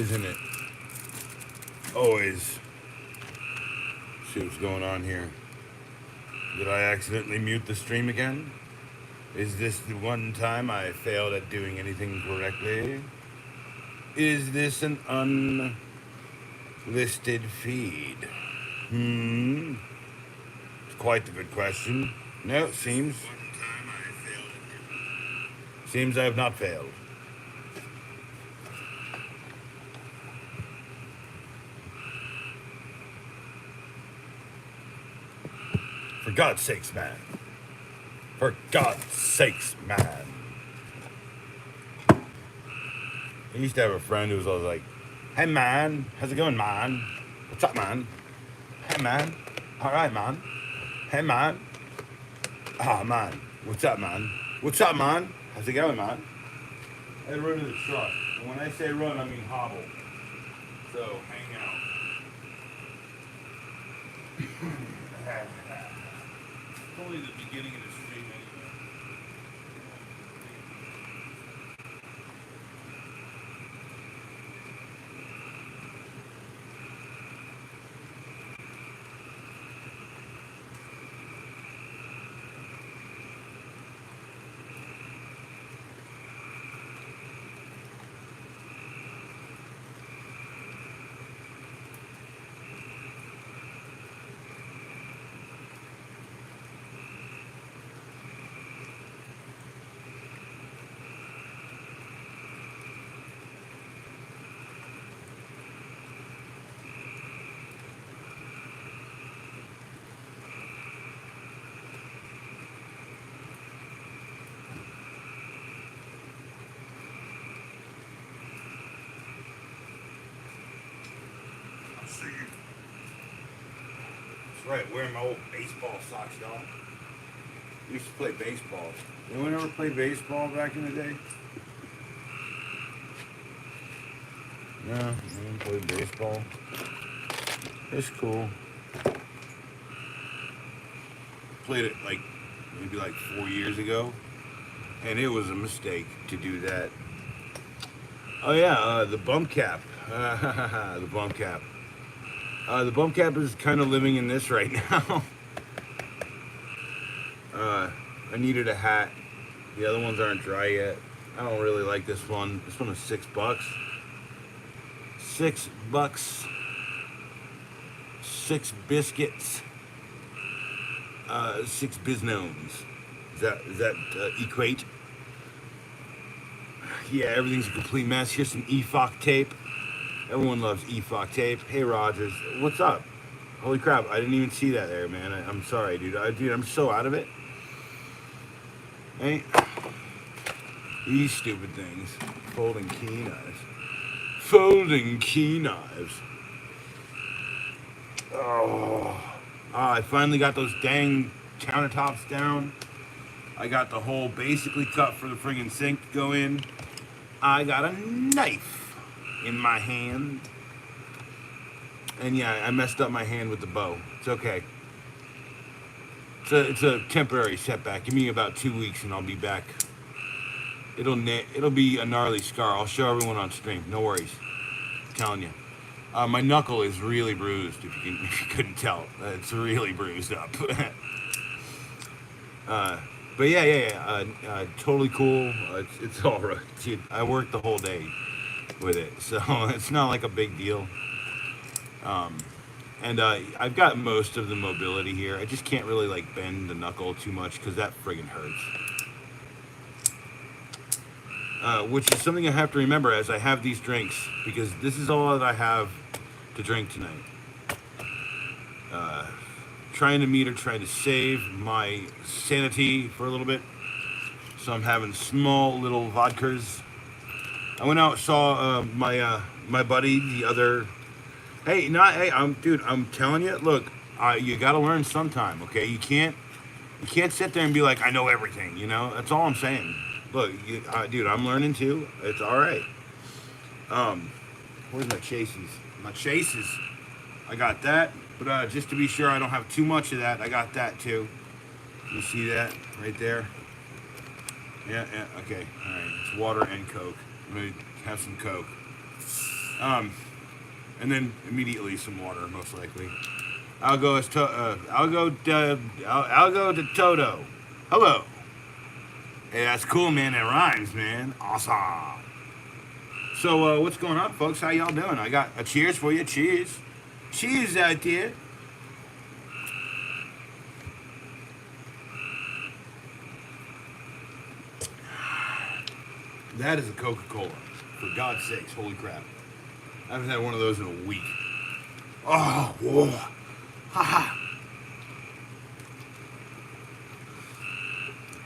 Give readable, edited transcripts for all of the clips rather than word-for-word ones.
isn't it? Always. See what's going on here. Did I accidentally mute the stream again? Is this the one time I failed at doing anything correctly? Is this an unlisted feed? It's quite the good question. No, it seems I have not failed. For God's sakes, man. For God's sakes, man. I used to have a friend who was always like, hey, man, how's it going, man? What's up, man? Hey, man. All right, man. Hey, man. Ah, man. What's up, man? What's up, man? How's it going, man? I run to the truck. And when I say run, I mean hobble. So, hang out. It's only the beginning of the stream anyway. That's right, wearing my old baseball socks, y'all. We used to play baseball. Anyone ever play baseball back in the day? No, I didn't play baseball. It's cool. Played it like maybe like 4 years ago, and it was a mistake to do that. Oh yeah, the bump cap. The bump cap. The bump cap is kind of living in this right now. I needed a hat. The other ones aren't dry yet. I don't really like this one. This one is $6. $6. 6 biscuits. 6 biznones. Does that equate? Yeah, everything's a complete mess. Here's some EDChats tape. Everyone loves EDChats tape. Hey, Rogers, what's up? Holy crap, I didn't even see that there, man. I'm sorry, dude. Dude, I'm so out of it. Hey, these stupid things. Folding key knives. Folding key knives. Oh, I finally got those dang countertops down. I got the hole basically cut for the friggin' sink to go in. I got a knife in my hand. And yeah, I messed up my hand with the bow. It's okay. It's a temporary setback. Give me about 2 weeks and I'll be back. It'll be a gnarly scar. I'll show everyone on stream. No worries. I'm telling you. My knuckle is really bruised. If you couldn't tell, it's really bruised up. But yeah. Totally cool. It's all right. Dude, I worked the whole day with it, so it's not like a big deal. And I've got most of the mobility here. I just can't really like bend the knuckle too much because that friggin' hurts. Which is something I have to remember as I have these drinks, because this is all that I have to drink tonight. Trying to save my sanity for a little bit. So I'm having small little vodkas. I went out, saw my buddy the other. Hey, I'm telling you, look, you got to learn sometime, okay? You can't sit there and be like, I know everything, you know? That's all I'm saying. Look, dude, I'm learning too. It's all right. Where's my chases? My chases. I got that, but just to be sure I don't have too much of that, I got that too. You see that right there? Yeah, okay, all right. It's water and Coke. I'm gonna have some Coke. And then immediately some water, most likely. I'll go as I'll go to Toto. Hello. Hey, that's cool, man. It rhymes, man. Awesome. So, what's going on, folks? How y'all doing? I got a cheers for you. Cheers. Cheers out there. That is a Coca-Cola. For God's sakes, holy crap. I haven't had one of those in a week. Oh, whoa. Ha.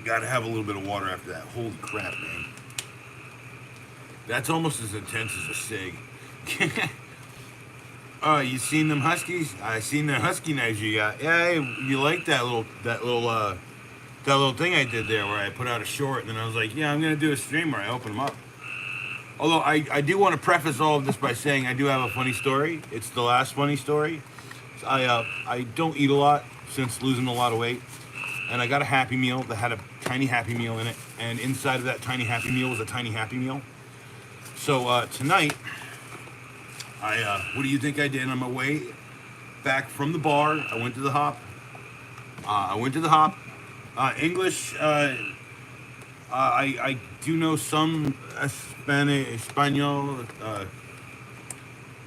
Gotta have a little bit of water after that. Holy crap, man. That's almost as intense as a cig. Oh, you seen them huskies? I seen the husky knives you got. Yeah, hey, you like that little thing I did there where I put out a short and then I was like, yeah, I'm gonna do a stream where I open them up. Although I do want to preface all of this by saying I do have a funny story. It's the last funny story. I don't eat a lot since losing a lot of weight, and I got a Happy Meal that had a tiny Happy Meal in it, and inside of that tiny Happy Meal was a tiny Happy Meal. So tonight, what do you think I did on my way back from the bar? I went to the Hop. English. I do know some Espanol.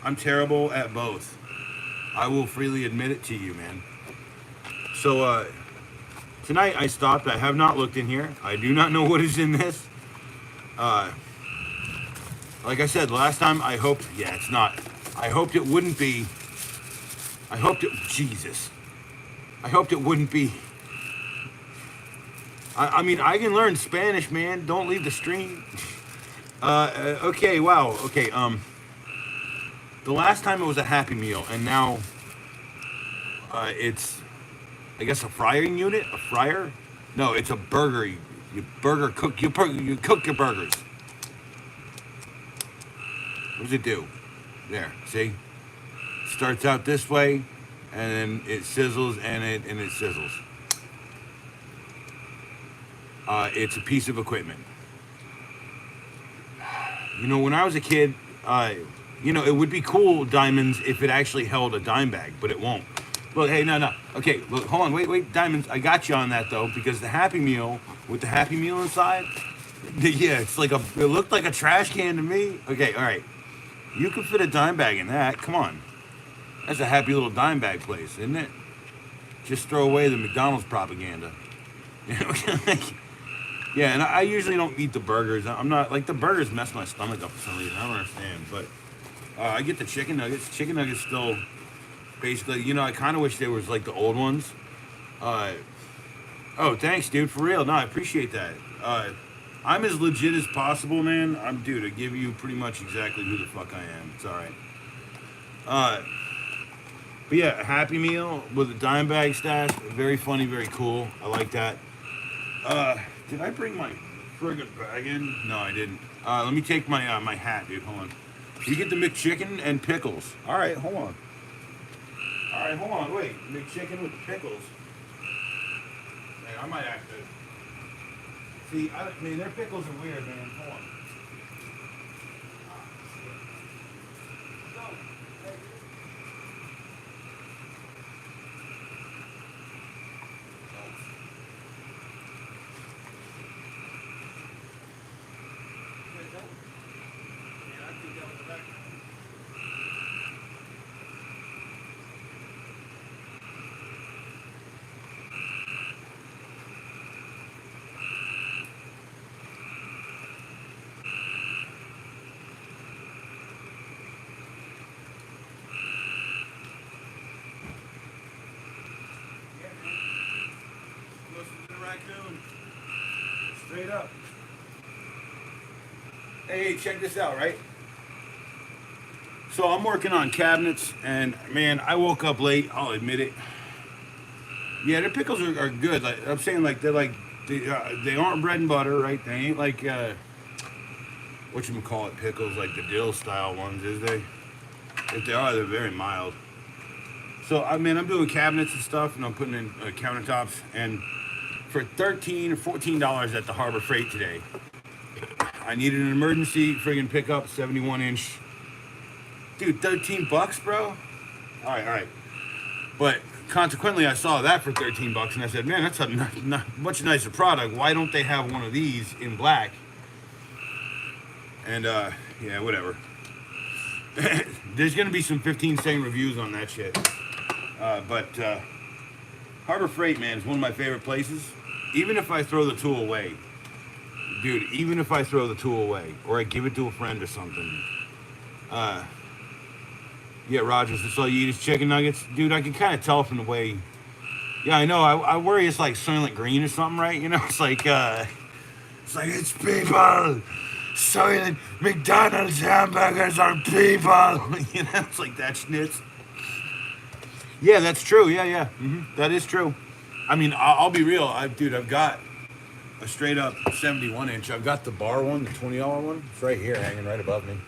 I'm terrible at both. I will freely admit it to you, man. So tonight I stopped. I have not looked in here. I do not know what is in this. Like I said last time, I hoped. Yeah, it's not. I hoped it wouldn't be. Jesus. I hoped it wouldn't be. I mean, I can learn Spanish, man. Don't leave the stream. Okay, wow. Okay, the last time it was a Happy Meal, and now it's, I guess, a frying unit? A fryer? No, it's a burger. You cook your burgers. What does it do? There, see? Starts out this way, and then it sizzles, and it sizzles. It's a piece of equipment. You know, when I was a kid, it would be cool, Diamonds, if it actually held a dime bag, but it won't. Look, hey, no. Okay, look, hold on, wait, Diamonds, I got you on that, though, because the Happy Meal, with the Happy Meal inside, yeah, it looked like a trash can to me. Okay, all right. You could fit a dime bag in that, come on. That's a happy little dime bag place, isn't it? Just throw away the McDonald's propaganda. Yeah, and I usually don't eat the burgers. I'm not, like, the burgers mess my stomach up for some reason. I don't understand. But I get the chicken nuggets. Chicken nuggets still, basically, I kind of wish they was like the old ones. Oh, thanks, dude, for real. No, I appreciate that. I'm as legit as possible, man. Dude, I give you pretty much exactly who the fuck I am. It's all right. But yeah, a Happy Meal with a dime bag stash. Very funny, very cool. I like that. Did I bring my friggin' bag in? No, I didn't. Let me take my my hat, dude. Hold on. You get the McChicken and pickles. All right, hold on. Wait. McChicken with the pickles. Man, I might have to. See, their pickles are weird, man. Hold on. Raccoon. Straight up. Hey, check this out, right? So I'm working on cabinets, and man, I woke up late. I'll admit it. Yeah, their pickles are good. Like I'm saying, like they aren't bread and butter, right? They ain't like whatchamacallit pickles, like the dill style ones, is they? If they are, they're very mild. So I'm doing cabinets and stuff, and I'm putting in countertops, and for $13 or $14 at the Harbor Freight today, I needed an emergency friggin' pickup, 71-inch Dude, $13, bro. All right. But consequently, I saw that for $13, and I said, man, that's a much nicer product. Why don't they have one of these in black? And yeah, whatever. There's gonna be some 15-second reviews on that shit. But Harbor Freight, man, is one of my favorite places. Even if I throw the tool away, dude. Even if I throw the tool away, or I give it to a friend or something. Yeah, Rogers, that's all you eat is chicken nuggets? Dude, I can kind of tell from the way... Yeah, I know, I worry it's like Soylent Green or something, right? You know, it's like, it's people! Soylent, McDonald's hamburgers are people! You know, it's like that schnitz. Yeah, that's true, yeah. That is true. I mean, I'll be real, dude, I've got a straight up 71-inch. I've got the bar one, the $20 one. It's right here, hanging right above me.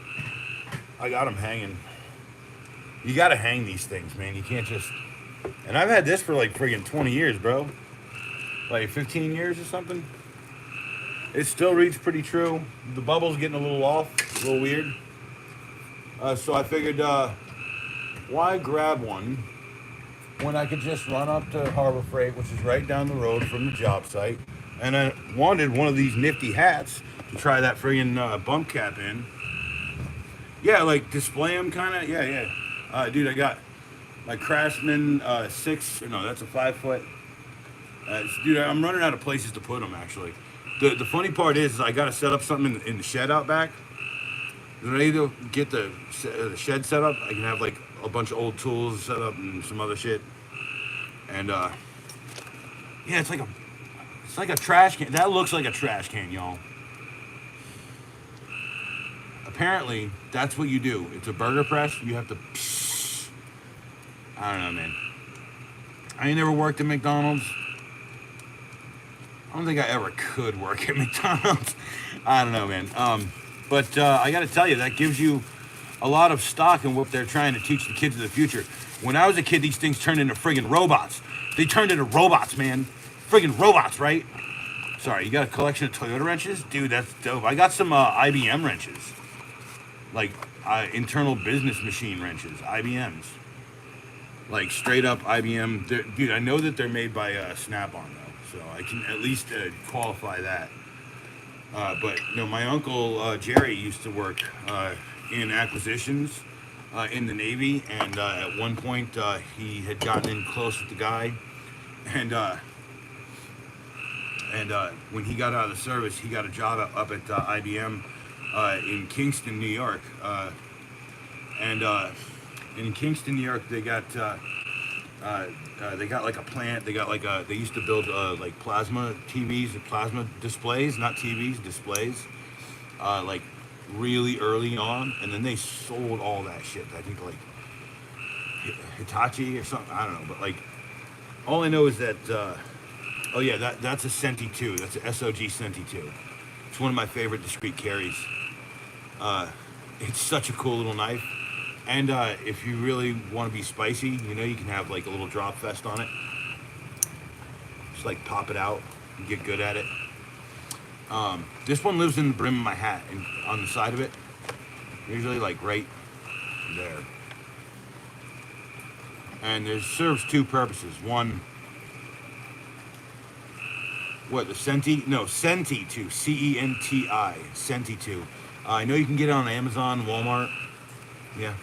I got them hanging. You gotta hang these things, man. You can't just... And I've had this for like friggin' 20 years, bro. Like 15 years or something. It still reads pretty true. The bubble's getting a little off, a little weird. So I figured, why grab one when I could just run up to Harbor Freight, which is right down the road from the job site. And I wanted one of these nifty hats to try that friggin' bump cap in. Yeah, like display them kind of. Yeah. Dude, I got my Craftsman 6. No, that's a 5 foot. Dude, I'm running out of places to put them, actually. The funny part is I got to set up something in the shed out back. When I need to get the shed set up, I can have like a bunch of old tools set up and some other shit. And yeah, it's like a trash can. That looks like a trash can, y'all. Apparently, that's what you do. It's a burger press. You have to... I don't know, man. I ain't never worked at McDonald's. I don't think I ever could work at McDonald's. I don't know, man. But I got to tell you, that gives you a lot of stock in what they're trying to teach the kids of the future. When I was a kid, these things turned into friggin' robots. They turned into robots, man. Friggin' robots, right? Sorry, you got a collection of Toyota wrenches? Dude, that's dope. I got some IBM wrenches. Like internal business machine wrenches, IBMs. Like straight up IBM. Dude, I know that they're made by Snap-on though, so I can at least qualify that. But no, my uncle Jerry used to work in acquisitions in the Navy, and at one point he had gotten in close with the guy, and when he got out of the service, he got a job up at IBM. In Kingston, New York, and in Kingston, New York, they got like a plant. They got like they used to build like plasma TVs, plasma displays, not TVs, displays, like really early on, and then they sold all that shit. I think like Hitachi or something. I don't know, but like all I know is that oh yeah, that's a Senti 2. That's an SOG Senti 2. It's one of my favorite discrete carries. It's such a cool little knife, and if you really want to be spicy, you know, you can have like a little drop vest on it. Just like pop it out and get good at it. This one lives in the brim of my hat and on the side of it, usually like right there. And it serves two purposes. One, what, the Senti? No, Senti 2, C-E-N-T-I, Senti 2. I know you can get it on Amazon, Walmart. Yeah.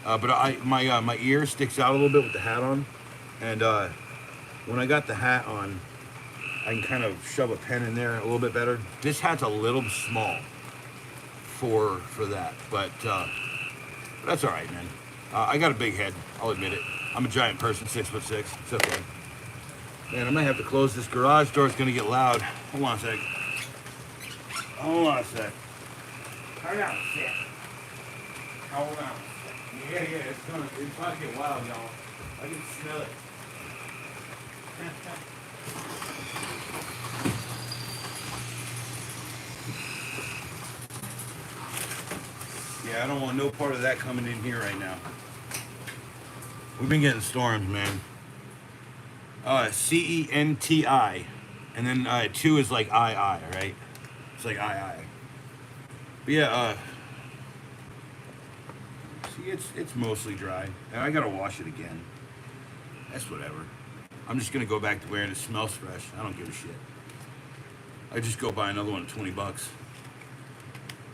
But my ear sticks out a little bit with the hat on. And when I got the hat on, I can kind of shove a pen in there a little bit better. This hat's a little small for that. But that's all right, man. I got a big head, I'll admit it. I'm a giant person, 6'6". It's okay. Man, I might have to close this garage door. It's going to get loud. Hold on a sec. Turn out a sec. Hold on. Yeah, it's about to get wild, y'all. I can smell it. Yeah, I don't want no part of that coming in here right now. We've been getting storms, man. C-E-N-T-I. And then 2 is like I, right? It's like I. But yeah, See, it's mostly dry, and I gotta wash it again. That's whatever. I'm just gonna go back to wearing it. Smells fresh. I don't give a shit. I just go buy another one at $20.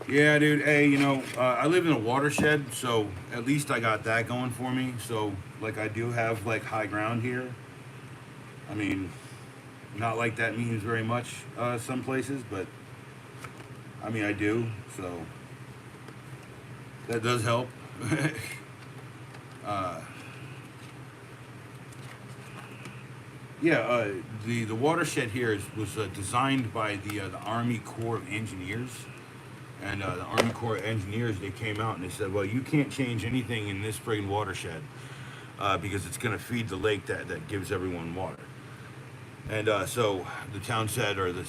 Yeah, dude. Hey, I live in a watershed, so at least I got that going for me. So, like, I do have like high ground here. I mean, not like that means very much some places, but I mean I do. So that does help. uh, the watershed here was designed by the Army Corps of Engineers. And the Army Corps of Engineers, they came out and they said, well, you can't change anything in this friggin' watershed because it's going to feed the lake that gives everyone water. And so the town said, or the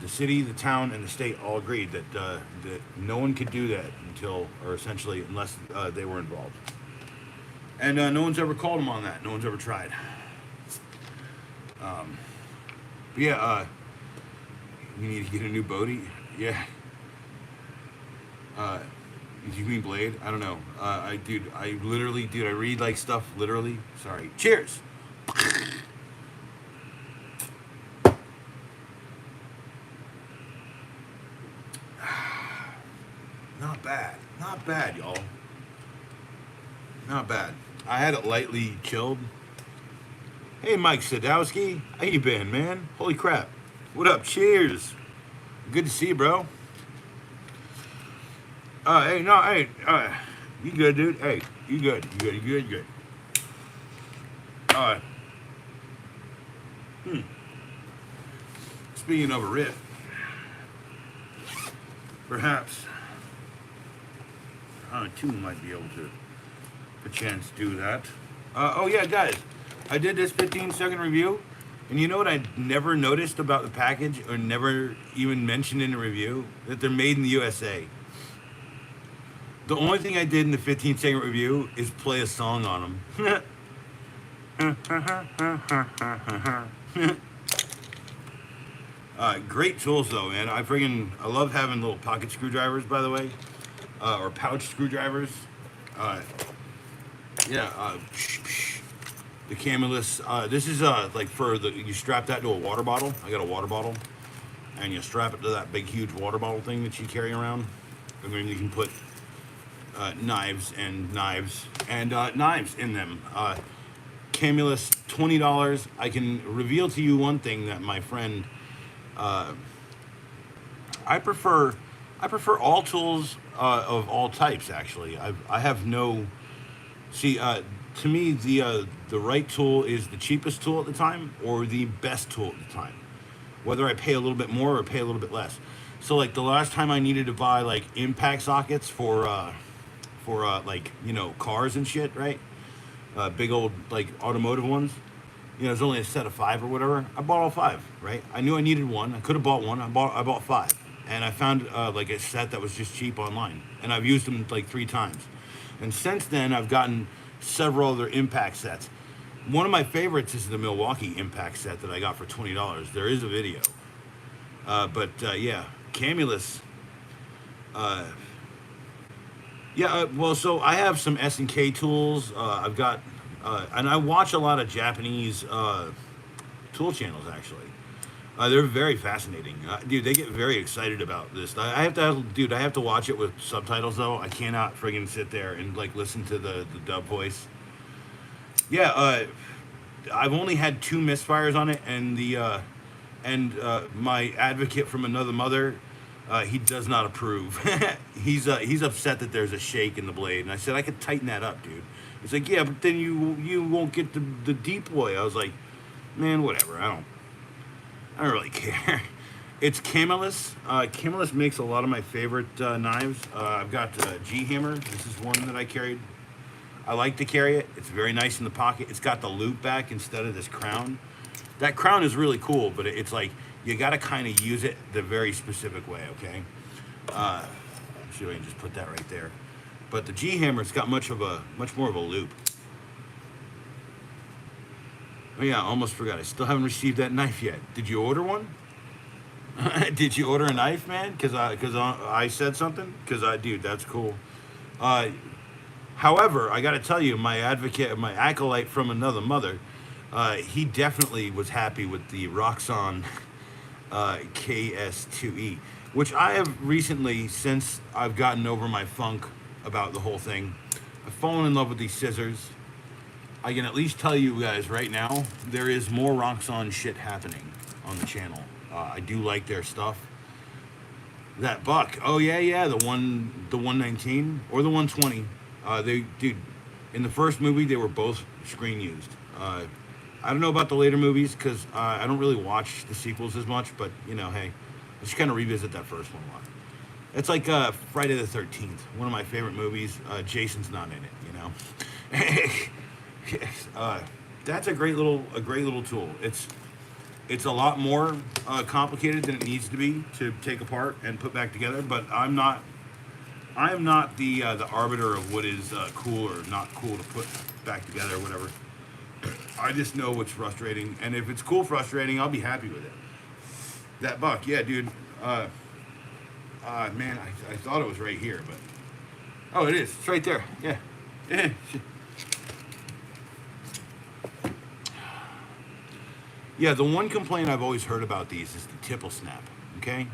city, the town, and the state all agreed that no one could do that unless they were involved. And no one's ever called them on that. No one's ever tried. You need to get a new boatie. Yeah. Do you mean Blade? I don't know. I read like stuff literally. Sorry. Cheers. Not bad, y'all. Not bad. I had it lightly chilled. Hey, Mike Sadowski. How you been, man? Holy crap. What up? Cheers. Good to see you, bro. You good, dude? Hey, you good. Speaking of a riff, perhaps two might be able to, perchance, do that. Guys, I did this 15-second review, and you know what I never noticed about the package, or never even mentioned in the review? That they're made in the USA. The only thing I did in the 15-second review is play a song on them. Great tools though, man. I love having little pocket screwdrivers, by the way, or pouch screwdrivers. The Camulus. This is like you strap that to a water bottle. I got a water bottle, and you strap it to that big, huge water bottle thing that you carry around. I mean, you can put knives in them. Camulus, $20. I can reveal to you one thing that my friend. I prefer all tools of all types. Actually, I have no. See, to me, the right tool is the cheapest tool at the time, or the best tool at the time. Whether I pay a little bit more or pay a little bit less. So, like the last time I needed to buy like impact sockets for cars and shit, right? Big old like automotive ones. It's only a set of 5 or whatever. I bought all 5, right? I knew I needed one. I could have bought one. I bought 5, and I found like a set that was just cheap online, and I've used them like 3 times. And since then, I've gotten several other impact sets. One of my favorites is the Milwaukee impact set that I got for $20. There is a video, Camulus. So I have some S&K tools. I've got, and I watch a lot of Japanese tool channels, actually. They're very fascinating. Dude, they get very excited about this. I have to watch it with subtitles, though. I cannot friggin' sit there and, like, listen to the dub voice. I've only had 2 misfires on it, and my advocate from another mother, he does not approve. He's upset that there's a shake in the blade, and I said I could tighten that up, dude. He's like, yeah, but then you won't get the deep boy. I was like, man, whatever. I don't really care. It's Camulus. Camulus makes a lot of my favorite knives. I've got G-Hammer. This is one that I carried. I like to carry it. It's very nice in the pocket. It's got the loop back instead of this crown. That crown is really cool, but it's like you got to kind of use it the very specific way, okay? See if I can just put that right there. But the G-Hammer's got much more of a loop. Oh yeah, almost forgot. I still haven't received that knife yet. Did you order one? Did you order a knife, man? Because I said something? Dude, that's cool. However, I got to tell you, my advocate, my acolyte from another mother, he definitely was happy with the Roxxon KS2E, which I have recently, since I've gotten over my funk about the whole thing, I've fallen in love with these scissors. I can at least tell you guys right now, there is more Roxxon shit happening on the channel. I do like their stuff. That buck, oh yeah, the 119 or the 120. Dude, in the first movie they were both screen used. I don't know about the later movies because I don't really watch the sequels as much, but you know, hey, let's just kind of revisit that first one a lot. It's like Friday the 13th, one of my favorite movies. Jason's not in it, you know. That's a great little tool. It's a lot more complicated than it needs to be to take apart and put back together. But I am not the arbiter of what is cool or not cool to put back together or whatever. I just know what's frustrating, and if it's cool frustrating, I'll be happy with it. That buck, yeah, dude. Man, I thought it was right here, but oh, it is. It's right there. Yeah. Yeah, the one complaint I've always heard about these is the tipple snap. Okay.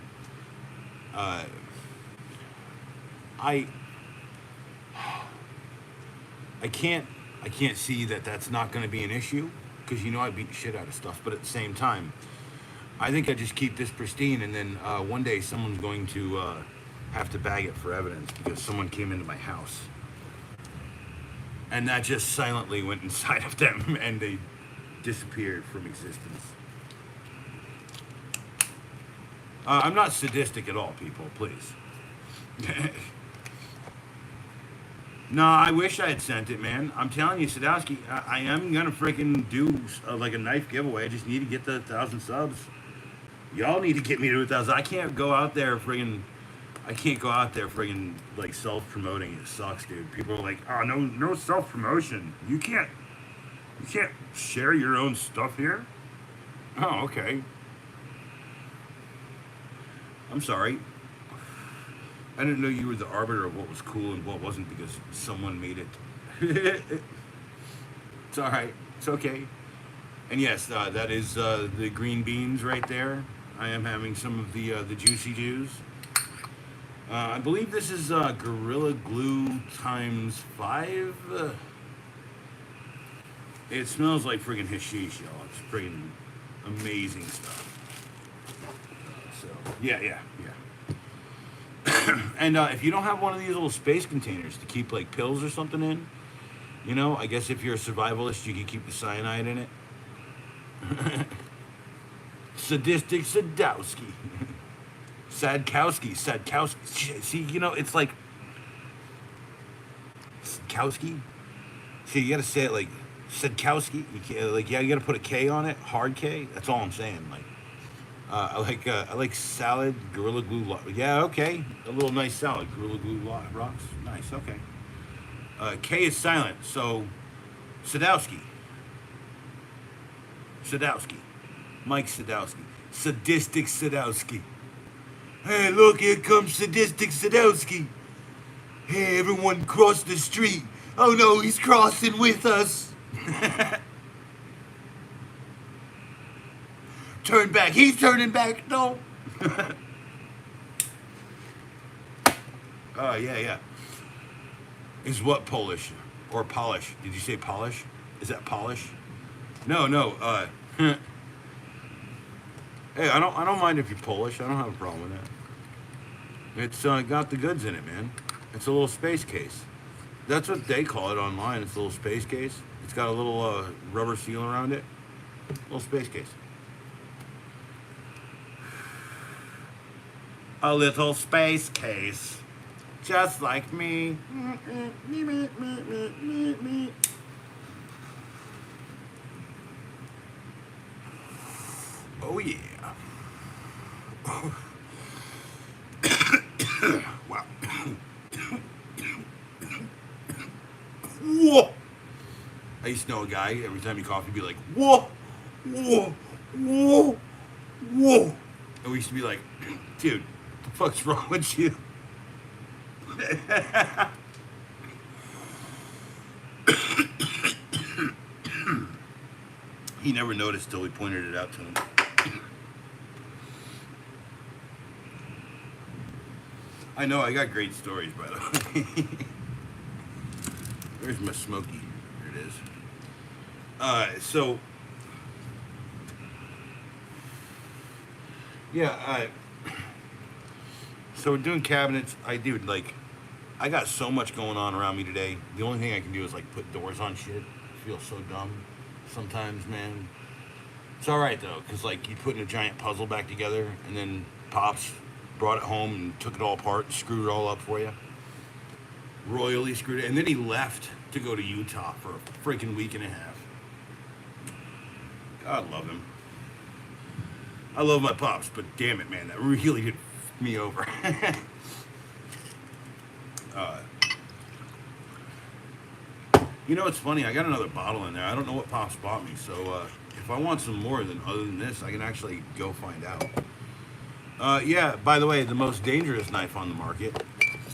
I can't see that that's not going to be an issue because you know I beat the shit out of stuff. But at the same time, I think I just keep this pristine, and then one day someone's going to have to bag it for evidence because someone came into my house, and that just silently went inside of them, and they disappeared from existence. I'm not sadistic at all, people. Please. No, I wish I had sent it, man. I'm telling you, Sadowski, I am gonna freaking do like a knife giveaway. I just need to get the 1,000 subs. Y'all need to get me to 1,000. I can't go out there friggin' like self-promoting. It sucks, dude. People are like, oh, no self-promotion. You can't share your own stuff here. Oh, okay. I'm sorry. I didn't know you were the arbiter of what was cool and what wasn't because someone made it. It's all right. It's okay. And yes, that is the green beans right there. I am having some of the juicy juice. I believe this is Gorilla Glue times 5. It smells like friggin' hashish, y'all. It's friggin' amazing stuff. So, yeah. And if you don't have one of these little space containers to keep like pills or something in, you know, I guess if you're a survivalist, you can keep the cyanide in it. Sadistic Sadowski. Sadkowski. See, you know, it's like Sadkowski. See, you gotta say it like Sadkowski. You can't, like, yeah, you gotta put a K on it, hard K. That's all I'm saying. Like, I like salad, Gorilla Glue. Yeah, okay, a little nice salad, Gorilla Glue rocks. Nice, okay. K is silent, so Sadowski. Mike Sadowski. Sadistic Sadowski. Hey, look, here comes Sadistic Sadowski. Hey, everyone cross the street. Oh no, he's crossing with us. Turn back. He's turning back. No. Oh, yeah. Is what Polish? Or polish? Did you say polish? Is that polish? No. Hey, I don't mind if you're Polish. I don't have a problem with that. It's got the goods in it, man. It's a little space case. That's what they call it online. It's a little space case. It's got a little rubber seal around it. Little space case. A little space case. Just like me. Oh, yeah. Wow. Whoa. I used to know a guy, every time he coughed, he'd be like, whoa. And we used to be like, dude, what the fuck's wrong with you? He never noticed till we pointed it out to him. I know, I got great stories, by the way. Where's my Smoky? There it is. Yeah, so we're doing cabinets. I got so much going on around me today. The only thing I can do is like put doors on shit. I feel so dumb sometimes, man. It's all right though, cause like you putting a giant puzzle back together, and then Pops brought it home and took it all apart, and screwed it all up for you. Royally screwed it, and then he left to go to Utah for a freaking week and a half. God love him. I love my Pops, but damn it, man, that really did f me over. You know, it's funny. I got another bottle in there. I don't know what Pops bought me, so if I want some more other than this, I can actually go find out. Yeah, by the way, the most dangerous knife on the market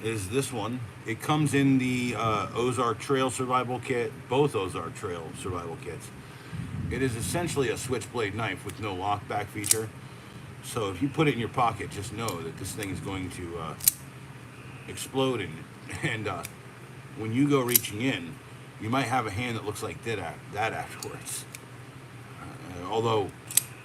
is this one. It comes in the Ozark Trail Survival Kit, both Ozark Trail Survival Kits. It is essentially a switchblade knife with no lockback feature. So if you put it in your pocket, just know that this thing is going to explode, and when you go reaching in, you might have a hand that looks like that afterwards. Although,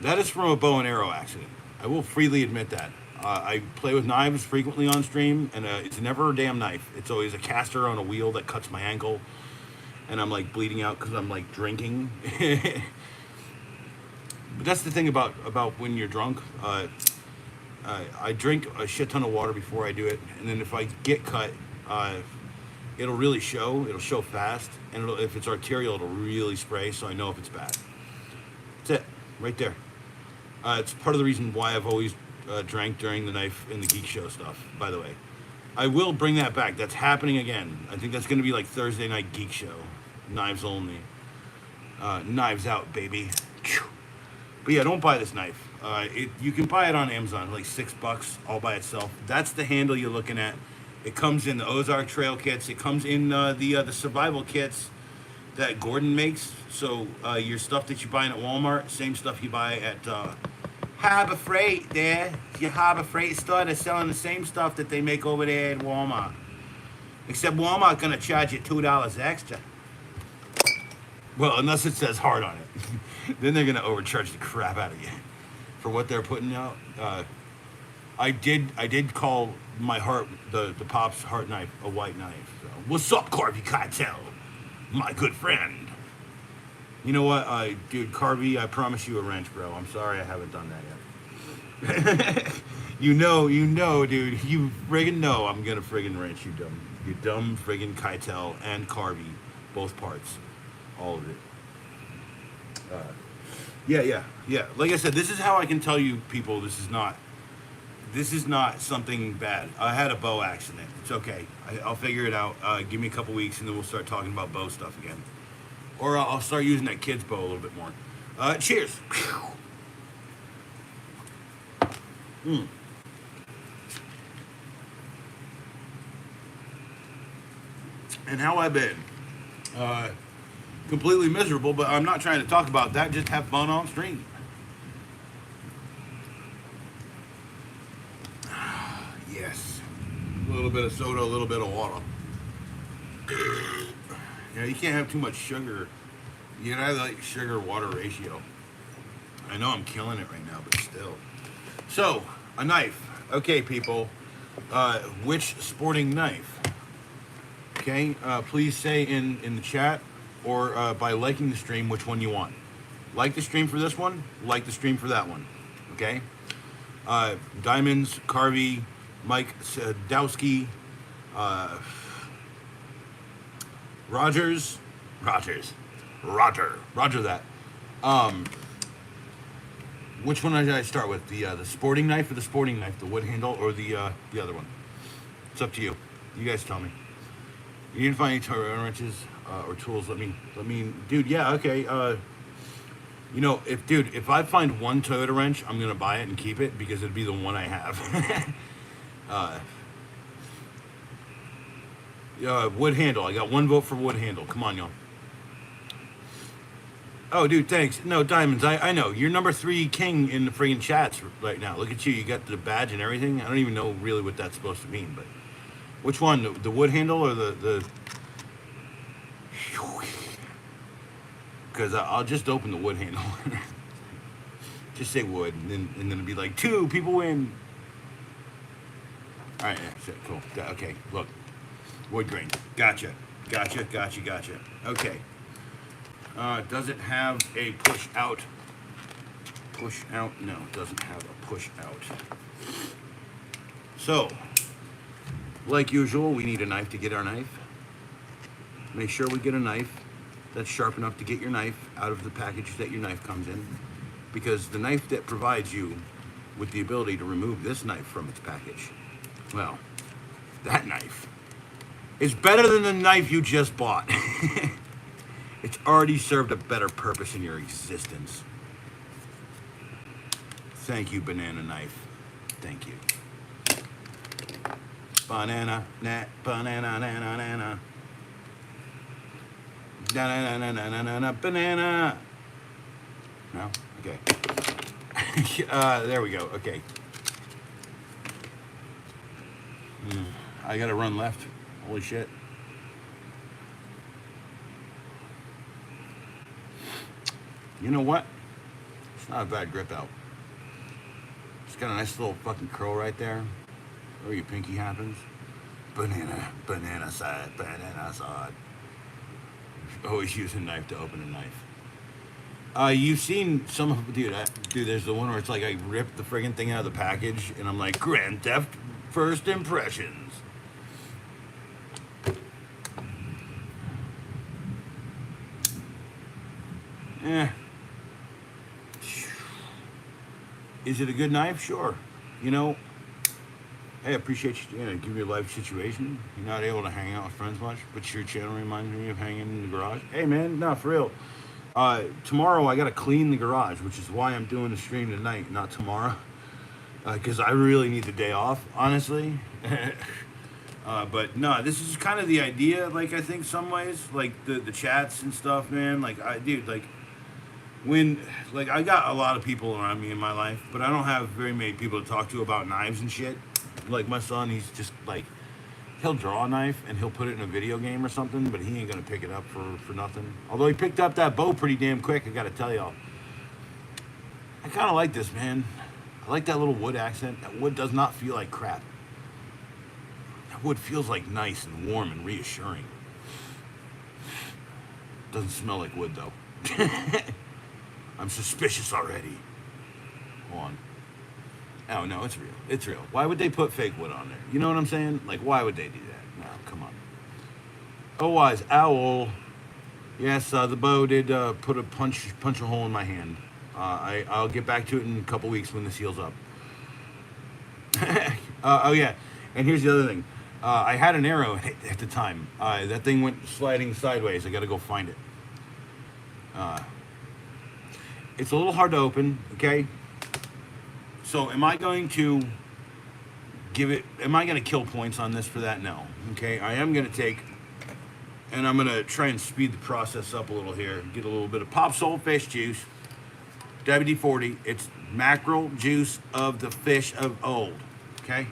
that is from a bow and arrow accident. I will freely admit that. I play with knives frequently on stream, and it's never a damn knife. It's always a caster on a wheel that cuts my ankle, and I'm like bleeding out because I'm like drinking. But that's the thing about when you're drunk. I drink a shit ton of water before I do it, and then if I get cut, it'll really show. It'll show fast, and if it's arterial, it'll really spray, so I know if it's bad. That's it, right there. It's part of the reason why I've always drank during the Knife in the Geek Show stuff, by the way. I will bring that back. That's happening again. I think that's going to be like Thursday Night Geek Show. Knives only. Knives out, baby. But yeah, don't buy this knife. You can buy it on Amazon, like $6 all by itself. That's the handle you're looking at. It comes in the Ozark Trail kits. It comes in the survival kits that Gordon makes. So your stuff that you're buying at Walmart, same stuff you buy at Harbor Freight there. Your Harbor Freight store, they're selling the same stuff that they make over there at Walmart. Except Walmart gonna charge you $2 extra. Well, unless it says hard on it. Then they're gonna overcharge the crap out of you for what they're putting out. I did call my heart, the Pops heart knife, a white knife. So, what's up, Carvey Cartel? My good friend. You know what, dude, Carvey, I promise you a wrench, bro. I'm sorry I haven't done that yet. you know, dude. You friggin' know I'm gonna friggin' wrench you dumb friggin' Keitel and Carvey, both parts, all of it. Yeah. Like I said, this is how I can tell you, people. This is not something bad. I had a bow accident. It's okay. I'll figure it out. Give me a couple weeks, and then we'll start talking about bow stuff again. Or I'll start using that kid's bow a little bit more. Cheers. And how I've been. Completely miserable, but I'm not trying to talk about that. Just have fun on stream. Yes. A little bit of soda, a little bit of water. You know, you can't have too much sugar. You gotta have like sugar-water ratio. I know I'm killing it right now, but still. So, a knife. Okay, people. Which sporting knife? Okay, please say in the chat or by liking the stream which one you want. Like the stream for this one, like the stream for that one. Okay? Diamonds, Carvey, Mike Sadowski, Roger that. Which one should I start with? The sporting knife or the sporting knife, the wood handle, or the other one? It's up to you. You guys tell me. You didn't find any Toyota wrenches or tools? Let me, dude. Yeah, okay. You know, if I find one Toyota wrench, I'm gonna buy it and keep it because it'd be the one I have. Wood handle. I got one vote for wood handle. Come on, y'all. Oh, dude, thanks. No, Diamonds, I know. You're number 3 king in the friggin' chats right now. Look at you. You got the badge and everything. I don't even know really what that's supposed to mean, but which one? The wood handle or the... Because I'll just open the wood handle. Just say wood, and then it'll be like, 2 people win. All right, yeah, shit, cool. Okay, look. Wood grain. Gotcha. Okay. Does it have a push out? Push out? No, it doesn't have a push out. So, like usual, we need a knife to get our knife. Make sure we get a knife that's sharp enough to get your knife out of the package that your knife comes in. Because the knife that provides you with the ability to remove this knife from its package, well, that knife is better than the knife you just bought. It's already served a better purpose in your existence. Thank you, banana knife. Thank you. Banana, banana, banana. Banana. No? Okay. There we go. Okay. I gotta run left. Holy shit. You know what? It's not a bad grip out. It's got a nice little fucking curl right there where your pinky happens. Banana side. Always use a knife to open a knife. You've seen some of, dude, there's the one where it's like I ripped the friggin' thing out of the package and I'm like, Grand Theft First Impressions. Is it a good knife? Sure. You know, hey, I appreciate you, give me a life situation. You're not able to hang out with friends much, but your channel reminds me of hanging in the garage. Hey, man, no, for real. Tomorrow I got to clean the garage, which is why I'm doing the stream tonight, not tomorrow. Because I really need the day off, honestly. But no, this is kind of the idea, like, I think some ways, like the chats and stuff, man. Like, dude, like, I got a lot of people around me in my life, but I don't have very many people to talk to about knives and shit. Like my son, he's just like, he'll draw a knife and he'll put it in a video game or something, but he ain't gonna pick it up for nothing. Although he picked up that bow pretty damn quick, I gotta tell y'all. I kind of like this, man. I like that little wood accent. That wood does not feel like crap. That wood feels like nice and warm and reassuring. Doesn't smell like wood though. I'm suspicious already. Hold on. Oh, no, it's real. It's real. Why would they put fake wood on there? You know what I'm saying? Like, why would they do that? No, come on. Oh, wise owl. Yes, the bow did put a punch a hole in my hand. I'll get back to it in a couple weeks when this heals up. Oh, yeah. And here's the other thing. I had an arrow in it at the time. That thing went sliding sideways. I got to go find it. It's a little hard to open, okay? So am I going to kill points on this for that? No, okay? I am going to take, and I'm going to try and speed the process up a little here. Get a little bit of pop salt fish juice, WD-40. It's mackerel juice of the fish of old, okay?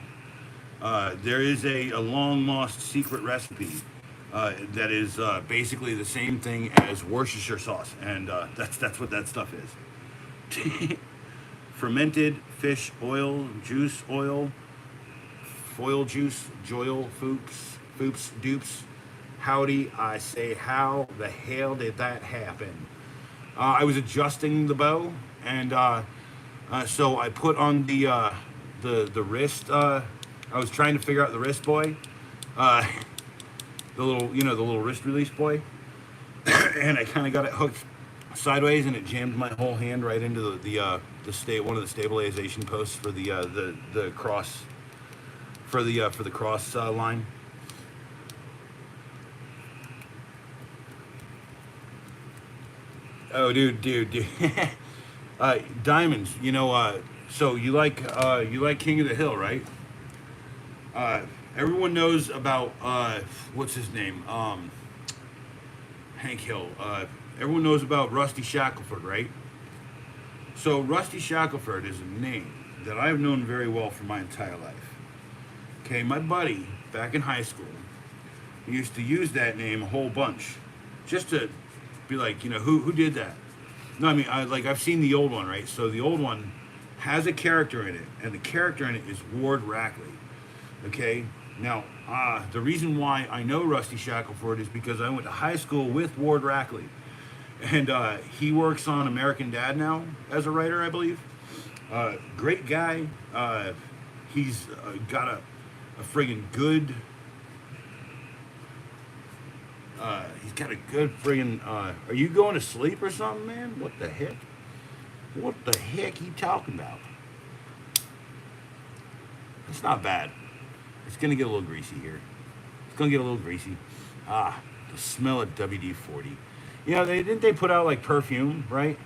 There is a long lost secret recipe that is basically the same thing as Worcestershire sauce, and that's what that stuff is. Fermented fish oil, juice oil, foil juice, joil, foops, dupes. Howdy, I say, how the hell did that happen? I was adjusting the bow, and so I put on the wrist. I was trying to figure out the wrist buoy. The little wrist release buoy, and I kind of got it hooked sideways, and it jammed my whole hand right into one of the stabilization posts for the cross for the cross line. Oh, dude. Diamonds. So you like King of the Hill, right? Everyone knows about what's his name? Hank Hill. Everyone knows about Rusty Shackelford, right? So Rusty Shackelford is a name that I've known very well for my entire life. Okay, my buddy back in high school used to use that name a whole bunch, just to be like, who did that? No, I mean, I've seen the old one, right? So the old one has a character in it, and the character in it is Ward Rackley. Okay, now the reason why I know Rusty Shackelford is because I went to high school with Ward Rackley, and he works on American Dad now as a writer, I believe. Great guy. He's got a friggin' good. He's got a good friggin'. Are you going to sleep or something, man? What the heck? What the heck you talking about? It's not bad. It's gonna get a little greasy here. It's gonna get a little greasy. The smell of WD-40. Didn't they put out like perfume, right?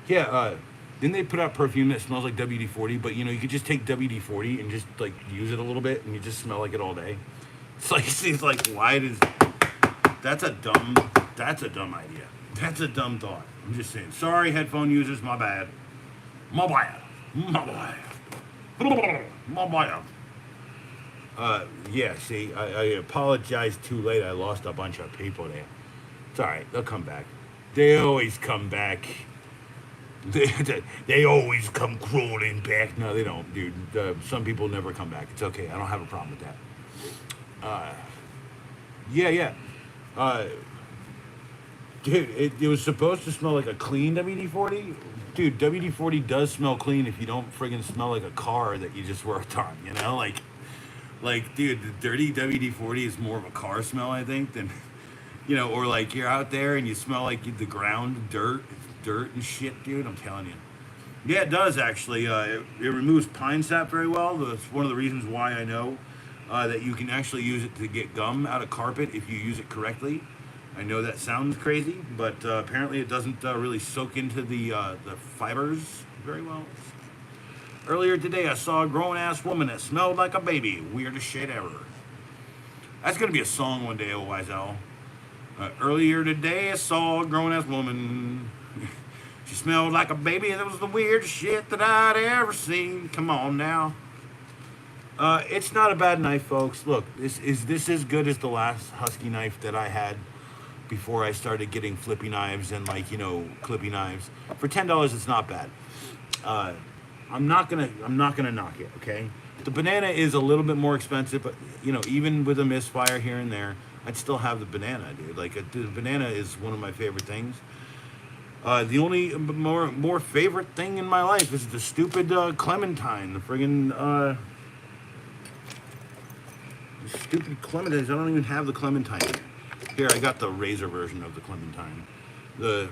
Yeah. Didn't they put out perfume that smells like WD-40? But you could just take WD-40 and just like use it a little bit, and you just smell like it all day. It's like why does? That's a dumb idea. That's a dumb thought. I'm just saying. Sorry, headphone users. My bad. My bad. My bad. My bad. Yeah, see, I apologized too late. I lost a bunch of people there. It's all right. They'll come back. They always come back. They always come crawling back. No, they don't, dude. Some people never come back. It's okay. I don't have a problem with that. Yeah. Dude, it was supposed to smell like a clean WD-40. Dude, WD-40 does smell clean if you don't friggin' smell like a car that you just worked on, Like, dude, the dirty WD-40 is more of a car smell, I think, than, or like you're out there and you smell like the ground, dirt and shit, dude. I'm telling you. Yeah, it does, actually. It removes pine sap very well. That's one of the reasons why I know that you can actually use it to get gum out of carpet if you use it correctly. I know that sounds crazy, but apparently it doesn't really soak into the fibers very well. Earlier today, I saw a grown-ass woman that smelled like a baby. Weirdest shit ever. That's going to be a song one day, Wise Owl. Earlier today, I saw a grown-ass woman. She smelled like a baby, and it was the weirdest shit that I'd ever seen. Come on now. It's not a bad knife, folks. Look, this is as good as the last Husky knife that I had before I started getting flippy knives and clippy knives. For $10, it's not bad. I'm not gonna knock it, okay? The banana is a little bit more expensive, but even with a misfire here and there, I'd still have the banana, dude. Like the banana is one of my favorite things. The only more favorite thing in my life is the stupid clementine. The friggin' stupid clementines. I don't even have the clementine. Here, I got the razor version of the clementine. The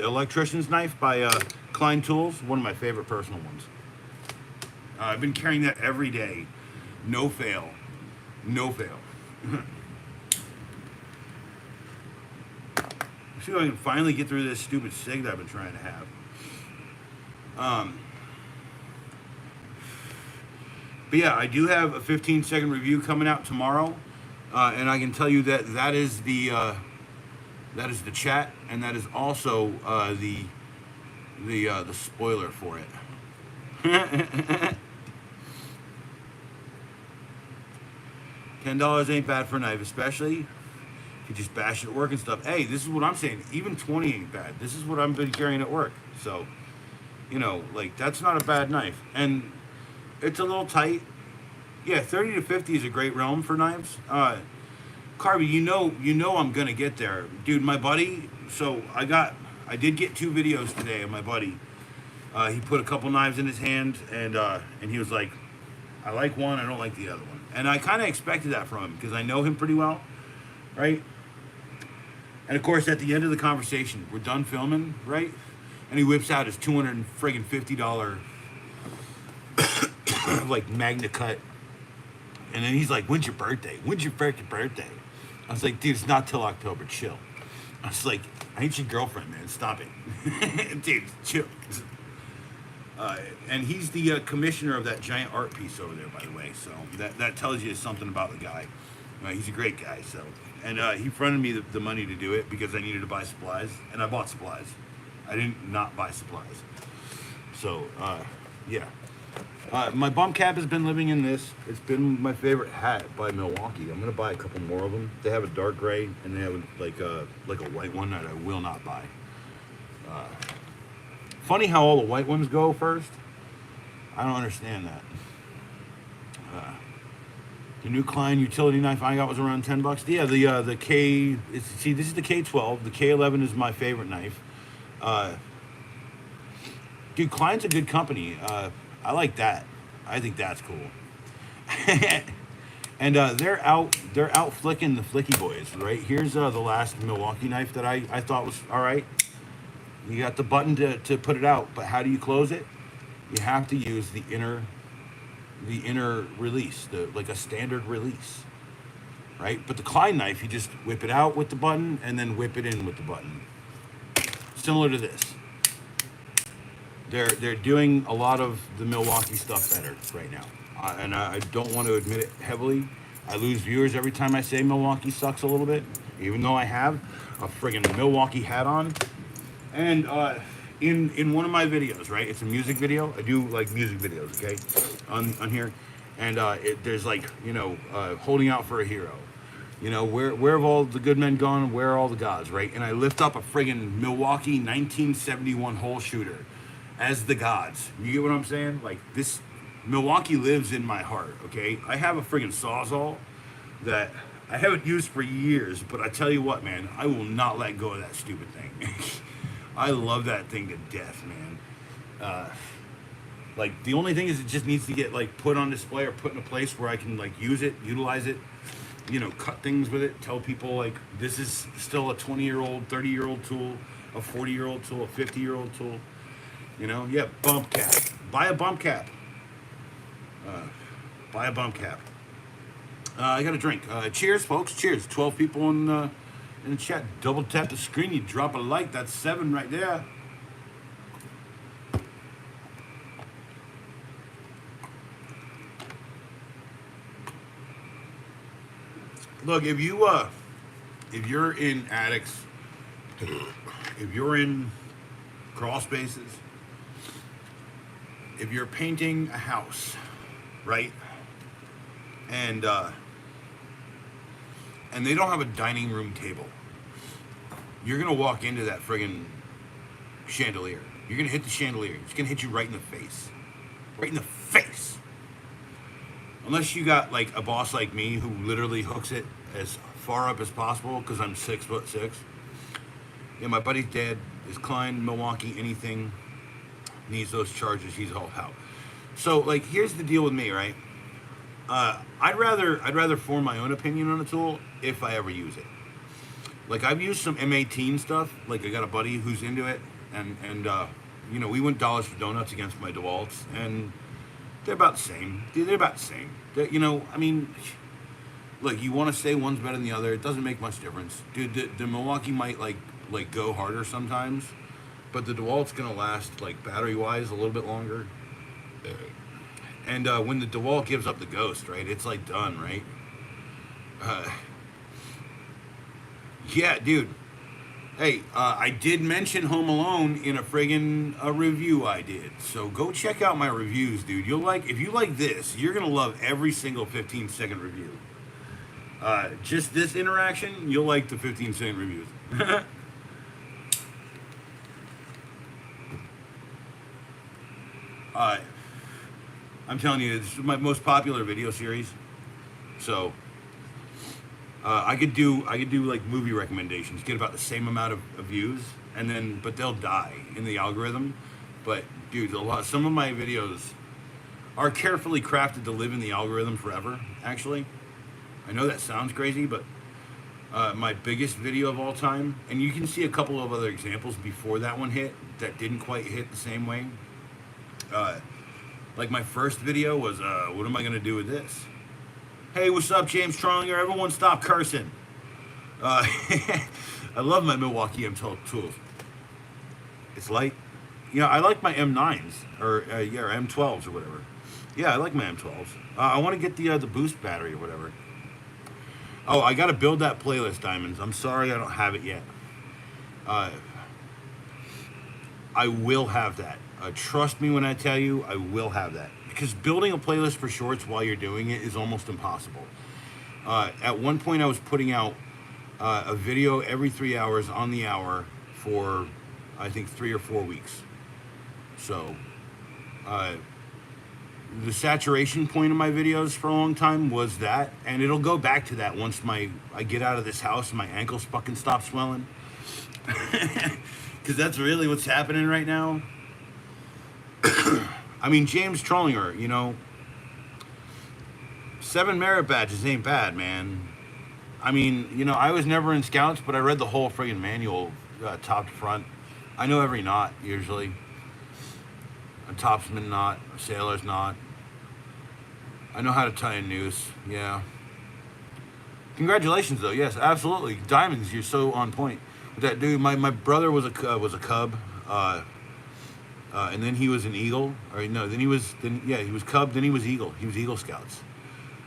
electrician's knife by Klein Tools, one of my favorite personal ones. I've been carrying that every day, no fail. See if I can finally get through this stupid cig that I've been trying to have. But yeah, I do have a 15-second review coming out tomorrow, and I can tell you that is the chat, and that is also the spoiler for it. $10 ain't bad for a knife, especially if you just bash it at work and stuff. Hey, this is what I'm saying. Even 20 ain't bad. This is what I've been carrying at work. So, that's not a bad knife. And it's a little tight. Yeah, 30 to 50 is a great realm for knives. Carby, you know I'm gonna get there. Dude, my buddy, so I did get 2 videos today of my buddy. He put a couple knives in his hand, and he was like, I like one, I don't like the other one. And I kind of expected that from him, because I know him pretty well, right? And of course, at the end of the conversation, we're done filming, right? And he whips out his $250 like Magna Cut. And then he's like, when's your birthday? When's your freaking birthday? I was like, dude, it's not till October, chill. I was like, I ain't your girlfriend, man, stop it. Dude, chill. And he's the commissioner of that giant art piece over there, by the way. So that tells you something about the guy. He's a great guy. So, and he fronted me the money to do it because I needed to buy supplies, and I bought supplies. I didn't not buy supplies. So, yeah. My bum cap has been living in this. It's been my favorite hat by Milwaukee. I'm gonna buy a couple more of them. They have a dark gray and they have like a white one that I will not buy. Funny how all the white ones go first. I don't understand that. The new Klein utility knife I got was around $10. Yeah, the K. See, this is the K12. The K11 is my favorite knife. Dude, Klein's a good company. I like that. I think that's cool. And they're out flicking the flicky boys. Right here's the last Milwaukee knife that I thought was all right. You got the button to put it out, but how do you close it? You have to use the inner release, like a standard release, right? But the Klein knife, you just whip it out with the button and then whip it in with the button. Similar to this. They're doing a lot of the Milwaukee stuff better right now, and I don't want to admit it heavily. I lose viewers every time I say Milwaukee sucks a little bit, even though I have a friggin' Milwaukee hat on. And in one of my videos, right? It's a music video. I do like music videos, okay? On here, and there's like holding out for a hero. Where have all the good men gone? Where are all the gods, right? And I lift up a friggin' Milwaukee 1971 hole shooter as the gods. You get what I'm saying? Like this, Milwaukee lives in my heart, okay? I have a friggin' Sawzall that I haven't used for years, but I tell you what, man, I will not let go of that stupid thing. I love that thing to death, man. Like the only thing is it just needs to get like put on display or put in a place where I can like use it, utilize it, cut things with it, tell people like this is still a 20-year-old, 30-year-old tool, a 40-year-old tool, a 50-year-old tool. Yeah, bump cap. Buy a bump cap. Buy a bump cap. I got a drink. Cheers, folks. Cheers. 12 people in the chat. Double tap the screen. You drop a like. That's 7 right there. Look, if you're in attics, if you're in crawl spaces, if you're painting a house, right, and they don't have a dining room table, you're gonna walk into that friggin' chandelier. You're gonna hit the chandelier. It's gonna hit you right in the face, right in the face. Unless you got like a boss like me who literally hooks it as far up as possible because I'm 6'6". Yeah, my buddy's dad is Klein, Milwaukee, anything needs those charges, he's all out. So like, here's the deal with me, right? I'd rather form my own opinion on a tool if I ever use it. Like I've used some M18 stuff. Like I got a buddy who's into it, and we went dollars for donuts against my DeWalt's, and they're about the same. They're about the same. Look, you want to say one's better than the other. It doesn't make much difference, dude. The Milwaukee might like go harder sometimes, but the DeWalt's gonna last like battery wise a little bit longer. And when the DeWalt gives up the ghost, right, it's like done, right? Yeah, dude. Hey, I did mention Home Alone in a friggin' review I did. So go check out my reviews, dude. If you like this, you're gonna love every single 15-second review. Just this interaction, you'll like the 15-second reviews. I'm telling you, this is my most popular video series. So I could do like movie recommendations, get about the same amount of views, but they'll die in the algorithm. But dude, some of my videos are carefully crafted to live in the algorithm forever. Actually, I know that sounds crazy, but my biggest video of all time, and you can see a couple of other examples before that one hit that didn't quite hit the same way. Like my first video was, what am I gonna do with this? Hey, what's up, James Trollinger? Everyone stop cursing. I love my Milwaukee M12 tools. It's light. I like my M9s, or M12s or whatever. Yeah, I like my M12s. I want to get the boost battery or whatever. Oh, I got to build that playlist, Diamonds. I'm sorry I don't have it yet. Uh, I will have that. Trust me when I tell you, I will have that. Because building a playlist for shorts while you're doing it is almost impossible. At one point, I was putting out a video every 3 hours on the hour for, I think, 3 or 4 weeks. So, uh, the saturation point of my videos for a long time was that, and it'll go back to that once I get out of this house and my ankles fucking stop swelling. Because that's really what's happening right now. I mean, James Trollinger, 7 merit badges ain't bad, man. I mean, I was never in Scouts, but I read the whole friggin' manual, top to front. I know every knot, usually. A topsman knot, a sailor's knot. I know how to tie a noose, yeah. Congratulations, though, yes, absolutely. Diamonds, you're so on point. That dude, my brother was a Cub, and then he was an Eagle, or no, he was Cub, then he was Eagle. He was Eagle Scouts.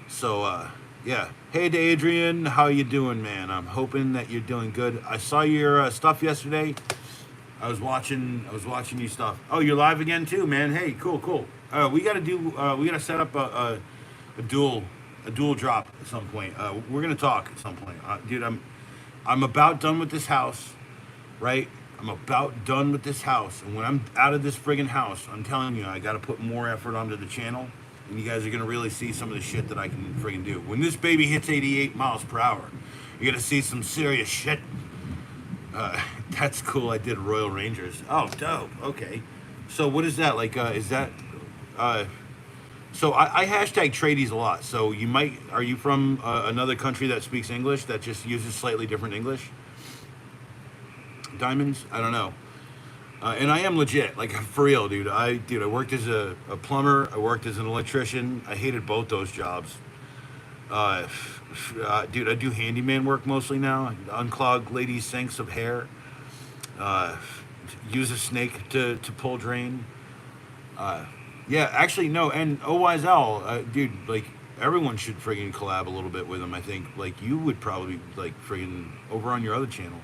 So, yeah. Hey, Adrian, how you doing, man? I'm hoping that you're doing good. I saw your stuff yesterday. I was watching your stuff. Oh, you're live again too, man. Hey, cool. We gotta set up a dual drop at some point. We're gonna talk at some point, dude. I'm about done with this house, right? I'm about done with this house, and when I'm out of this friggin' house, I'm telling you, I gotta put more effort onto the channel, and you guys are gonna really see some of the shit that I can friggin' do. When this baby hits 88 miles per hour, you're gonna see some serious shit. That's cool. I did Royal Rangers. Oh, dope. Okay. So what is that? Like, is that, so I hashtag tradies a lot. So are you from another country that speaks English that just uses slightly different English? Diamonds? I don't know. And I am legit, like for real, dude. I worked as a plumber. I worked as an electrician. I hated both those jobs. Dude, I do handyman work mostly now. Unclog ladies' sinks of hair. Use a snake to pull drain. Yeah, actually, no. And Wise Owl, dude, like, everyone should friggin' collab a little bit with him, I think. Like, you would probably, like, friggin' over on your other channel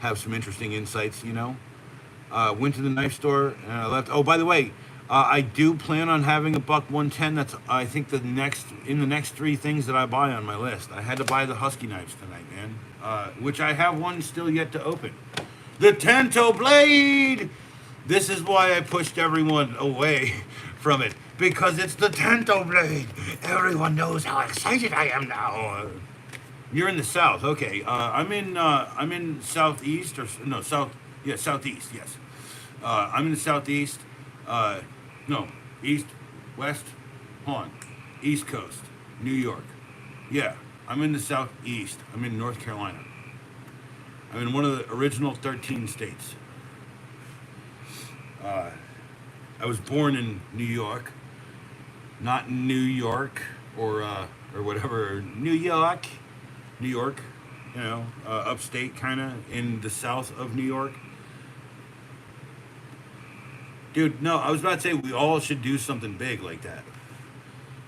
have some interesting insights, Went to the knife store and I left. Oh, by the way, I do plan on having a buck 110. That's, I think, in the next 3 things that I buy on my list. I had to buy the Husky knives tonight, man. Which I have one still yet to open. The Tanto Blade! This is why I pushed everyone away from it. Because it's the Tanto Blade! Everyone knows how excited I am now. You're in the south, okay. I'm in southeast, southeast, yes. I'm in the southeast. No, east, west, hold on. East Coast, New York. Yeah, I'm in the southeast. I'm in North Carolina. I'm in one of the original 13 states. I was born in New York, not New York or whatever. New York, upstate kind of in the south of New York. Dude, no, I was about to say we all should do something big like that.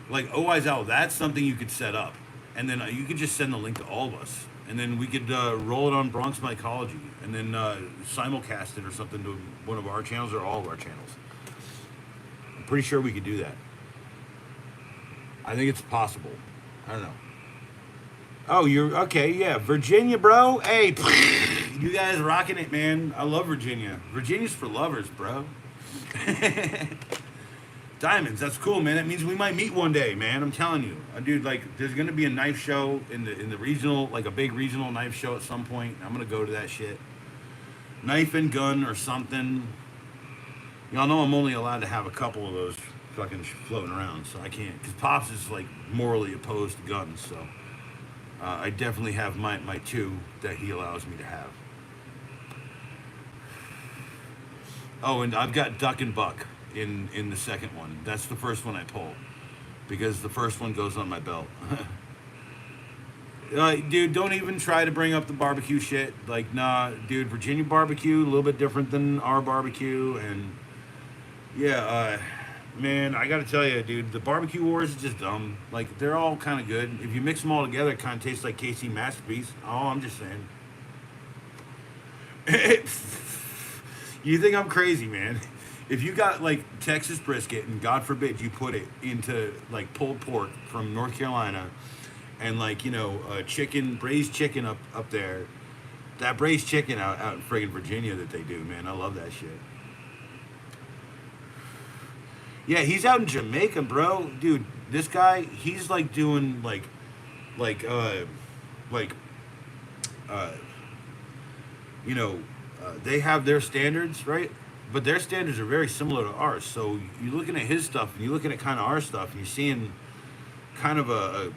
Like, Wise Owl, that's something you could set up. And then you could just send the link to all of us. And then we could roll it on Bronx Mycology. And then simulcast it or something to one of our channels or all of our channels. I'm pretty sure we could do that. I think it's possible. I don't know. Oh, you're okay, yeah. Virginia, bro. Hey, you guys rocking it, man. I love Virginia. Virginia's for lovers, bro. Diamonds, that's cool, man. That means we might meet one day, man. I'm telling you, dude. Like, there's gonna be a knife show in the regional, like a big regional knife show at some point. I'm gonna go to that shit. Knife and gun or something. Y'all know I'm only allowed to have a couple of those fucking floating around, so I can't. Because Pops is like morally opposed to guns, so I definitely have my 2 that he allows me to have. Oh, and I've got Duck and Buck in the second one. That's the first one I pull because the first one goes on my belt. Dude, don't even try to bring up the barbecue shit. Like, nah, dude, Virginia barbecue, a little bit different than our barbecue. And yeah, Man, I gotta tell you, dude, the barbecue wars is just dumb. Like, they're all kind of good. If you mix them all together, it kind of tastes like KC Masterpiece. Oh, I'm just saying. You think I'm crazy, man? If you got like Texas brisket and God forbid you put it into like pulled pork from North Carolina and like chicken, braised chicken up there, that braised chicken out in friggin' Virginia that they do, man, I love that shit. Yeah, he's out in Jamaica, bro, dude. This guy, he's like doing like like uh you know, they have their standards, right? But their standards are very similar to ours. So you're looking at his stuff, and you're looking at kind of our stuff, and you're seeing kind of a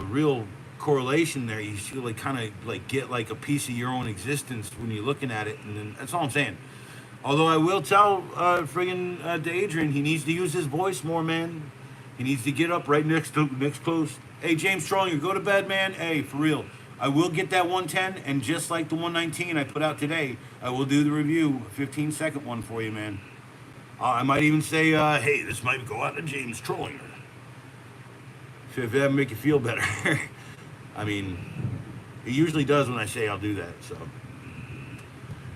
real correlation there. You see, like, kind of like get like a piece of your own existence when you're looking at it, and then that's all I'm saying. Although I will tell to Adrian, he needs to use his voice more, man. He needs to get up right next close. Hey, James Stronger, go to bed, man. Hey, for real. I will get that 110, and just like the 119 I put out today, I will do the review, a 15-second one for you, man. I might even say, hey, this might go out to James Stronger. If that make you feel better. I mean, it usually does when I say I'll do that, so.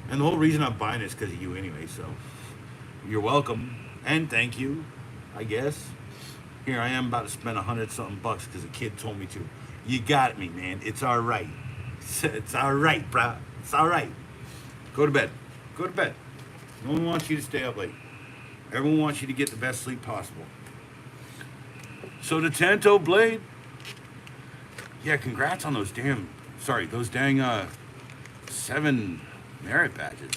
And the whole reason I'm buying it is because of you anyway, so. You're welcome, and thank you, I guess. Here I am about to spend 100-something bucks because a kid told me to. You got me, man. It's all right. It's all right, bro. It's all right. Go to bed. Go to bed. No one wants you to stay up late. Everyone wants you to get the best sleep possible. So the Tanto Blade. Yeah, congrats on those dang 7 merit badges.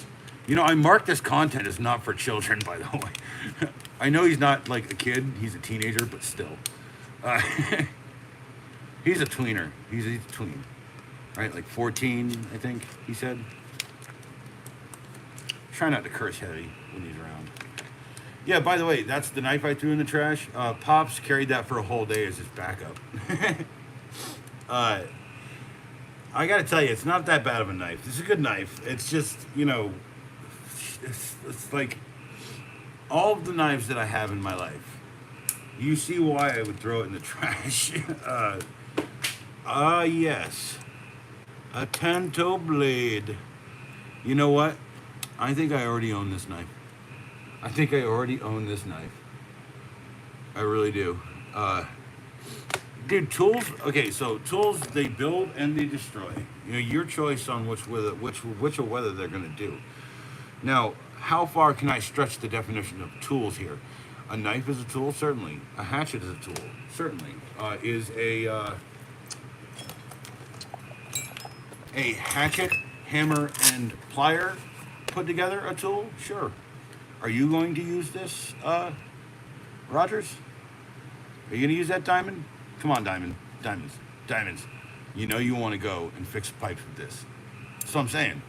I marked this content as not for children, by the way. I know he's not like a kid. He's a teenager, but still. He's a tweener. He's a tween. Right? Like 14, I think he said. Try not to curse heavy when he's around. Yeah, by the way, that's the knife I threw in the trash. Pops carried that for a whole day as his backup. I gotta tell you, it's not that bad of a knife. It's a good knife. It's just, it's like all of the knives that I have in my life. You see why I would throw it in the trash. Yes. A Tanto Blade. You know what? I think I already own this knife. I think I already own this knife. I really do. Dude, tools. Okay, so tools, they build and they destroy. Your choice on which or whether they're gonna do. Now, how far can I stretch the definition of tools here? A knife is a tool, certainly. A hatchet is a tool, certainly. Is a hatchet, hammer, and plier put together a tool? Sure. Are you going to use this, Rogers? Are you going to use that diamond? Come on, diamond. Diamonds. You want to go and fix pipes with this. That's what I'm saying.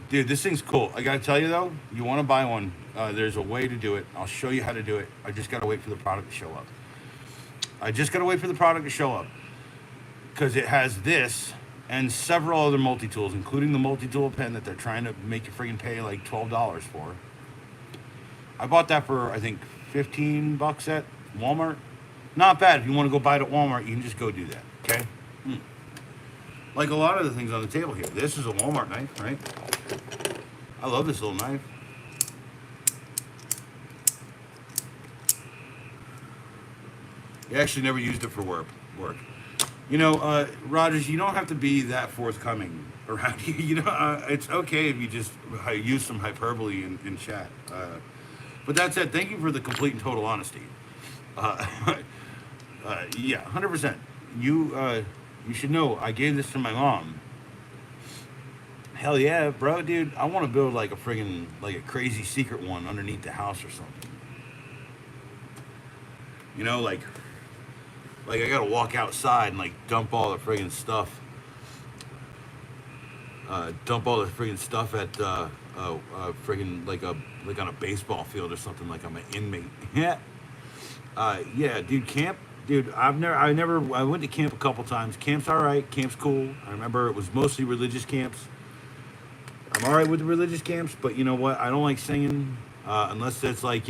Dude, this thing's cool. I got to tell you, though, you want to buy one. There's a way to do it. I'll show you how to do it. I just got to wait for the product to show up. Because it has this and several other multi-tools, including the multi-tool pen that they're trying to make you freaking pay like $12 for. I bought that for, I think, $15 at Walmart. Not bad. If you want to go buy it at Walmart, you can just go do that, okay? Like a lot of the things on the table here. This is a Walmart knife, right? I love this little knife. You actually never used it for work. Rogers, you don't have to be that forthcoming around here. It's okay if you just use some hyperbole in chat. But that said, thank you for the complete and total honesty. Yeah, 100%. You should know I gave this to my mom. Hell yeah, bro, dude. I want to build like a crazy secret one underneath the house or something. Like I gotta walk outside and like dump all the friggin' stuff. At friggin' like on a baseball field or something, like I'm an inmate. Yeah. Yeah, dude, camp. Dude, I went to camp a couple times. Camp's all right. Camp's cool. I remember it was mostly religious camps. I'm all right with the religious camps, but you know what? I don't like singing. unless it's like,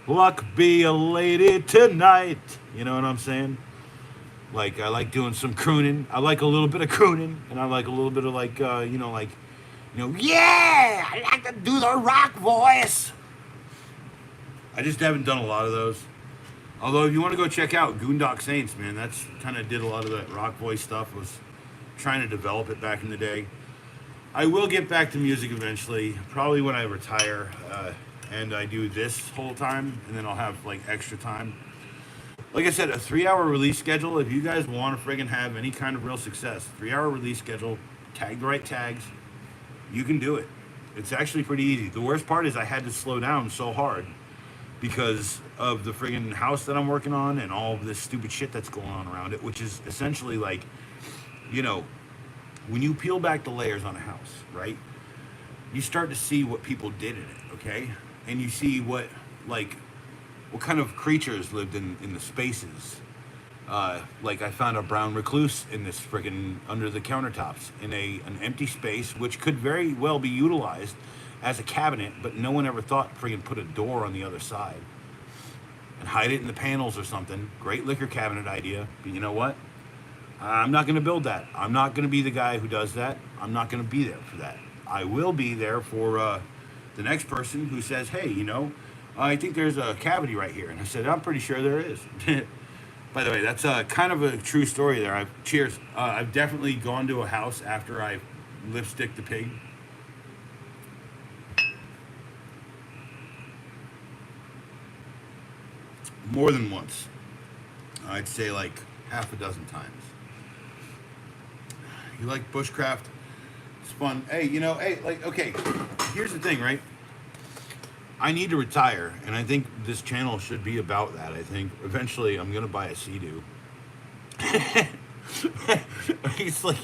luck be a lady tonight. You know what I'm saying? Like I like doing some crooning. I like a little bit of crooning, and I like a little bit of yeah, I like to do the rock voice. I just haven't done a lot of those. Although if you want to go check out Goondock Saints, man, that's kind of did a lot of that rock voice stuff. Was trying to develop it back in the day. I will get back to music eventually, probably when I retire, and I do this whole time, and then I'll have like extra time. Like I said, a 3-hour release schedule. If you guys want to friggin' have any kind of real success, 3-hour release schedule, tag the right tags, you can do it. It's actually pretty easy. The worst part is I had to slow down so hard because of the friggin' house that I'm working on and all of this stupid shit that's going on around it, which is essentially like, when you peel back the layers on a house, right? You start to see what people did in it, okay? And you see what kind of creatures lived in the spaces. Like I found a brown recluse in this friggin' under the countertops in an empty space, which could very well be utilized as a cabinet, but no one ever thought friggin' put a door on the other side and hide it in the panels or something. Great liquor cabinet idea, but you know what? I'm not going to build that. I'm not going to be the guy who does that. I'm not going to be there for that. I will be there for the next person who says, hey, I think there's a cavity right here. And I said, I'm pretty sure there is. By the way, that's kind of a true story there. Cheers. I've definitely gone to a house after I lipstick the pig. More than once. I'd say like half a dozen times. You like bushcraft? It's fun. Hey, okay, here's the thing, right? I need to retire, and I think this channel should be about that. I think eventually I'm going to buy a Sea-Doo. It's like,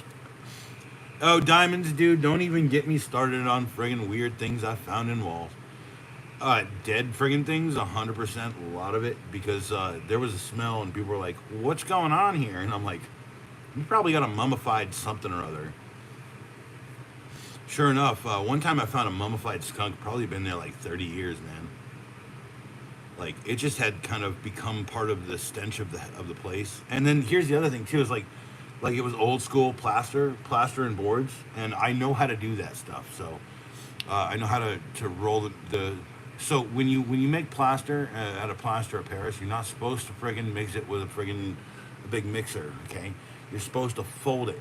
oh, diamonds, dude, don't even get me started on friggin' weird things I found in walls. Dead friggin' things, 100%, a lot of it, because there was a smell and people were like, what's going on here? And I'm like, you probably got a mummified something or other. Sure enough, one time I found a mummified skunk, probably been there like 30 years, man. Like, it just had kind of become part of the stench of the place. And then here's the other thing too, is like it was old school plaster and boards, and I know how to do that stuff. So I know how to roll the so when you make plaster out of plaster of Paris, you're not supposed to friggin' mix it with a big mixer, okay? You're supposed to fold it,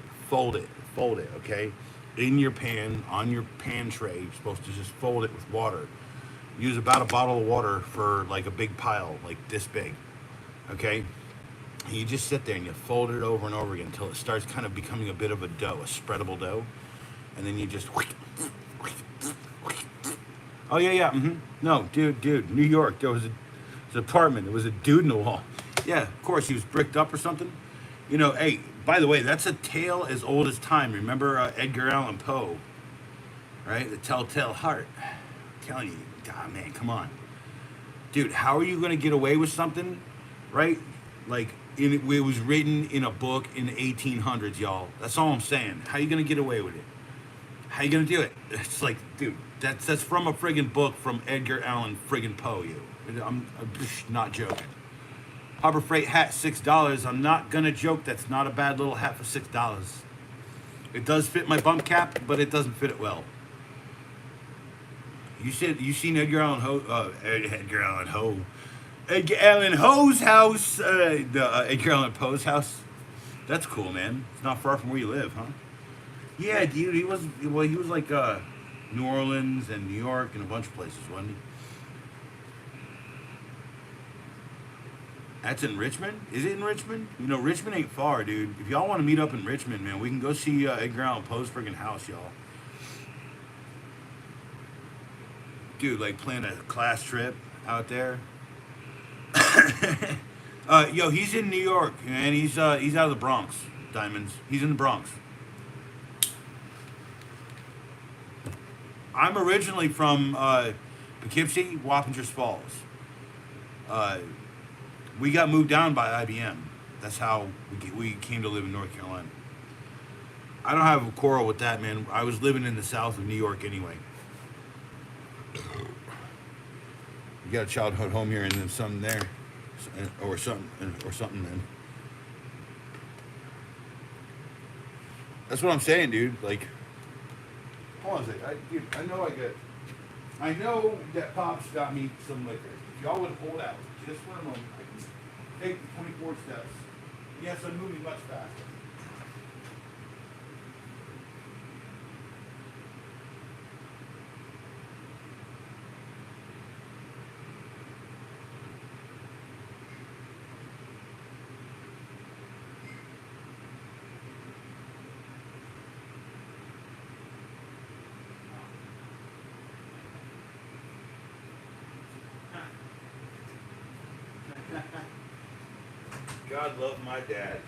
okay? In your pan, on your pan tray, you're supposed to just fold it with water. Use about a bottle of water for like a big pile, like this big, okay? And you just sit there and you fold it over and over again until it starts kind of becoming a bit of a dough, a spreadable dough. And then you just... Oh, yeah, No, dude, New York, there was an apartment, there was a dude in the wall. Yeah, of course, he was bricked up or something. Hey, by the way, that's a tale as old as time. Remember Edgar Allan Poe, right? The Telltale Heart. I'm telling you, God, man, come on. Dude, how are you going to get away with something, right? Like, it was written in a book in the 1800s, y'all. That's all I'm saying. How are you going to get away with it? How are you going to do it? It's like, dude, that's from a friggin' book from Edgar Allan friggin' Poe, you. I'm not joking. Harbor Freight hat, $6. I'm not gonna joke. That's not a bad little hat for $6. It does fit my bump cap, but it doesn't fit it well. You seen Edgar Allan Poe's house? Edgar Allan Poe's house. That's cool, man. It's not far from where you live, huh? Yeah, dude. He was like New Orleans and New York and a bunch of places, wasn't he? That's in Richmond? Is it in Richmond? Richmond ain't far, dude. If y'all want to meet up in Richmond, man, we can go see Edgar Allan Poe's friggin' house, y'all. Dude, like plan a class trip out there. Yo, he's in New York, and he's out of the Bronx, Diamonds. He's in the Bronx. I'm originally from Poughkeepsie, Wappingers Falls. We got moved down by IBM. That's how we came to live in North Carolina. I don't have a quarrel with that, man. I was living in the south of New York anyway. You got a childhood home here and then something there, or something. Then that's what I'm saying, dude. Like, hold on a second, dude. I know that Pops got me some liquor. If y'all would hold out just for a moment, I can take the 24 steps. Yes, I'm moving much faster. God love my dad.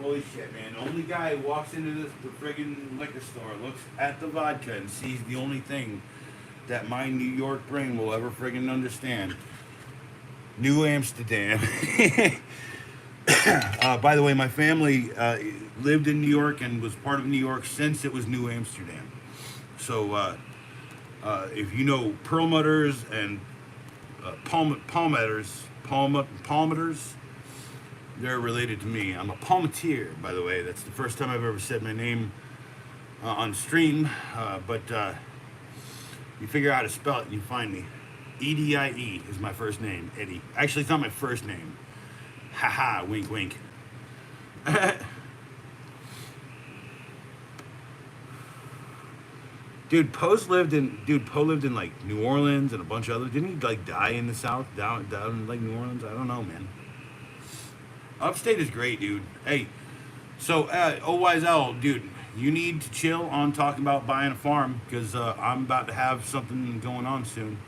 Holy shit, man. The only guy who walks into the friggin' liquor store, looks at the vodka, and sees the only thing that my New York brain will ever friggin' understand. New Amsterdam. By the way, my family lived in New York and was part of New York since it was New Amsterdam. So if you know Perlmutters and Palmeters, they're related to me. I'm a Palmetier, by the way. That's the first time I've ever said my name on stream. But you figure out how to spell it and you find me. Edie is my first name, Eddie. Actually, it's not my first name. Haha, wink, wink. Poe lived in like New Orleans and a bunch of other. Didn't he like die in the South, down in like New Orleans? I don't know, man. Upstate is great, dude. Hey, so OYSL, dude, you need to chill on talking about buying a farm because I'm about to have something going on soon.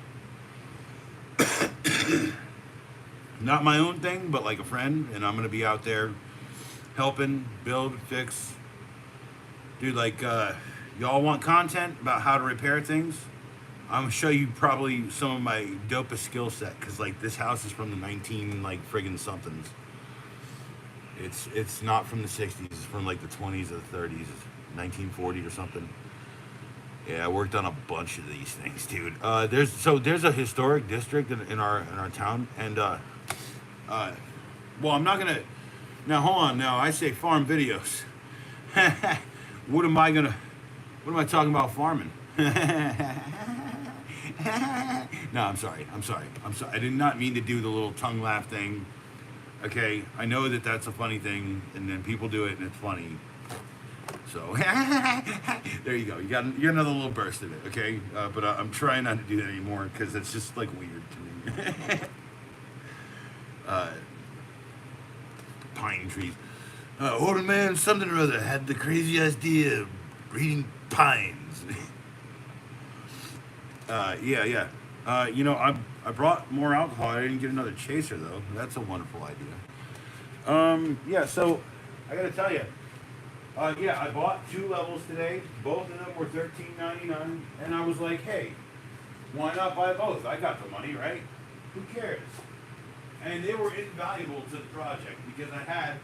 Not my own thing, but like a friend, and I'm gonna be out there helping build, fix. Dude, like y'all want content about how to repair things? I'm gonna show you probably some of my dopest skill set because like this house is from the 19 like friggin' somethings. It's not from the 60s. It's from like the 20s or the 30s, 1940 or something. Yeah, I worked on a bunch of these things, dude. There's a historic district in our town, and well, I'm not gonna. Now hold on. Now I say farm videos. What am I talking about farming? No, I'm sorry. I did not mean to do the little tongue laugh thing. Okay, I know that that's a funny thing, and then people do it, and it's funny. So there you go. You got another little burst of it. Okay, but I'm trying not to do that anymore because it's just like weird to me. Pine trees. Older man, something or other, had the crazy idea of breeding pines. Yeah. I brought more alcohol. I didn't get another chaser though. That's a wonderful idea. Yeah. So I gotta tell you, yeah, I bought 2 levels today. Both of them were $13.99, and I was like, hey, why not buy both? I got the money, right? Who cares? And they were invaluable to the project because I had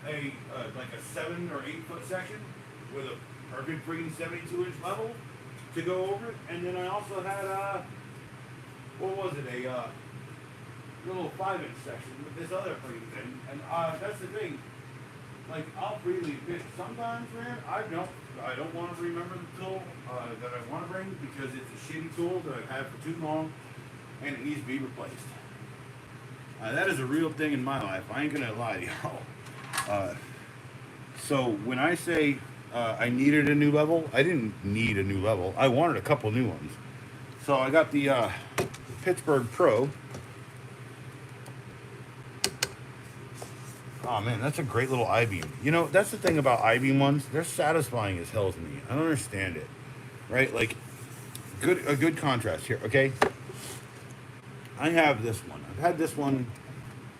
a like a 7 or 8 foot section with a perfect freaking 72-inch level to go over it, and then I also had what was it, a little 5-inch section with this other freaking thing, and that's the thing. Like, I'll freely admit, sometimes, man, I don't want to remember the tool that I want to bring because it's a shitty tool that I've had for too long, and it needs to be replaced. That is a real thing in my life. I ain't gonna lie to y'all. So when I say I needed a new level, I didn't need a new level. I wanted a couple new ones. So I got the Pittsburgh Pro. Oh man, that's a great little I-beam. You know, that's the thing about I-beam ones. They're satisfying as hell to me. I don't understand it. Right? Like, a good contrast here, okay? I have this one. I've had this one,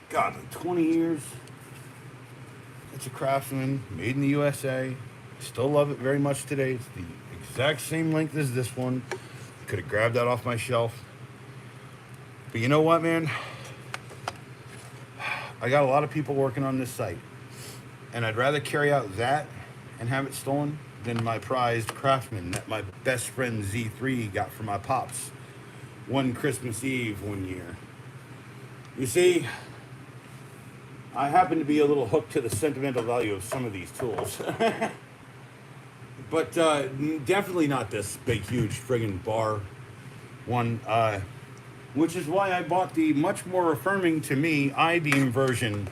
God, like 20 years. It's a Craftsman, made in the USA. Still love it very much today. It's the exact same length as this one. Could have grabbed that off my shelf. But you know what, man? I got a lot of people working on this site. And I'd rather carry out that and have it stolen than my prized Craftsman that my best friend Z3 got from my pops one Christmas Eve one year. You see, I happen to be a little hooked to the sentimental value of some of these tools. But definitely not this big, huge friggin' bar one, which is why I bought the much more affirming to me I-beam version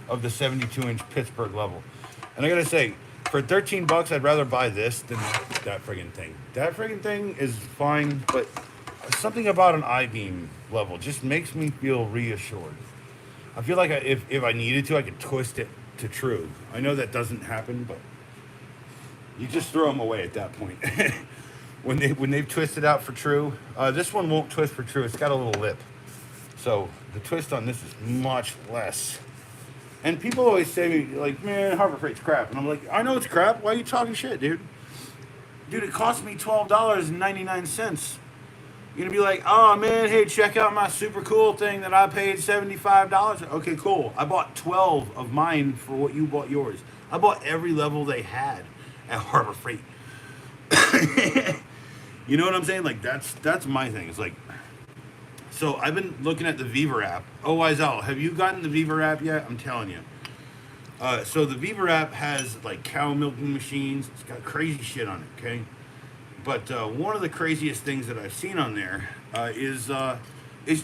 of the 72-inch Pittsburgh level. And I gotta say, for 13 bucks, I'd rather buy this than that friggin' thing. That friggin' thing is fine, but something about an I-beam level just makes me feel reassured. I feel like if I needed to, I could twist it to true. I know that doesn't happen, but you just throw them away at that point. when they've twisted out for true, this one won't twist for true. It's got a little lip, so the twist on this is much less. And people always say to me, like, man, Harbor Freight's crap. And I'm like, I know it's crap. Why are you talking shit, dude? Dude, it cost me $12.99. You're going to be like, oh, man, hey, check out my super cool thing that I paid $75. Okay, cool. I bought 12 of mine for what you bought yours. I bought every level they had at Harbor Freight. You know what I'm saying? Like, that's my thing. It's like, so I've been looking at the Viver app. Oh, Wiesel, have you gotten the Viver app yet? I'm telling you. So the Viver app has like cow milking machines. It's got crazy shit on it, okay? But one of the craziest things that I've seen on there is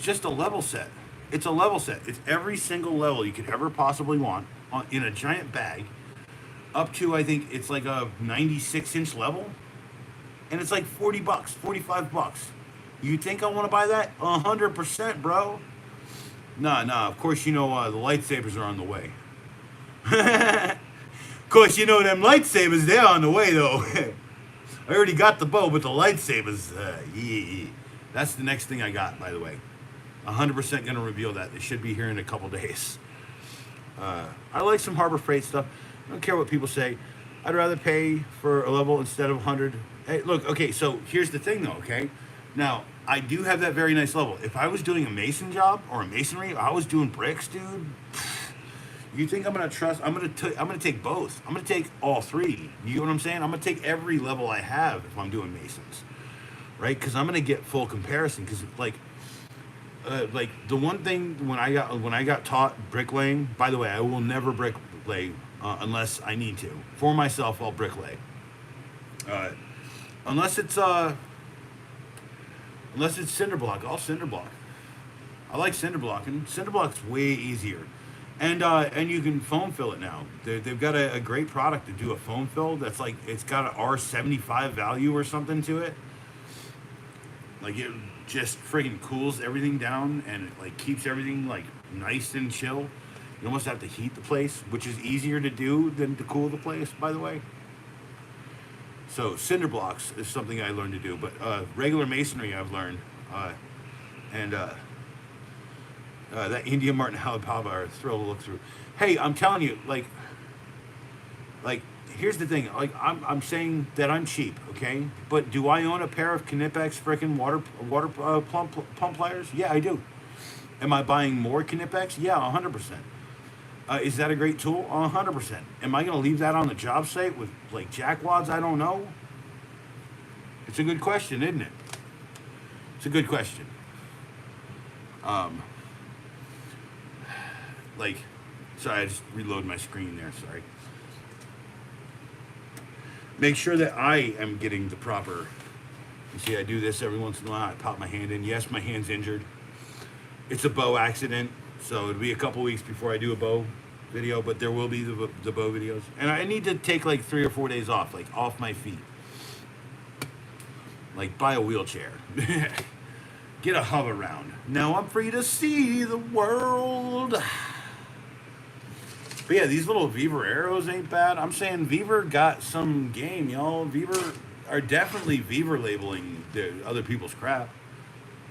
just a level set. It's a level set. It's every single level you could ever possibly want in a giant bag, up to, I think it's like a 96-inch level, and it's like 40 bucks, 45 bucks. You think I want to buy that? 100%, bro. Nah. Of course, you know the lightsabers are on the way. Of course, you know them lightsabers, they're on the way, though. I already got the bow, but the lightsabers, yeah. That's the next thing I got, by the way. 100% going to reveal that. They should be here in a couple days. I like some Harbor Freight stuff. I don't care what people say. I'd rather pay for a level instead of 100. Hey, look, okay, so here's the thing, though, okay? Now, I do have that very nice level. If I was doing a mason job or a masonry, I was doing bricks, dude. You think I'm gonna trust? I'm gonna take both. I'm gonna take all three. You know what I'm saying? I'm gonna take every level I have if I'm doing masons, right? Because I'm gonna get full comparison. Because like the one thing when I got taught bricklaying. By the way, I will never bricklay unless I need to. For myself, I'll bricklay. Unless it's cinder block, I'll cinder block. I like cinder block, and cinder block's way easier. And you can foam fill it now. They've got a great product to do a foam fill that's like, it's got an R75 value or something to it. Like it just friggin' cools everything down, and it like keeps everything like nice and chill. You almost have to heat the place, which is easier to do than to cool the place, by the way. So cinder blocks is something I learned to do, but regular masonry I've learned, and that India Martin Halapava are a thrill to look through. Hey, I'm telling you, like, here's the thing. Like, I'm saying that I'm cheap, okay? But do I own a pair of Knipex frickin' water pump pliers? Yeah, I do. Am I buying more Knipex? Yeah, 100%. Is that a great tool? 100%. Am I going to leave that on the job site with, like, jackwads? I don't know. It's a good question, isn't it? It's a good question. Like, sorry, I just reload my screen there, sorry. Make sure that I am getting the proper, you see I do this every once in a while, I pop my hand in. Yes, my hand's injured. It's a bow accident, so it'll be a couple weeks before I do a bow video, but there will be the bow videos. And I need to take like 3 or 4 days off, like off my feet. Like buy a wheelchair. Get a hover round. Now I'm free to see the world. But yeah, these little Viver arrows ain't bad. I'm saying Viver got some game, y'all. Viver are definitely Viver labeling the other people's crap.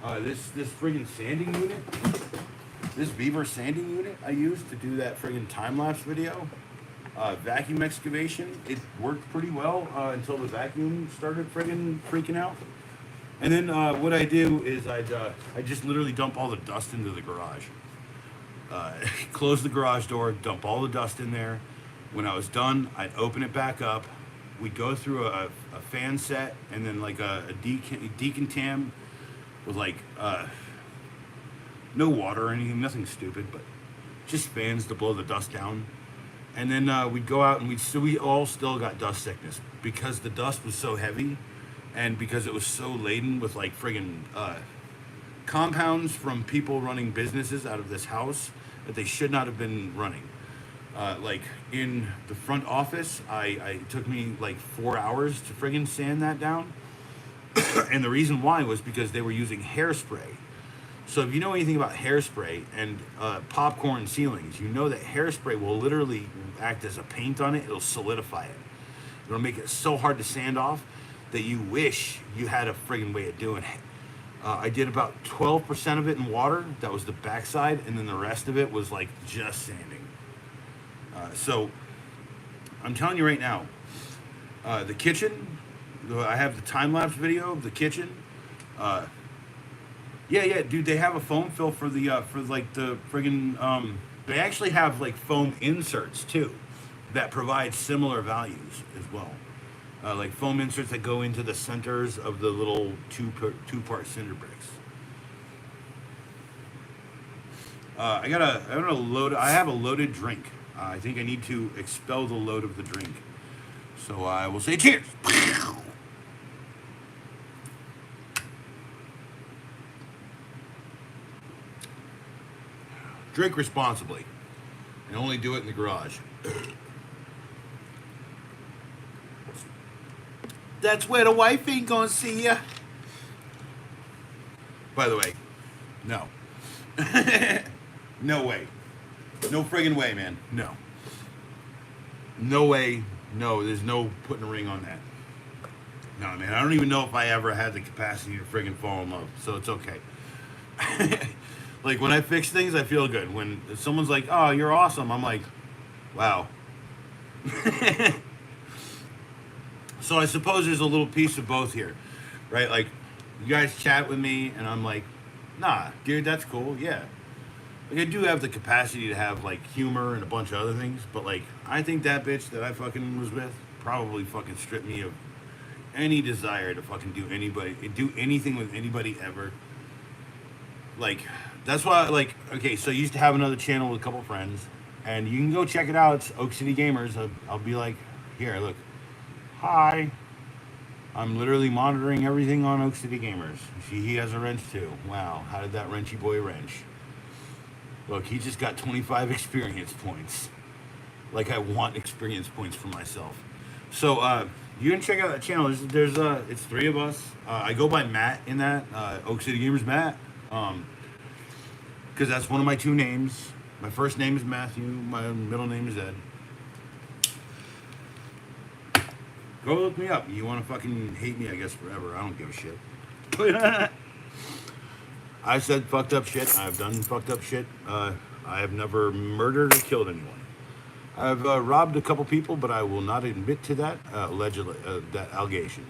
This friggin' sanding unit, this Viver sanding unit I used to do that friggin' time-lapse video, vacuum excavation, it worked pretty well until the vacuum started freaking out. And then what I do is I just literally dump all the dust into the garage. Close the garage door, dump all the dust in there. When I was done, I'd open it back up. We'd go through a fan set and then like a decontam with like no water or anything, nothing stupid, but just fans to blow the dust down. And then we'd go out and we all still got dust sickness because the dust was so heavy, and because it was so laden with like friggin' compounds from people running businesses out of this house that they should not have been running. Like in the front office, it took me like 4 hours to friggin' sand that down. And the reason why was because they were using hairspray. So if you know anything about hairspray and popcorn ceilings, you know that hairspray will literally act as a paint on it. It'll solidify it. It'll make it so hard to sand off that you wish you had a friggin' way of doing it. I did about 12% of it in water. That was the backside, and then the rest of it was like just sanding. So I'm telling you right now, the kitchen, I have the time-lapse video of the kitchen. Yeah, dude, they have a foam fill for the for like the friggin' they actually have like foam inserts too that provide similar values as well. Like foam inserts that go into the centers of the little two-part cinder bricks. I have a loaded drink. I think I need to expel the load of the drink. So I will say cheers. Drink responsibly, and only do it in the garage. That's where the wife ain't gonna see ya. By the way, no. No way. No friggin' way, man. No. No way. No, there's no putting a ring on that. No, man. I don't even know if I ever had the capacity to friggin' fall in love, so it's okay. Like, when I fix things, I feel good. When someone's like, oh, you're awesome, I'm like, wow. So I suppose there's a little piece of both here, right? Like, you guys chat with me, and I'm like, nah, dude, that's cool, yeah. Like, I do have the capacity to have, like, humor and a bunch of other things, but, like, I think that bitch that I fucking was with probably fucking stripped me of any desire to fucking do anything with anybody ever. Like, that's why, like, okay, so I used to have another channel with a couple friends, and you can go check it out. It's Oak City Gamers. I'll be like, here, look. Hi. I'm literally monitoring everything on Oak City Gamers. See, he has a wrench too. Wow, how did that wrenchy boy wrench? Look, he just got 25 experience points. Like, I want experience points for myself. So, you can check out that channel. It's 3 of us. I go by Matt in that, Oak City Gamers Matt. Because that's one of my 2 names. My first name is Matthew. My middle name is Ed. Go look me up. You want to fucking hate me, I guess, forever. I don't give a shit. I said fucked up shit. I've done fucked up shit. I have never murdered or killed anyone. I've robbed a couple people, but I will not admit to that allegedly that allegation.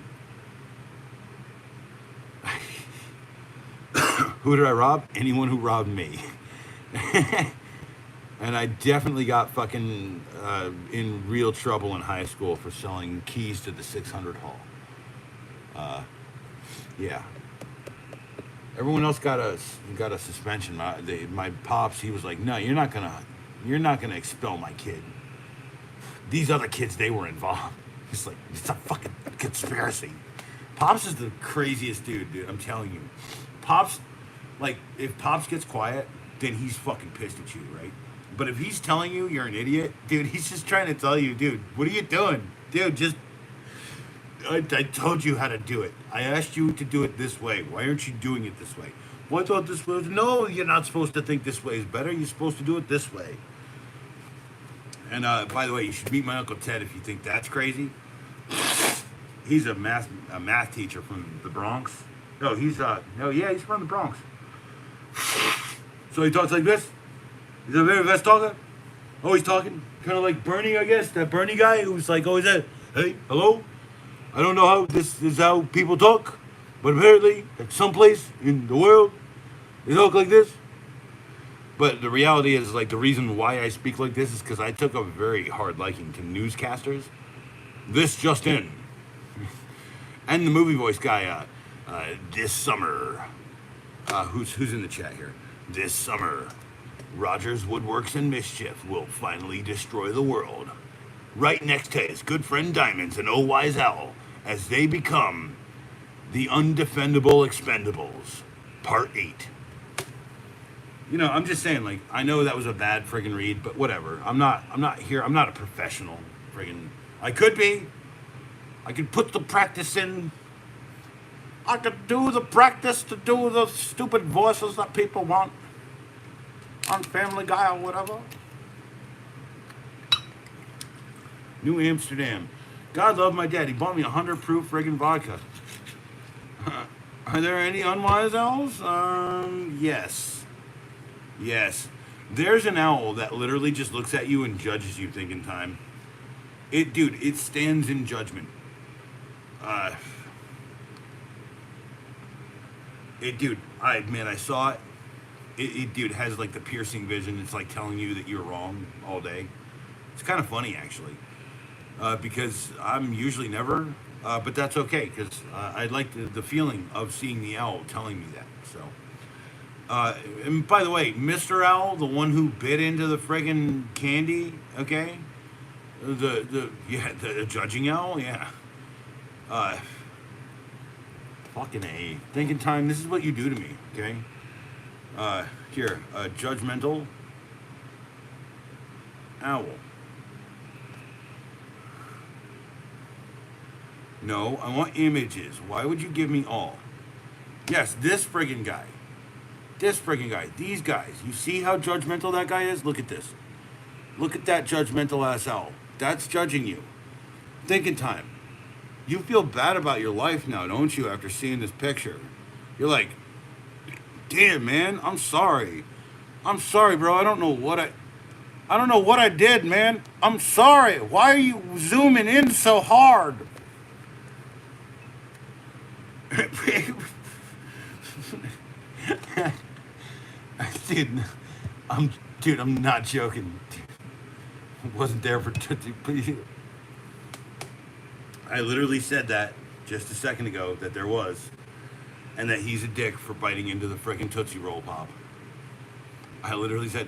Who did I rob? Anyone who robbed me. And I definitely got fucking in real trouble in high school for selling keys to the 600 Hall. Yeah. Everyone else got a suspension. My pops, he was like, no, you're not gonna expel my kid. These other kids, they were involved. It's like, it's a fucking conspiracy. Pops is the craziest dude. I'm telling you. Pops, like, if Pops gets quiet, then he's fucking pissed at you, right? But if he's telling you you're an idiot, dude, he's just trying to tell you, dude, what are you doing? Dude, I told you how to do it. I asked you to do it this way. Why aren't you doing it this way? Well, I thought this was... No, you're not supposed to think this way is better. You're supposed to do it this way. And, by the way, you should meet my Uncle Ted if you think that's crazy. He's a math teacher from the Bronx. No, he's from the Bronx. So he talks like this. He's a very fast talker. Always talking. Kind of like Bernie, I guess. That Bernie guy who's like always that, hey, hello? I don't know how this is how people talk, but apparently at some place in the world, they talk like this. But the reality is, like, the reason why I speak like this is because I took a very hard liking to newscasters. This just in. And the movie voice guy, this summer, Who's in the chat here? This summer, Rogers Woodworks and Mischief will finally destroy the world. Right next to his good friend Diamonds and Oh Wise Owl as they become the undefendable expendables. Part 8. You know, I'm just saying, like, I know that was a bad friggin' read, but whatever. I'm not a professional friggin'. I could be. I could put the practice in. I could do the practice to do the stupid voices that people want on Family Guy or whatever. New Amsterdam. God love my dad. He bought me 100 proof friggin' vodka. Are there any unwise owls? Yes. Yes. There's an owl that literally just looks at you and judges you thinking time. Dude, it stands in judgment. Dude, I saw it. Dude, has like the piercing vision. It's like telling you that you're wrong all day. It's kind of funny, actually. Because I'm usually never, but that's okay, because I like the feeling of seeing the owl telling me that. So, and by the way, Mr. Owl, the one who bit into the friggin' candy, okay? The judging owl, yeah. Fucking A. Thinking time, this is what you do to me, okay? Here, judgmental owl. No, I want images. Why would you give me all? Yes, this friggin' guy. This friggin' guy. These guys. You see how judgmental that guy is? Look at this. Look at that judgmental ass owl. That's judging you. Thinking time. You feel bad about your life now, don't you, after seeing this picture? You're like, damn, man, I'm sorry. I'm sorry, bro. I don't know what I did, man. I'm sorry. Why are you zooming in so hard? Dude, I'm not joking. Wasn't there for I literally said that just a second ago, that there was, and that he's a dick for biting into the frickin' Tootsie Roll Pop. I literally said,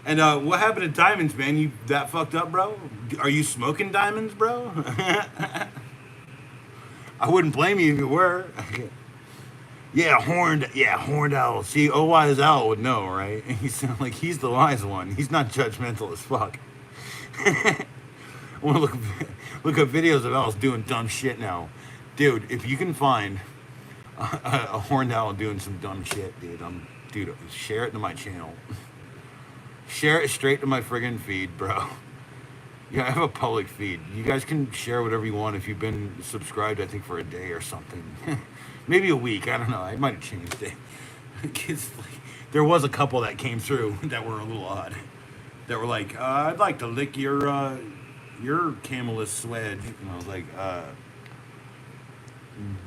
and what happened to Diamonds, man? You that fucked up, bro? Are you smoking Diamonds, bro? I wouldn't blame you if you were. Horned owl. See, oh, wise owl would know, right? He's like, he's the wise one. He's not judgmental as fuck. I want to look at videos of owls doing dumb shit now, dude. If you can find a horned owl doing some dumb shit, dude, share it to my channel. Share it straight to my friggin' feed, bro. Yeah, I have a public feed. You guys can share whatever you want if you've been subscribed, I think, for a day or something. Maybe a week. I don't know. I might have changed it. There was a couple that came through that were a little odd. That were like, I'd like to lick your camelus swedge. And I was like,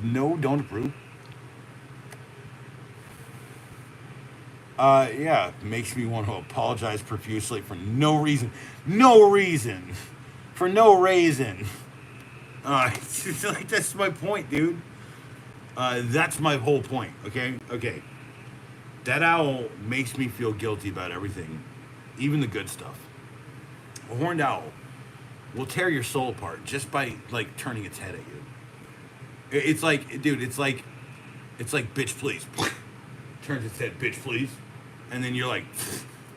no, don't approve. Yeah, makes me want to apologize profusely for no reason. No reason. For no reason. Like, that's my point, dude. That's my whole point, okay? Okay. That owl makes me feel guilty about everything, even the good stuff. A horned owl will tear your soul apart just by, like, turning its head at you. It's like, dude, it's like, bitch, please. Turns its head, bitch, please. And then you're like,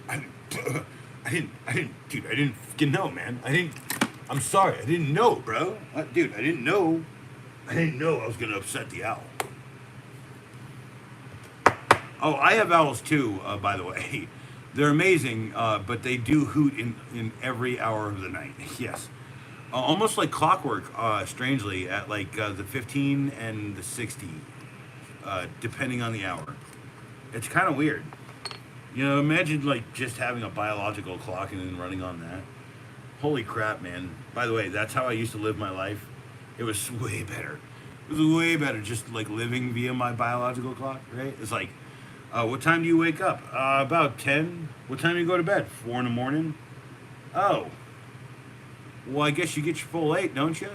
I didn't fucking know, man. I'm sorry. I didn't know, bro. Dude, I didn't know I was going to upset the owl. Oh, I have owls too, by the way. They're amazing, but they do hoot in every hour of the night. Yes. Almost like clockwork, strangely, at like the 15 and the 60, depending on the hour. It's kind of weird. You know, imagine like just having a biological clock and then running on that. Holy crap, man. By the way, that's how I used to live my life. It was way better. It was way better just like living via my biological clock, right? It's like, what time do you wake up? About 10. What time do you go to bed? 4 in the morning? Oh. Well, I guess you get your full 8, don't you?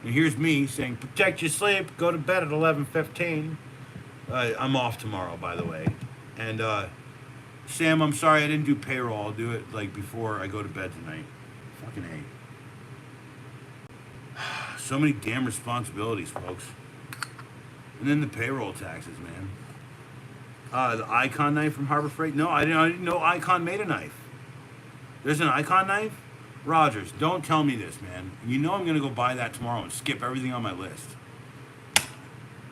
And here's me saying, protect your sleep, go to bed at 11:15. I'm off tomorrow, by the way. And Sam, I'm sorry I didn't do payroll. I'll do it like before I go to bed tonight. Fucking A. So many damn responsibilities, folks. And then the payroll taxes, man. The Icon knife from Harbor Freight. No, I didn't know Icon made a knife. There's an Icon knife? Rogers, don't tell me this, man. You know I'm going to go buy that tomorrow and skip everything on my list.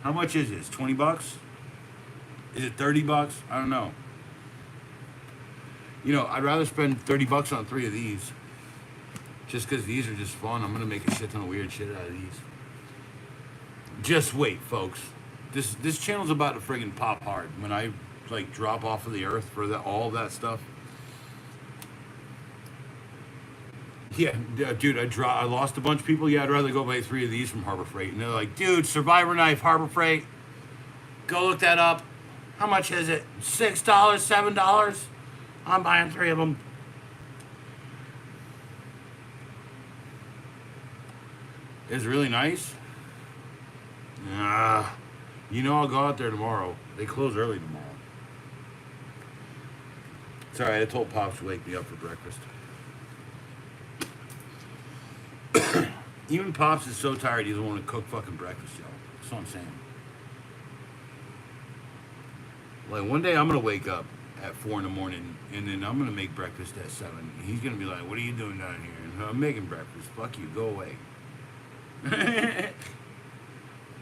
How much is this? 20 bucks? Is it 30 bucks? I don't know. You know, I'd rather spend 30 bucks on 3 of these. Just because these are just fun. I'm going to make a shit ton of weird shit out of these. Just wait, folks. This channel's about to friggin' pop hard. When I, like, drop off of the earth for all that stuff. Yeah, dude, I lost a bunch of people. Yeah, I'd rather go buy 3 of these from Harbor Freight. And they're like, dude, Survivor Knife, Harbor Freight. Go look that up. How much is it? $6, $7? I'm buying 3 of them. It's really nice. You know I'll go out there tomorrow. They close early tomorrow. Sorry, I told Pops to wake me up for breakfast. Even Pops is so tired he doesn't want to cook fucking breakfast, y'all. That's what I'm saying. Like, one day I'm going to wake up at 4 in the morning, and then I'm going to make breakfast at 7. And he's going to be like, what are you doing down here? And I'm making breakfast. Fuck you. Go away.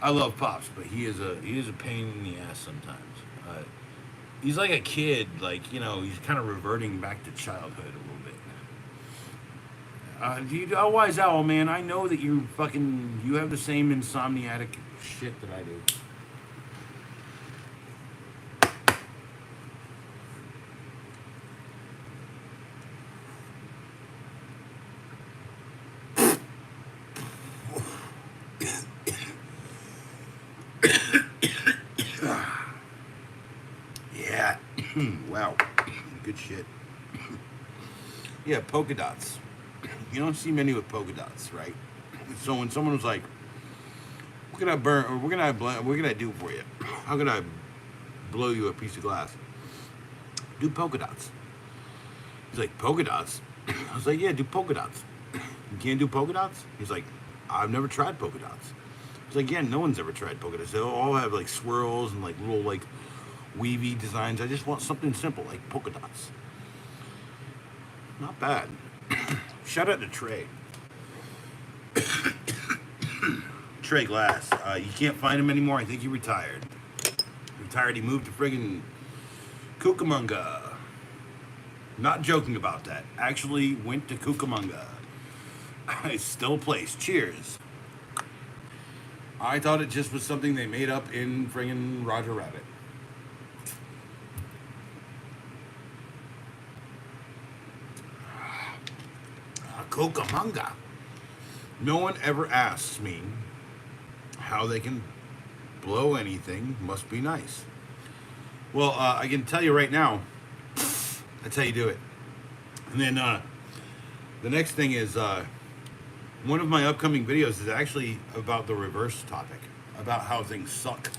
I love Pops, but he is a pain in the ass sometimes. He's like a kid, like, you know, he's kind of reverting back to childhood a little bit. Oh, wise owl, man, I know that you have the same insomniatic shit that I do. Yeah. Wow. Good shit. Yeah, polka dots. You don't see many with polka dots, right? So when someone was like, "What can I burn? Or what can I do for you? How can I blow you a piece of glass?" Do polka dots. He's like, polka dots? I was like, yeah, do polka dots. You can't do polka dots? He's like, I've never tried polka dots. I was like, yeah, no one's ever tried polka dots. They all have like swirls and like little like weavy designs. I just want something simple like polka dots. Not bad. Shout out to Trey. Trey Glass. You can't find him anymore. I think he retired. He moved to friggin' Cucamonga. Not joking about that. Actually went to Cucamonga. It's still a place. Cheers. I thought it just was something they made up in friggin' Roger Rabbit. Cucamonga. No one ever asks me how they can blow anything. Must be nice. Well, I can tell you right now. That's how you do it. And then the next thing is one of my upcoming videos is actually about the reverse topic, about how things suck.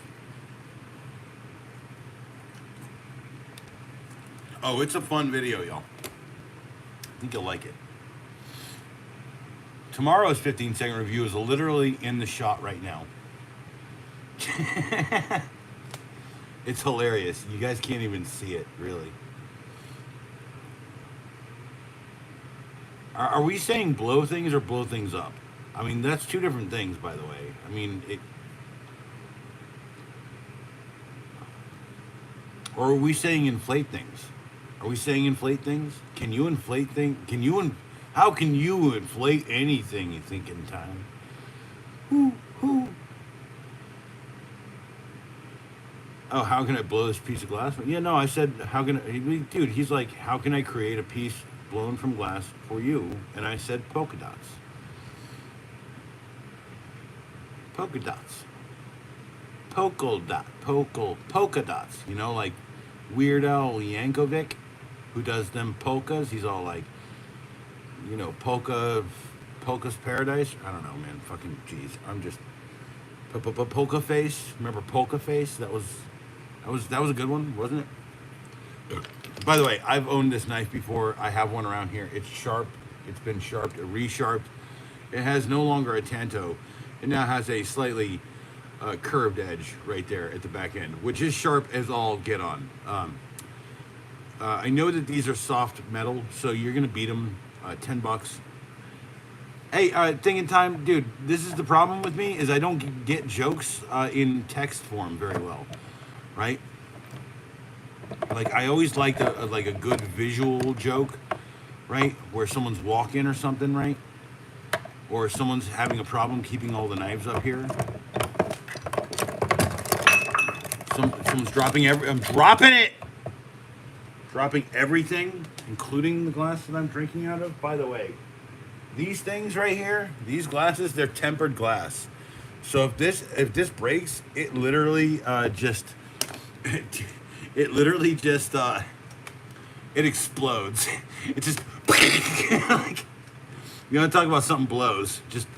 Oh, it's a fun video, y'all. I think you'll like it. Tomorrow's 15-second review is literally in the shot right now. It's hilarious. You guys can't even see it, really. Are we saying blow things or blow things up? I mean, that's 2 different things, by the way. I mean, or are we saying inflate things? Are we saying inflate things? Can you inflate things? How can you inflate anything, you think, in time? Who? Oh, how can I blow this piece of glass? Yeah, no, I said, how can I, dude, he's like, how can I create a piece blown from glass for you? And I said, polka dots. Polka dots. Polka dots. You know, like Weird Al Yankovic, who does them polkas. He's all like, you know, Polka's Paradise. I don't know, man. Fucking jeez. I'm just Polka Face. Remember Polka Face? That was That was a good one, wasn't it? By the way, I've owned this knife before. I have one around here. It's sharp. It's been sharpened, resharpened. It has no longer a tanto. It now has a slightly curved edge right there at the back end, which is sharp as all get on. I know that these are soft metal, so you're gonna beat them $10. Hey, thinking time, dude. This is the problem with me is I don't get jokes in text form very well, right? Like I always like a good visual joke, right? Where someone's walking or something, right? Or someone's having a problem keeping all the knives up here. Someone's dropping I'm dropping it! Dropping everything, including the glass that I'm drinking out of. By the way, these things right here, these glasses, they're tempered glass. So if this breaks, it literally just it explodes. It just like, you want to talk about something blows, just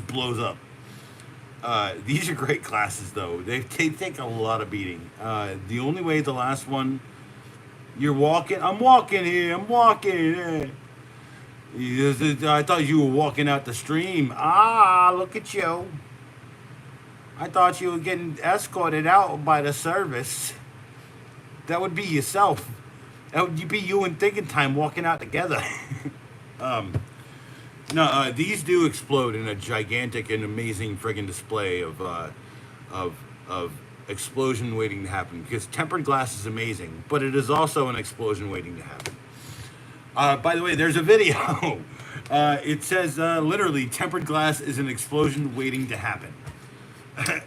blows up. These are great glasses though. They take a lot of beating. The only way the last one, you're walking. I'm walking here. I'm walking. I thought you were walking out the stream. Ah, look at you. I thought you were getting escorted out by the service. That would be yourself. That would be you and Thinking Time walking out together. No, these do explode in a gigantic and amazing friggin' display of explosion waiting to happen. Because tempered glass is amazing, but it is also an explosion waiting to happen. By the way, there's a video. It says literally, tempered glass is an explosion waiting to happen.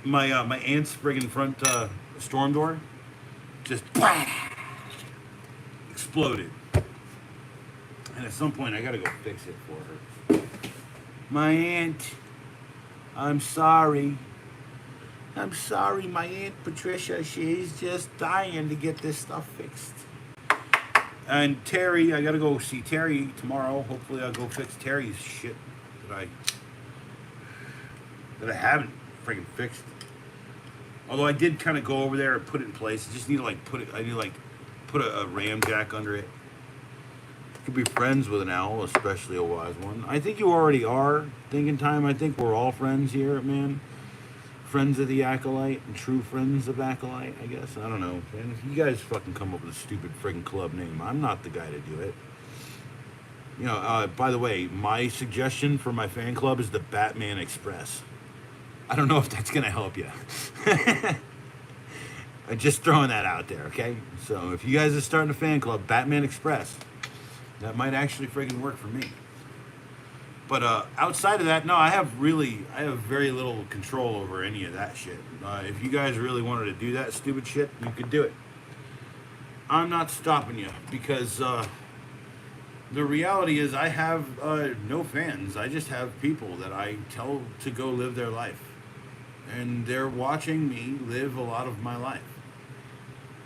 my aunt's friggin' front storm door just exploded. And at some point, I gotta go fix it for her. My aunt, I'm sorry. I'm sorry, my Aunt Patricia. She's just dying to get this stuff fixed. And Terry, I gotta go see Terry tomorrow. Hopefully, I'll go fix Terry's shit that I haven't freaking fixed. Although I did kind of go over there and put it in place. I just need to put a ram jack under it. Could be friends with an owl, especially a wise one. I think you already are. Thinking Time. I think we're all friends here, man. Friends of the Acolyte and true friends of Acolyte, I guess. I don't know. And if you guys fucking come up with a stupid friggin' club name, I'm not the guy to do it. You know, by the way, my suggestion for my fan club is the Batman Express. I don't know if that's gonna help you. I'm just throwing that out there, okay? So if you guys are starting a fan club, Batman Express, that might actually friggin' work for me. But outside of that, no, I have very little control over any of that shit. If you guys really wanted to do that stupid shit, you could do it. I'm not stopping you because the reality is I have no fans. I just have people that I tell to go live their life. And they're watching me live a lot of my life.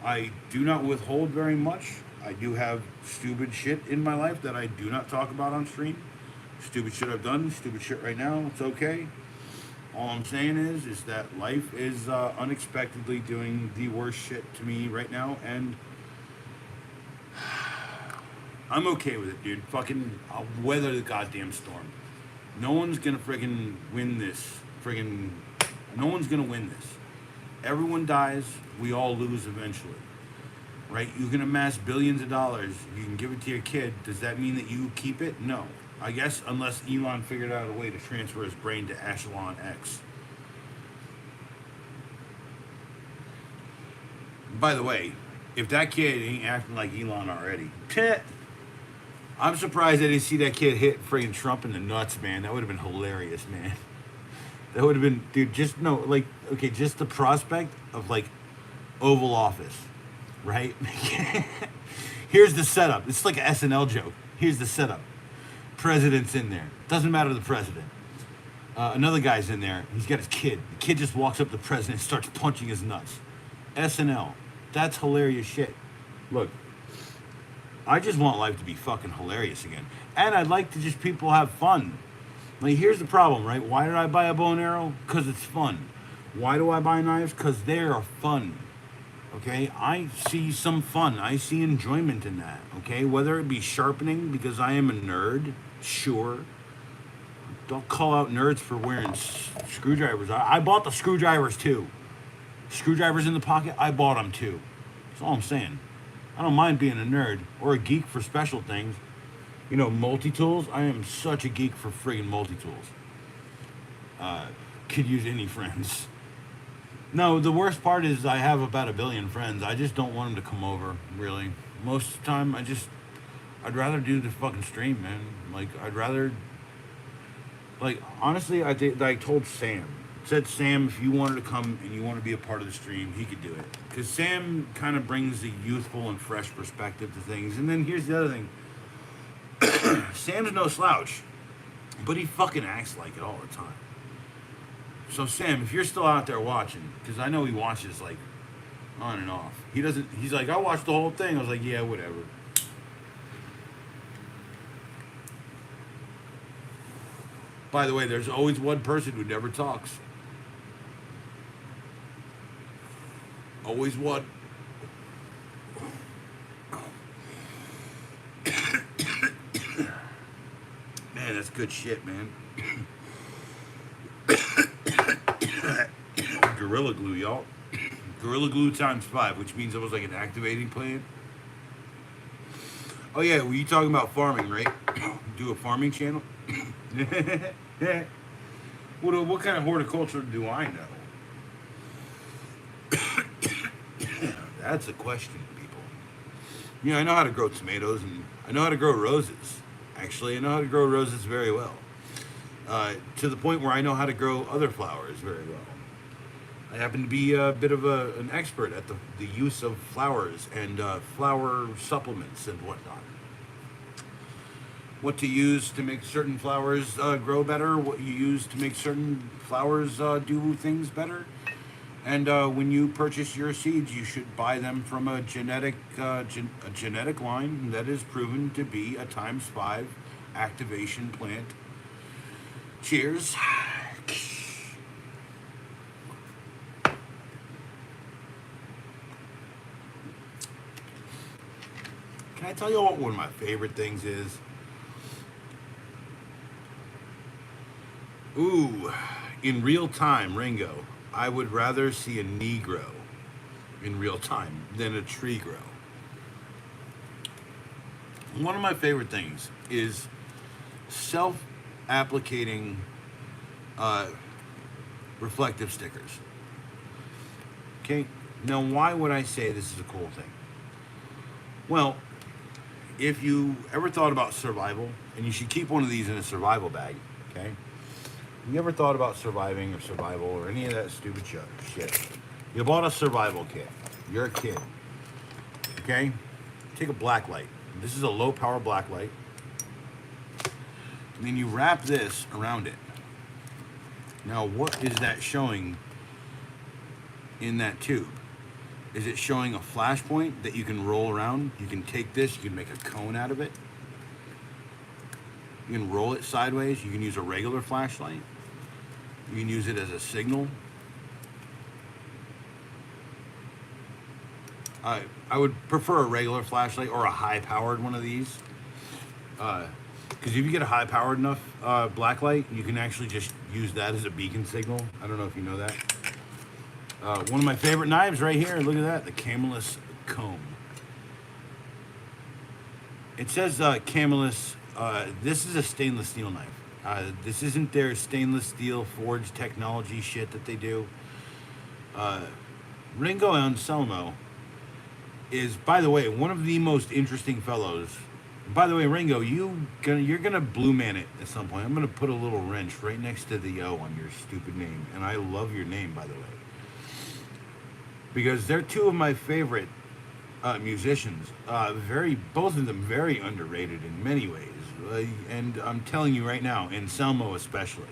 I do not withhold very much. I do have stupid shit in my life that I do not talk about on stream. Stupid shit I've done, stupid shit right now, it's okay. All I'm saying is that life is unexpectedly doing the worst shit to me right now, and I'm okay with it, dude. Fucking, I'll weather the goddamn storm. No one's gonna friggin' win this. No one's gonna win this. Everyone dies, we all lose eventually. Right? You can amass billions of dollars, you can give it to your kid. Does that mean that you keep it? No. I guess unless Elon figured out a way to transfer his brain to Echelon X. By the way, if that kid ain't acting like Elon already, I'm surprised I didn't see that kid hit friggin' Trump in the nuts, man. That would have been hilarious, man. That would have been, dude, just the prospect of like Oval Office, right? Here's the setup. It's like an SNL joke. Here's the setup. President's in there. Doesn't matter the president. Another guy's in there. He's got his kid. The kid just walks up to the president and starts punching his nuts. SNL. That's hilarious shit. Look, I just want life to be fucking hilarious again. And I'd like to just people have fun. Like, here's the problem, right? Why did I buy a bow and arrow? Because it's fun. Why do I buy knives? Because they are fun. Okay, I see some fun. I see enjoyment in that. Okay, whether it be sharpening because I am a nerd, sure. Don't call out nerds for wearing screwdrivers. I bought the screwdrivers too. Screwdrivers in the pocket, I bought them too. That's all I'm saying. I don't mind being a nerd or a geek for special things. You know, multi tools. I am such a geek for friggin' multi tools. Could use any friends. No, the worst part is I have about 1 billion friends. I just don't want them to come over, really. Most of the time, I'd rather do the fucking stream, man. Like, I'd rather, like, honestly, I told Sam. Said Sam, if you wanted to come and you want to be a part of the stream, he could do it. Because Sam kind of brings a youthful and fresh perspective to things. And then here's the other thing. Sam's no slouch, but he fucking acts like it all the time. So Sam, if you're still out there watching, because I know he watches like on and off. He's like, I watched the whole thing. I was like, yeah, whatever. By the way, there's always one person who never talks. Always one. Man, that's good shit, man. Gorilla Glue, y'all. Gorilla Glue ×5, which means it was like an activating plan. Oh yeah, were you talking about farming, right? Do a farming channel? What kind of horticulture do I know? That's a question, people. You know, I know how to grow tomatoes, and I know how to grow roses. Actually, I know how to grow roses very well. To the point where I know how to grow other flowers very well. I happen to be a bit of an expert at the use of flowers and flower supplements and whatnot. What to use to make certain flowers grow better, what you use to make certain flowers do things better. And when you purchase your seeds, you should buy them from a genetic line that is proven to be a ×5 activation plant. Cheers. Can I tell you what one of my favorite things is? Ooh, in real time, Ringo, I would rather see a knee grow in real time than a tree grow. One of my favorite things is self-applicating reflective stickers. Okay, now why would I say this is a cool thing? Well, if you ever thought about survival, and you should keep one of these in a survival bag, okay? You ever thought about surviving or survival or any of that stupid shit? You bought a survival kit. You're a kid, okay? Take a black light. This is a low power black light. And then you wrap this around it. Now, what is that showing in that tube? Is it showing a flash point that you can roll around? You can take this, you can make a cone out of it. You can roll it sideways. You can use a regular flashlight. You can use it as a signal. I would prefer a regular flashlight or a high-powered one of these. Because if you get a high-powered enough black light, you can actually just use that as a beacon signal. I don't know if you know that. One of my favorite knives right here. Look at that, the Camelus comb. It says Camelus. This is a stainless steel knife. This isn't their stainless steel forged technology shit that they do. Ringo Anselmo is, by the way, one of the most interesting fellows. By the way, Ringo, you're gonna blue man it at some point. I'm gonna put a little wrench right next to the O on your stupid name, and I love your name, by the way, because they're two of my favorite musicians. Both of them very underrated in many ways. And I'm telling you right now, Anselmo especially,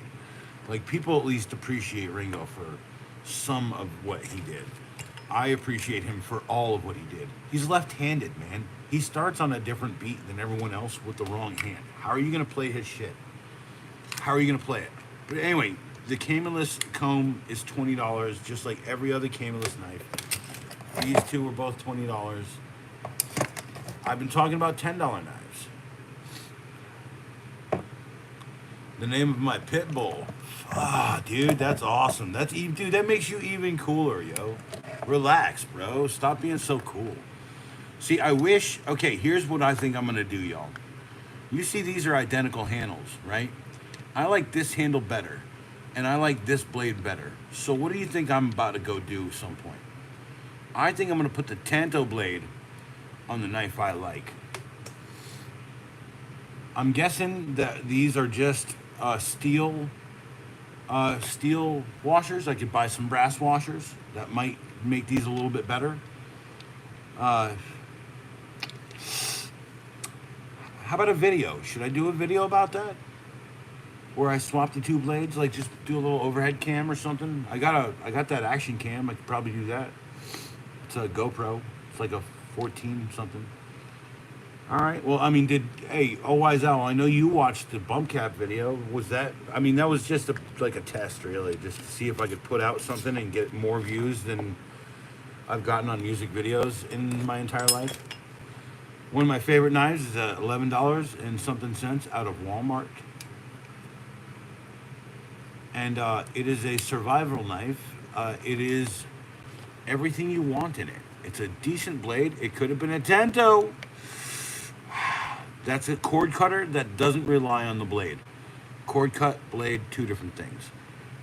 like, people at least appreciate Ringo for some of what he did. I appreciate him for all of what he did. He's left-handed, man. He starts on a different beat than everyone else with the wrong hand. How are you gonna play his shit? How are you gonna play it? But anyway, the Camelus comb is $20, just like every other Camelus knife. These two were both $20. I've been talking about $10 knives. The name of my pit bull. Ah, dude, that's awesome. Dude, that makes you even cooler, yo. Relax, bro. Stop being so cool. See, I wish. Okay, here's what I think I'm gonna do, y'all. You see, these are identical handles, right? I like this handle better, and I like this blade better. So, what do you think I'm about to go do at some point? I think I'm gonna put the Tanto blade on the knife I like. I'm guessing that these are just steel washers. I could buy some brass washers that might make these a little bit better. Uh, how about a video? Should I do a video about that? Where I swap the two blades, like just do a little overhead cam or something. I got that action cam. I could probably do that. It's a GoPro. It's like a 14 something. All right. Well, I mean, oh, Wise Owl, I know you watched the bump cap video. Was that? I mean, that was just like a test, really, just to see if I could put out something and get more views than I've gotten on music videos in my entire life. One of my favorite knives is $11 and something cents out of Walmart. And it is a survival knife. It is everything you want in it. It's a decent blade. It could have been a Tanto. That's a cord cutter that doesn't rely on the blade. Cord cut, blade, two different things.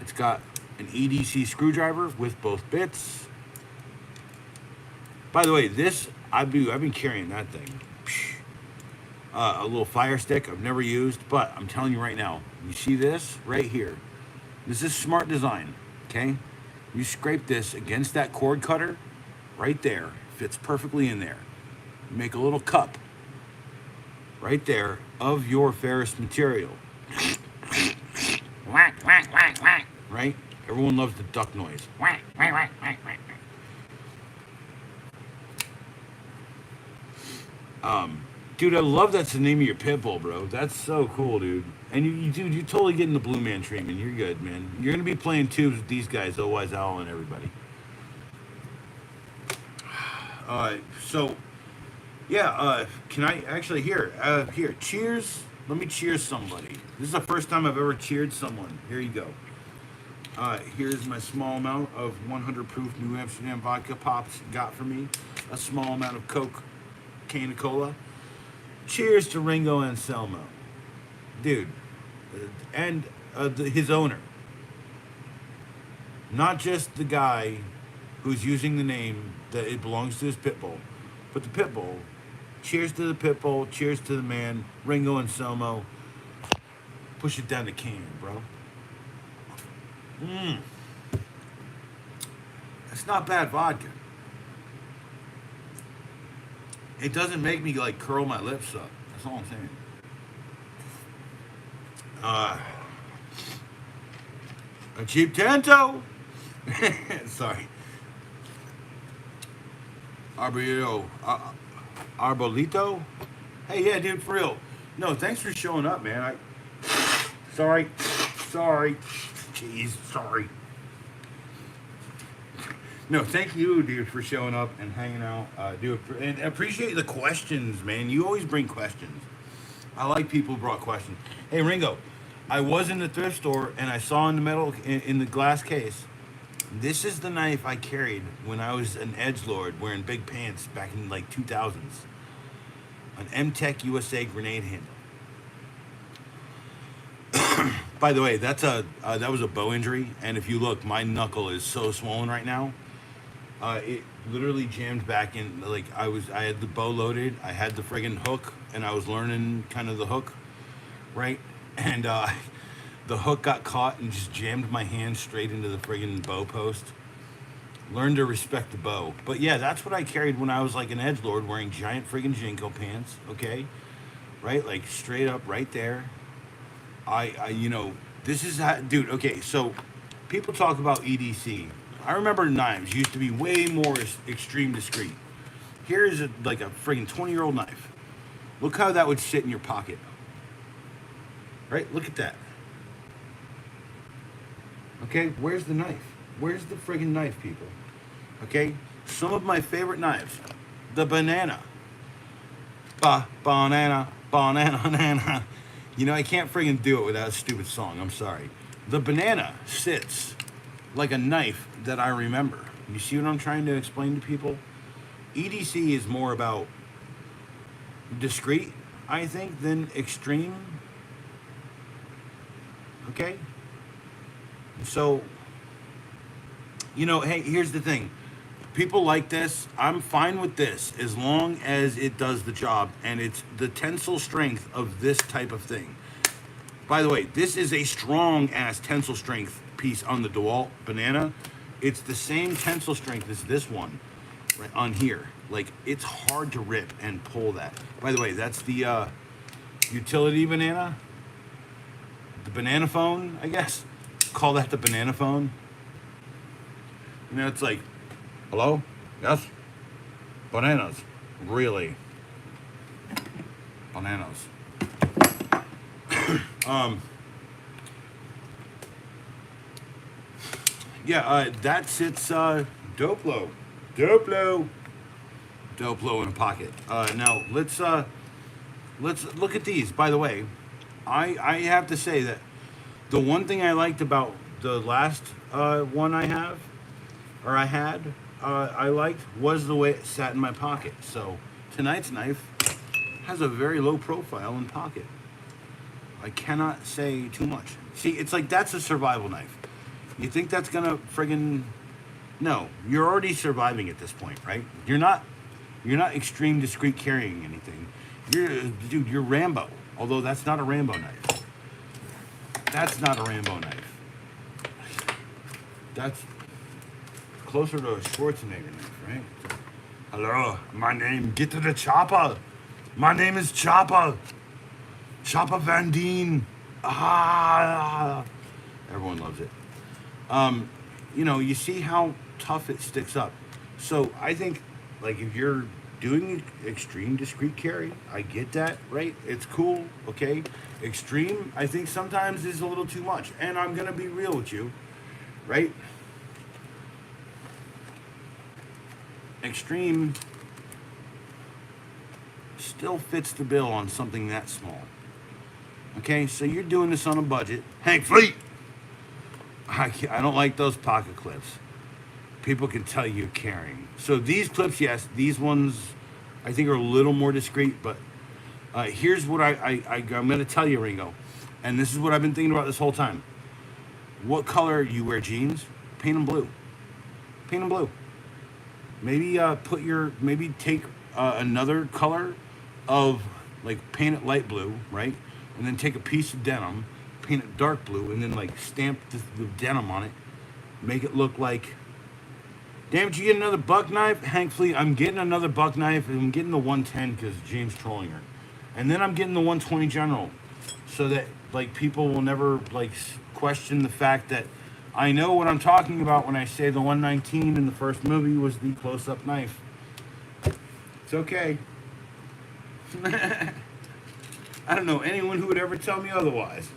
It's got an EDC screwdriver with both bits. By the way, I've been carrying that thing. A little fire stick I've never used, but I'm telling you right now, you see this right here? This is smart design, okay? You scrape this against that cord cutter right there. Fits perfectly in there. You make a little cup right there of your ferrous material. Whack, whack, whack, whack. Right? Everyone loves the duck noise. Whack, whack, whack, whack, whack. Dude, I love that's the name of your pit bull, bro. That's so cool, dude. And you're totally getting the Blue Man treatment. You're good, man. You're gonna be playing tubes with these guys, Wise Owl and everybody. So, yeah. Can I actually here? Cheers. Let me cheers somebody. This is the first time I've ever cheered someone. Here you go. Here's my small amount of 100 proof New Amsterdam vodka Pops got for me. A small amount of Coke, can of cola. Cheers to Ringo Anselmo, dude, and his owner. Not just the guy who's using the name that it belongs to his pit bull, but the pit bull. Cheers to the pit bull. Cheers to the man, Ringo Anselmo. Push it down the can, bro. That's not bad vodka. It doesn't make me like curl my lips up. That's all I'm saying. A cheap Tanto. Sorry. Arbolito. Hey, yeah, dude, for real. No, thanks for showing up, man. Sorry. Jeez, sorry. No, thank you, dude, for showing up and hanging out. And appreciate the questions, man. You always bring questions. I like people who brought questions. Hey, Ringo, I was in the thrift store and I saw in the glass case. This is the knife I carried when I was an edgelord wearing big pants back in like 2000s. An M-Tech USA grenade handle. By the way, that was a bow injury, and if you look, my knuckle is so swollen right now. It literally jammed back in. Like I had the bow loaded, I had the friggin' hook, and I was learning kind of the hook, right? And the hook got caught and just jammed my hand straight into the friggin' bow post. Learn to respect the bow. But yeah, that's what I carried when I was like an edgelord wearing giant friggin' Jinko pants. Okay, right? Like straight up right there. This is how, dude. Okay, so people talk about EDC. I remember knives used to be way more extreme discreet. Here's like a friggin' 20-year-old knife. Look how that would sit in your pocket. Right? Look at that. Okay, where's the knife? Where's the friggin' knife, people? Okay, some of my favorite knives. The banana. Banana. You know, I can't friggin' do it without a stupid song. I'm sorry. The banana sits like a knife that I remember. You see what I'm trying to explain to people? EDC is more about discreet, I think, than extreme. Okay? So, you know, hey, here's the thing. People like this. I'm fine with this as long as it does the job and it's the tensile strength of this type of thing. By the way, this is a strong ass tensile strength piece on the DeWalt banana. It's the same tensile strength as this one right on here. Like, it's hard to rip and pull that. By the way, that's the utility banana. The banana phone, I guess. Call that the banana phone. You know, it's like, hello? Yes? Bananas. Really? Bananas. That sits Doplo in a pocket. Now let's look at these. By the way, I have to say that the one thing I liked about the last one I liked was the way it sat in my pocket. So tonight's knife has a very low profile in pocket. I cannot say too much. See, it's like that's a survival knife. You think that's gonna friggin'... No, you're already surviving at this point, right? You're not extreme discreet carrying anything. You're Rambo. Although that's not a Rambo knife. That's not a Rambo knife. That's closer to a Schwarzenegger knife, right? Hello, my name, get to the chopper. My name is Chopper. Chopper Van Dien. Everyone loves it. You know, you see how tough it sticks up. So I think, like, if you're doing extreme discreet carry, I get that, right? It's cool, okay? Extreme, I think sometimes is a little too much. And I'm gonna be real with you, right? Extreme still fits the bill on something that small. Okay, so you're doing this on a budget. Hank Fleet! I don't like those pocket clips. People can tell you're carrying. So these clips, yes, these ones I think are a little more discreet, but here's what I'm going to tell you, Ringo. And this is what I've been thinking about this whole time. What color you wear jeans? Paint them blue. Paint them blue. Maybe maybe take another color of, like, paint it light blue, right? And then take a piece of denim, paint it dark blue, and then, like, stamp the denim on it. Make it look like... Damn it, you get another buck knife? Hank Fleet, I'm getting another buck knife, and I'm getting the 110 because James trolling her. And then I'm getting the 120 General, so that, like, people will never, like, question the fact that I know what I'm talking about when I say the 119 in the first movie was the close-up knife. It's okay. I don't know anyone who would ever tell me otherwise.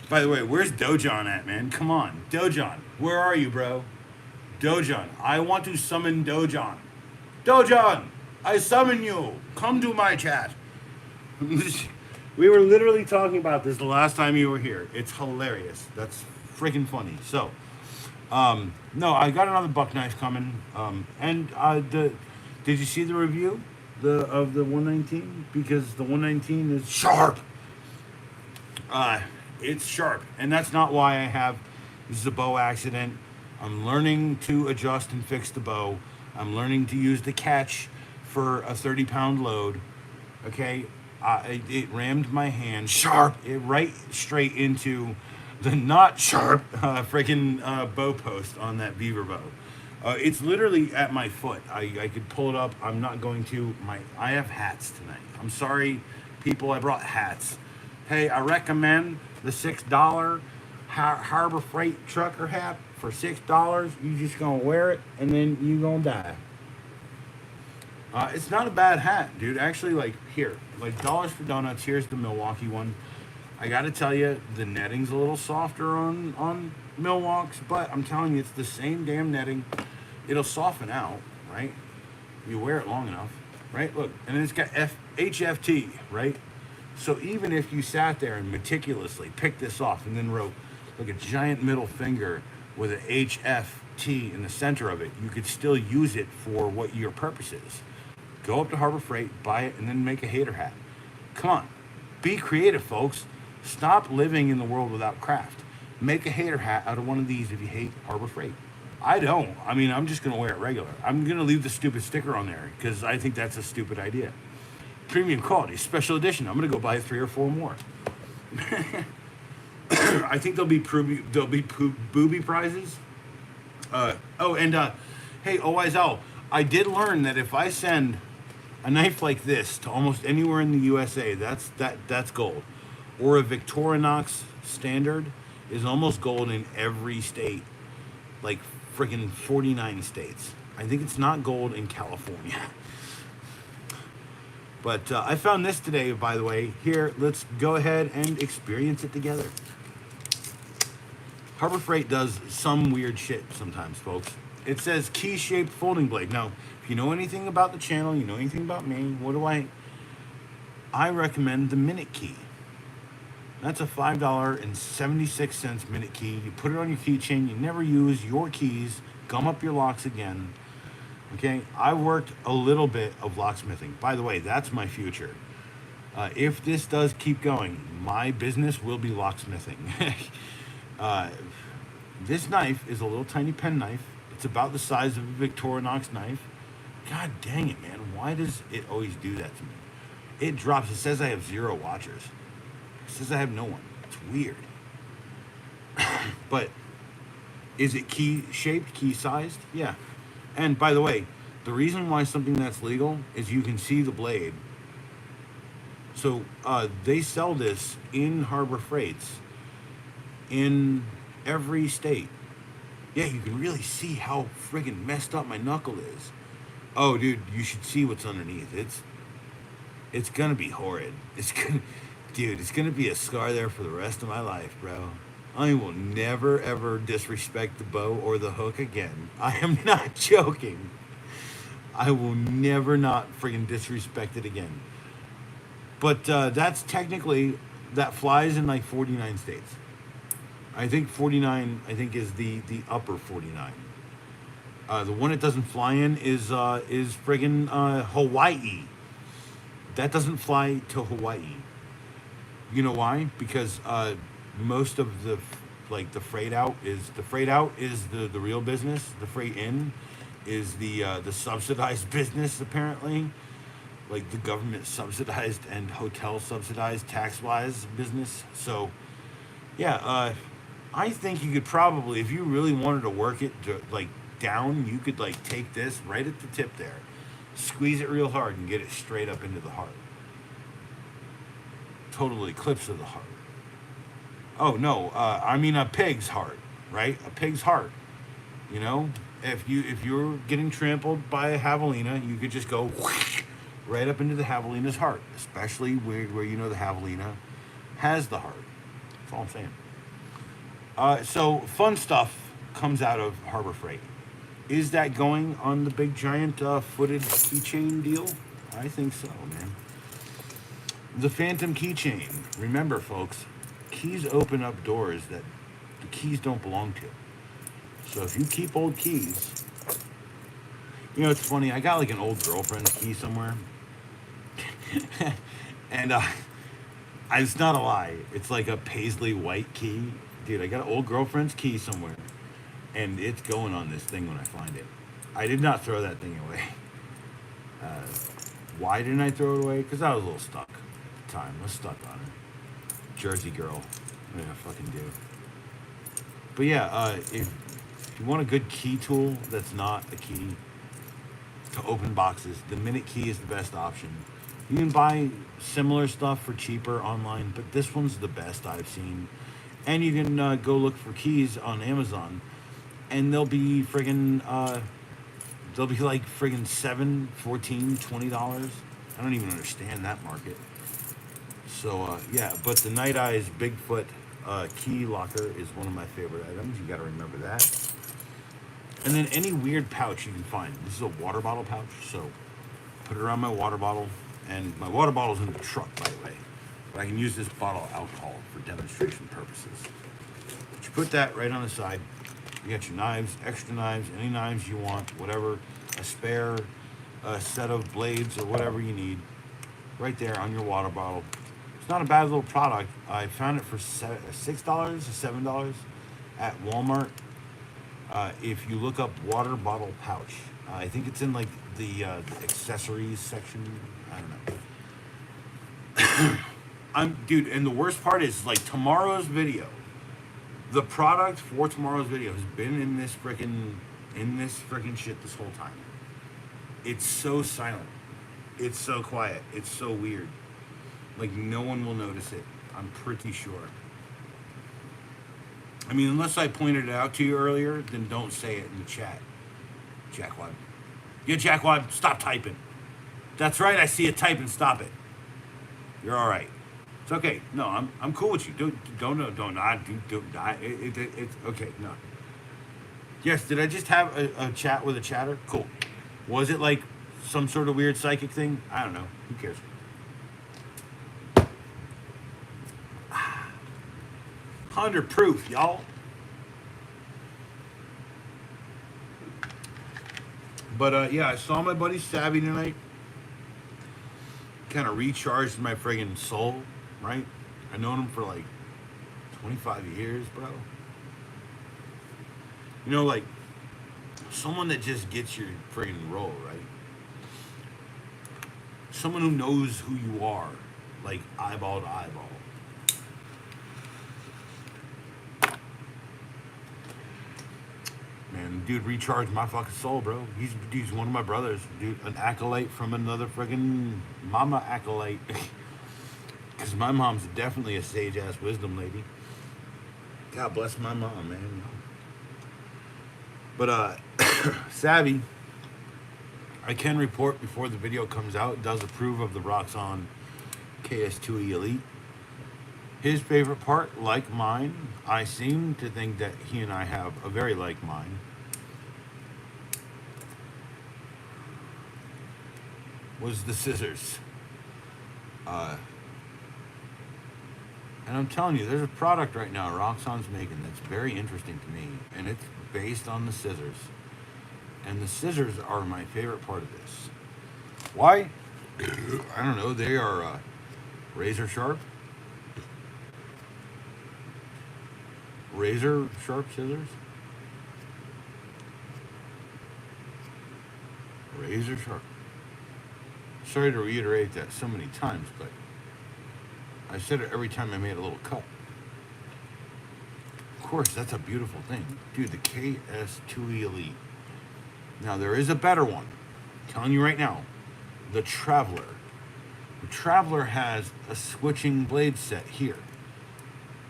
By the way, where's Dojon at, man? Come on. Dojon, where are you, bro? Dojon, I want to summon Dojon. Dojon, I summon you. Come to my chat. We were literally talking about this the last time you were here. It's hilarious. That's freaking funny. So, no, I got another buck knife coming. Did you see the review of the 119? Because the 119 is sharp. It's sharp, and that's not why I have. This is a bow accident. I'm learning to adjust and fix the bow. I'm learning to use the catch for a 30-pound load. Okay, it rammed my hand sharp, right straight into the not sharp freaking bow post on that beaver bow. It's literally at my foot. I could pull it up. I'm not going to. I have hats tonight. I'm sorry, people. I brought hats. Hey, I recommend the $6 Harbor Freight trucker hat for $6. You just gonna wear it and then you gonna die. It's not a bad hat, dude. Actually, like, here, like, dollars for donuts. Here's the Milwaukee one. I gotta tell you, the netting's a little softer on mill locks, but I'm telling you, it's the same damn netting. It'll soften out, right? You wear it long enough, right? Look, and then it's got HFT, right? So even if you sat there and meticulously picked this off and then wrote like a giant middle finger with an HFT in the center of it, you could still use it for what your purpose is. Go up to Harbor Freight, buy it, and then make a hater hat. Come on, be creative, folks. Stop living in the world without craft. Make a hater hat out of one of these if you hate Harbor Freight. I don't. I mean, I'm just going to wear it regular. I'm going to leave the stupid sticker on there because I think that's a stupid idea. Premium quality, special edition. I'm going to go buy 3 or 4 more. I think there'll be booby prizes. Hey, OISL, I did learn that if I send a knife like this to almost anywhere in the USA, that's gold. Or a Victorinox standard is almost gold in every state, like friggin' 49 states. I think it's not gold in California. But I found this today, by the way. Here, let's go ahead and experience it together. Harbor Freight does some weird shit sometimes, folks. It says key-shaped folding blade. Now, if you know anything about the channel, you know anything about me, what do I recommend the minute key. That's a $5.76 minute key. You put it on your keychain. You never use your keys. Gum up your locks again. Okay, I worked a little bit of locksmithing. By the way, that's my future. If this does keep going, my business will be locksmithing. This knife is a little tiny pen knife. It's about the size of a Victorinox knife. God dang it, man. Why does it always do that to me? It drops. It says I have 0 watchers. It says I have no one. It's weird. But is it key shaped, key sized? Yeah. And by the way, the reason why something that's legal is you can see the blade. So they sell this in Harbor Freights in every state. Yeah, you can really see how friggin' messed up my knuckle is. Oh, dude, you should see what's underneath. It's gonna be horrid. It's gonna be a scar there for the rest of my life, bro. I will never ever disrespect the bow or the hook again. I am not joking. I will never not friggin' disrespect it again. But that's technically, that flies in like 49 states. I think 49, is the upper 49. The one it doesn't fly in is friggin' Hawaii. That doesn't fly to Hawaii. You know why? Because most of the freight out is the real business. The freight in is the subsidized business, apparently. Like the government subsidized and hotel subsidized tax-wise business. So yeah, I think you could probably, if you really wanted to work it to, down, you could take this right at the tip there, squeeze it real hard and get it straight up into the heart. Total eclipse of the heart. Oh no, I mean a pig's heart, right? A pig's heart. You know, if you're getting trampled by a javelina, you could just go whoosh, right up into the javelina's heart, especially where you know the javelina has the heart. That's all I'm saying. So fun stuff comes out of Harbor Freight. Is that going on the big giant footed keychain deal? I think so, man. The Phantom keychain. Remember, folks, keys open up doors that the keys don't belong to. So if you keep old keys, you know, it's funny. I got an old girlfriend's key somewhere, and it's not a lie. It's like a paisley white key, dude. I got an old girlfriend's key somewhere, and it's going on this thing when I find it. I did not throw that thing away. Why didn't I throw it away? Because I was a little stuck at the time. I was stuck on it. Jersey girl. What did I fucking do? But yeah, if you want a good key tool that's not a key to open boxes, the Minute Key is the best option. You can buy similar stuff for cheaper online, but this one's the best I've seen. And you can go look for keys on Amazon, and they'll be friggin' friggin' $7, $14, $20. I don't even understand that market. So yeah, but the Night Eyes Bigfoot Key locker is one of my favorite items. You got to remember that. And then any weird pouch you can find. This is a water bottle pouch, so put it around my water bottle. And my water bottle's in the truck, by the way. But I can use this bottle of alcohol for demonstration purposes. But you put that right on the side. You got your knives, extra knives, any knives you want, whatever, a spare set of blades or whatever you need, right there on your water bottle. It's not a bad little product. I found it for $6 or $7 at Walmart. If you look up water bottle pouch, I think it's in like the accessories section. I don't know. Dude, and the worst part is like tomorrow's video. The product for tomorrow's video has been in this freaking shit this whole time. It's so silent. It's so quiet. It's so weird. Like no one will notice it. I'm pretty sure. I mean, unless I pointed it out to you earlier, then don't say it in the chat. Jackwad. Yeah, Jackwad, stop typing. That's right, I see you typing, stop it. You're all right. It's okay. No, I'm cool with you. It's okay, no. Yes, did I just have a chat with a chatter? Cool. Was it like some sort of weird psychic thing? I don't know. Who cares? 100 proof, y'all. But yeah, I saw my buddy Savvy tonight. Kind of recharged my friggin' soul, right? I've known him for like 25 years, bro. You know, like someone that just gets your friggin' roll, right? Someone who knows who you are, like eyeball to eyeball. Man, dude, recharged my fucking soul, bro. He's one of my brothers, dude. An acolyte from another friggin' mama acolyte. Because my mom's definitely a sage-ass wisdom lady. God bless my mom, man. But, Savvy, I can report before the video comes out, does approve of the Roxxon KS2E Elite. His favorite part, like mine, I seem to think that he and I have a very like mind. Was the scissors. And I'm telling you, there's a product right now Roxxon's making that's very interesting to me, and it's based on the scissors. And the scissors are my favorite part of this. Why? I don't know. They are razor sharp. Razor sharp scissors. Razor sharp. Sorry to reiterate that so many times, but I said it every time I made a little cut. Of course, that's a beautiful thing. Dude, the KS2E Elite. Now, there is a better one. I'm telling you right now. The Traveler. The Traveler has a switching blade set here.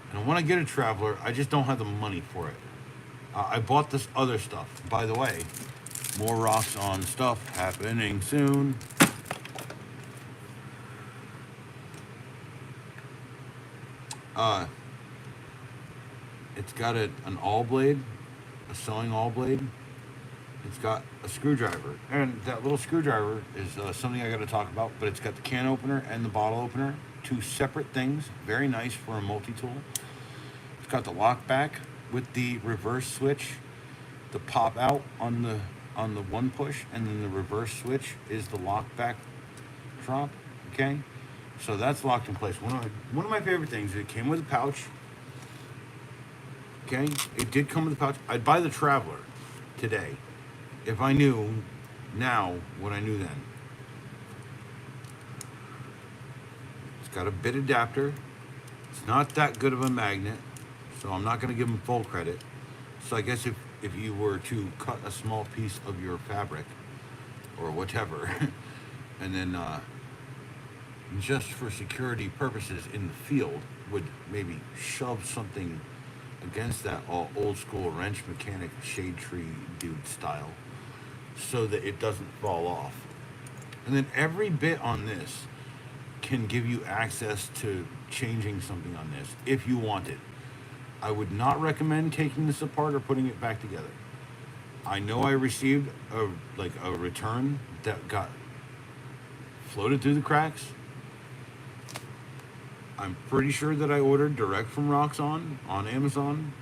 And I want to get a Traveler. I just don't have the money for it. I bought this other stuff. By the way, more Roxxon stuff happening soon. It's got an awl blade, a sewing awl blade. It's got a screwdriver, and that little screwdriver is something I got to talk about. But it's got the can opener and the bottle opener, two separate things. Very nice for a multi-tool. It's got the lock back with the reverse switch, the pop out on the one push, and then the reverse switch is the lock back drop. Okay, so that's locked in place. One of my favorite things. It came with a pouch. Okay, it did come with a pouch. I'd buy the Traveler today if I knew now what I knew then. It's got a bit adapter. It's not that good of a magnet, so I'm not going to give them full credit. So I guess if you were to cut a small piece of your fabric or whatever, and then just for security purposes in the field, would maybe shove something against that all old school wrench mechanic shade tree dude style so that it doesn't fall off. And then every bit on this can give you access to changing something on this if you want it. I would not recommend taking this apart or putting it back together. I know I received a return that got floated through the cracks. I'm pretty sure that I ordered direct from Roxxon on Amazon.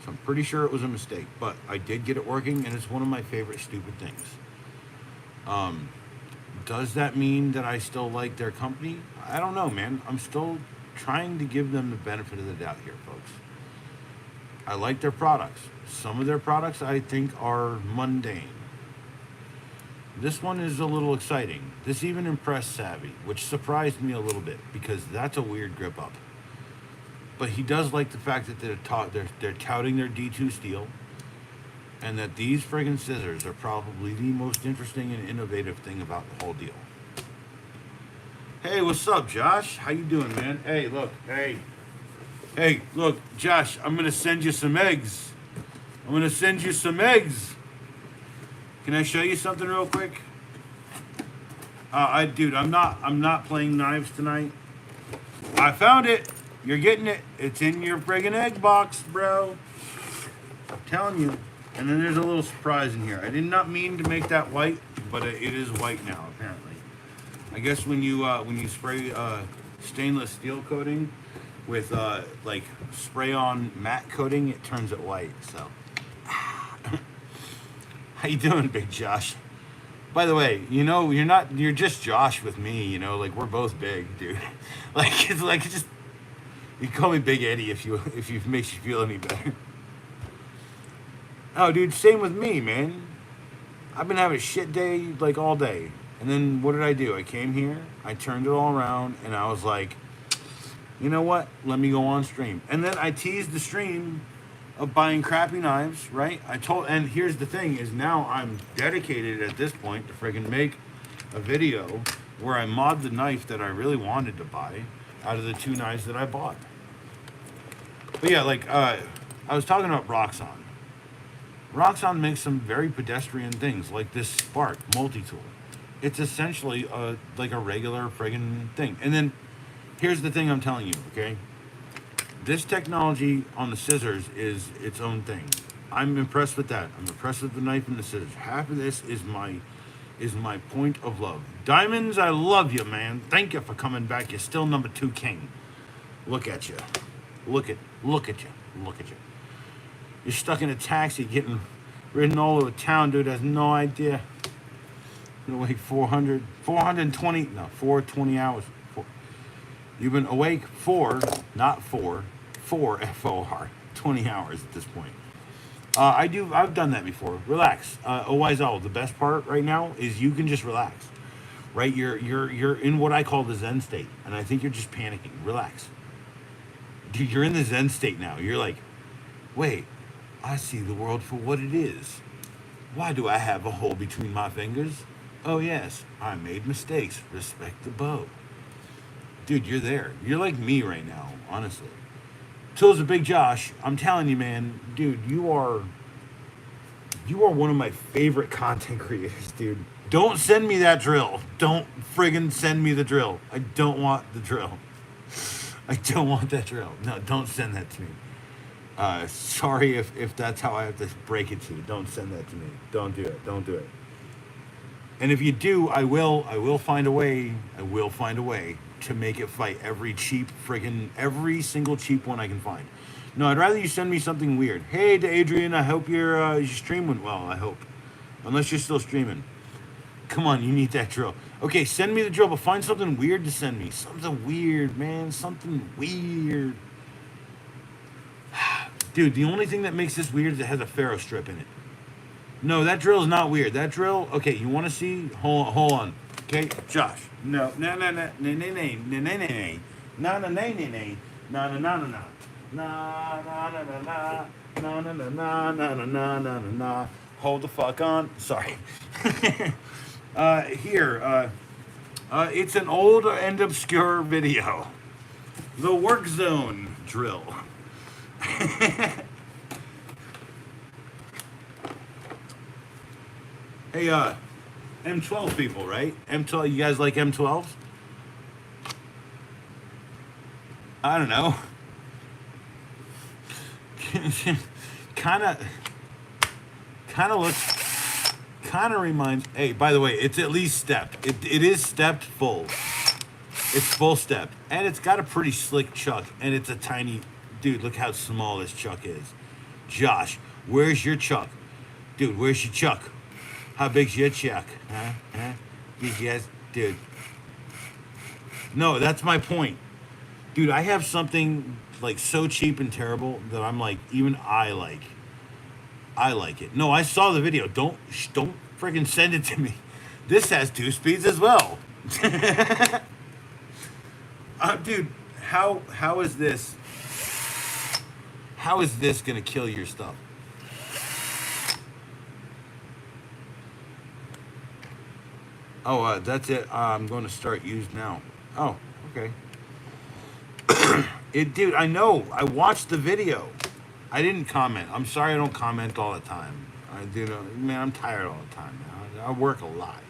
So I'm pretty sure it was a mistake, but I did get it working, and it's one of my favorite stupid things. Does that mean that I still like their company? I don't know, man. I'm still trying to give them the benefit of the doubt here, folks. I like their products. Some of their products I think are mundane. This one is a little exciting. This even impressed Savvy, which surprised me a little bit because that's a weird grip up. But he does like the fact that they're touting their D2 steel, and that these friggin' scissors are probably the most interesting and innovative thing about the whole deal. Hey, what's up, Josh? How you doing, man? Hey, look, look, Josh, I'm gonna send you some eggs. Can I show you something real quick? Dude, I'm not playing knives tonight. I found it. You're getting it. It's in your friggin' egg box, bro. I'm telling you. And then there's a little surprise in here. I did not mean to make that white, but it is white now, apparently. I guess when you spray stainless steel coating with like spray on matte coating, it turns it white. So, how you doing, Big Josh? By the way, you're just Josh with me. Like we're both big, dude. It's just you can call me Big Eddie if it makes you feel any better. Oh, dude, same with me, man. I've been having a shit day, like, all day. And then what did I do? I came here, I turned it all around, and I was like, you know what? Let me go on stream. And then I teased the stream of buying crappy knives, right? And here's the thing, is now I'm dedicated at this point to friggin' make a video where I mod the knife that I really wanted to buy out of the 2 knives that I bought. But yeah, I was talking about Roxxon. Roxxon makes some very pedestrian things, like this Spark multi-tool. It's essentially like a regular friggin' thing. And then, here's the thing I'm telling you, okay? This technology on the scissors is its own thing. I'm impressed with that. I'm impressed with the knife and the scissors. Half of this is my point of love. Diamonds, I love you, man. Thank you for coming back. You're still number 2 king. Look at you. Look at you. You're stuck in a taxi getting ridden all over town, dude. Has no idea. You're awake 420 hours. You've been awake 4, not 4, F-O-R, 20 hours at this point. I've done that before. Relax. OYZL, the best part right now is you can just relax. Right? You're in what I call the Zen state, and I think you're just panicking. Relax. Dude, you're in the Zen state now. You're like, wait, I see the world for what it is. Why do I have a hole between my fingers? Oh yes, I made mistakes. Respect the bow. Dude, you're there. You're like me right now, honestly. Till's a Big Josh. I'm telling you, man, dude, you are one of my favorite content creators, dude. Don't send me that drill. Don't friggin' send me the drill. I don't want the drill. I don't want that drill. No, don't send that to me. Sorry if that's how I have to break it to you. Don't send that to me. Don't do it. Don't do it. And if you do, I will find a way. I will find a way to make it fight every single cheap one I can find. No, I'd rather you send me something weird. Hey, to Adrian, I hope your stream went well. I hope, unless you're still streaming. Come on, you need that drill. Okay, send me the drill, but find something weird to send me. Something weird, man. Something weird. Dude, the only thing that makes this weird is it has a ferro strip in it. No, that drill is not weird. That drill, okay, you want to see? Hold on. Okay, Josh. No, no, no, no, no, no, no, no, no, no, no, no, no, no, no, no, no, no. Na na na na na na na na na na na na na. Hold the fuck on. Sorry. It's an old and obscure video. The work zone drill. Hey, M12 people, right? M12, you guys like M12s? I don't know. kind of, looks, kind of reminds. Hey, by the way, it's at least stepped. It is stepped full. It's full step, and it's got a pretty slick chuck, and it's a tiny. Dude, look how small this chuck is. Josh, where's your chuck? Dude, where's your chuck? How big's your chuck? Huh? Yes, dude. No, that's my point. Dude, I have something like so cheap and terrible that I'm like, even I like it. No, I saw the video. Don't freaking send it to me. This has 2 speeds as well. Dude, how is this? How is this gonna kill your stuff? Oh, that's it. I'm going to start use now. Oh, okay. Dude, I know. I watched the video. I didn't comment. I'm sorry I don't comment all the time. I do know, man. I'm tired all the time, man. I work a lot.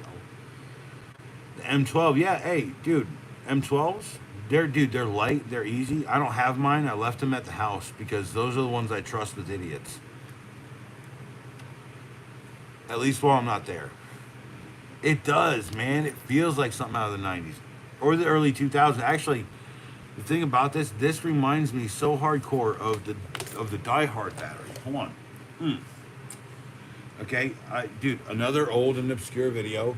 The M12, yeah. Hey, dude, M12s. They're light. They're easy. I don't have mine. I left them at the house because those are the ones I trust with idiots. At least while I'm not there. It does, man. It feels like something out of the 90s or the early 2000s. Actually, the thing about this reminds me so hardcore of the Die Hard battery. Hold on. Okay, dude, another old and obscure video.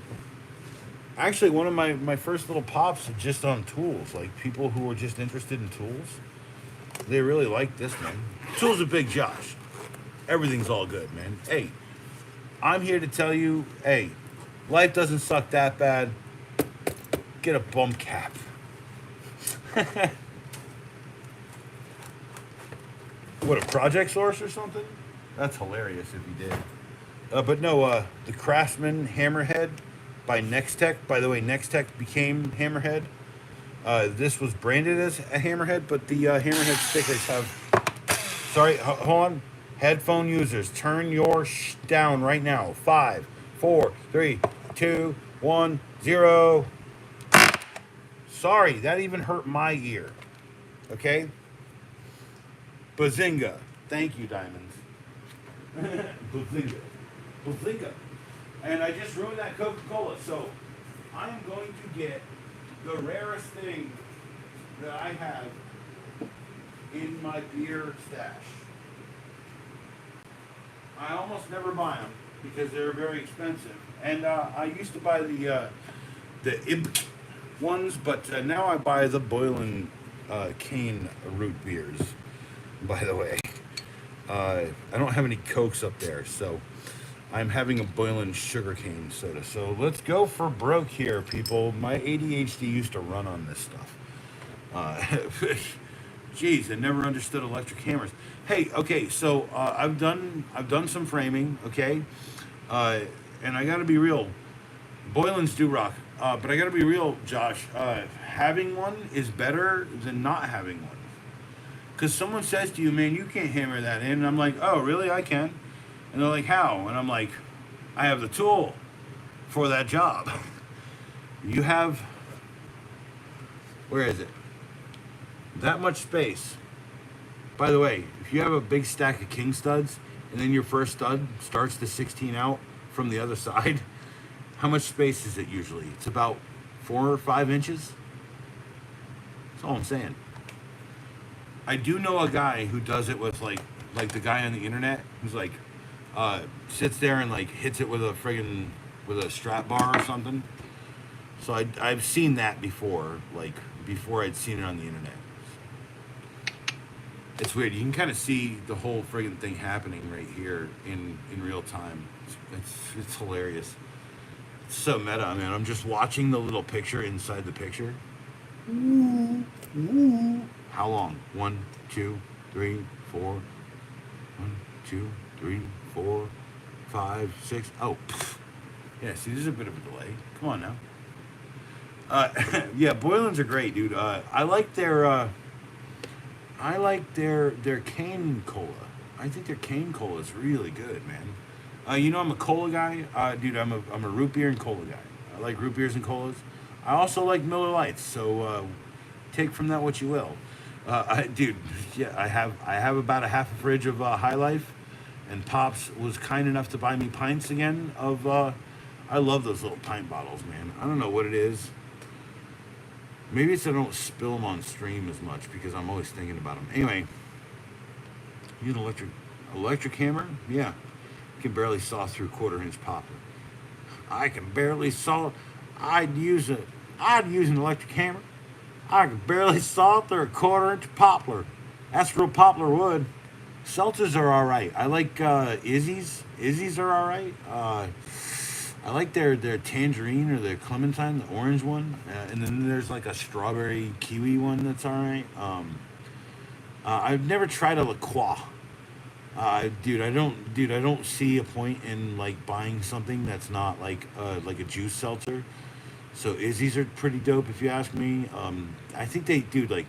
Actually, one of my first little pops just on tools, like people who were just interested in tools. They really like this, man. Tools are big, Josh. Everything's all good, man. Hey, I'm here to tell you, hey, life doesn't suck that bad. Get a bump cap. What, a project source or something? That's hilarious if you did. But no, the Craftsman Hammerhead by Nextech. By the way, Nextech became Hammerhead. This was branded as a Hammerhead, but the Hammerhead stickers have... Sorry, hold on. Headphone users, turn your down right now. 5, 4, 3, 2, 1, 0. Sorry, that even hurt my ear. Okay? Bazinga. Thank you, Diamonds. Bazinga. Bazinga. And I just ruined that Coca-Cola, so I am going to get the rarest thing that I have in my beer stash. I almost never buy them because they're very expensive. And I used to buy the IB ones, but now I buy the Boylan cane root beers, by the way. I don't have any Cokes up there, so I'm having a Boylan sugarcane soda. So let's go for broke here, people. My ADHD used to run on this stuff. Geez, I never understood electric hammers. Hey, okay, so I've done some framing, okay, and I got to be real. Boylan's do rock, but I got to be real, Josh. Having one is better than not having one. Because someone says to you, man, you can't hammer that in. And I'm like, oh, really? I can. And they're like, how? And I'm like, I have the tool for that job. You have, where is it? That much space. By the way, if you have a big stack of king studs, and then your first stud starts to 16 out from the other side, how much space is it usually? It's about 4 or 5 inches. That's all I'm saying. I do know a guy who does it with like the guy on the internet who's like sits there and like hits it with a strap bar or something. So I've seen that before, like before I'd seen it on the internet. It's weird. You can kind of see the whole friggin' thing happening right here in real time. It's hilarious. It's so meta, man. I'm just watching the little picture inside the picture. Ooh, ooh. How long? 1, 2, 3, 4. 1, 2, 3, 4, 5, 6. Oh, pfft. Yeah. See, there's a bit of a delay. Come on now. Yeah, Boylans are great, dude. I like their cane cola. I think their cane cola is really good, man. You know, I'm a cola guy, dude. I'm a root beer and cola guy. I like root beers and colas. I also like Miller Lights. So take from that what you will. Dude, yeah, I have about a half a fridge of High Life, and Pops was kind enough to buy me pints again of. I love those little pint bottles, man. I don't know what it is. Maybe it's I don't spill them on stream as much because I'm always thinking about them. Anyway, you an electric hammer? Yeah, you can barely saw through quarter-inch poplar. I can barely saw. I'd use a. I'd use an electric hammer. I could barely saw through a quarter-inch poplar. That's real poplar wood. Seltzers are all right. I like Izzy's. Izzy's are all right. I like their tangerine or their clementine, the orange one, and then there's like a strawberry kiwi one that's all right. I've never tried a La Croix. Dude, I don't see a point in like buying something that's not like a juice seltzer. So Izzy's are pretty dope if you ask me. I think they do like,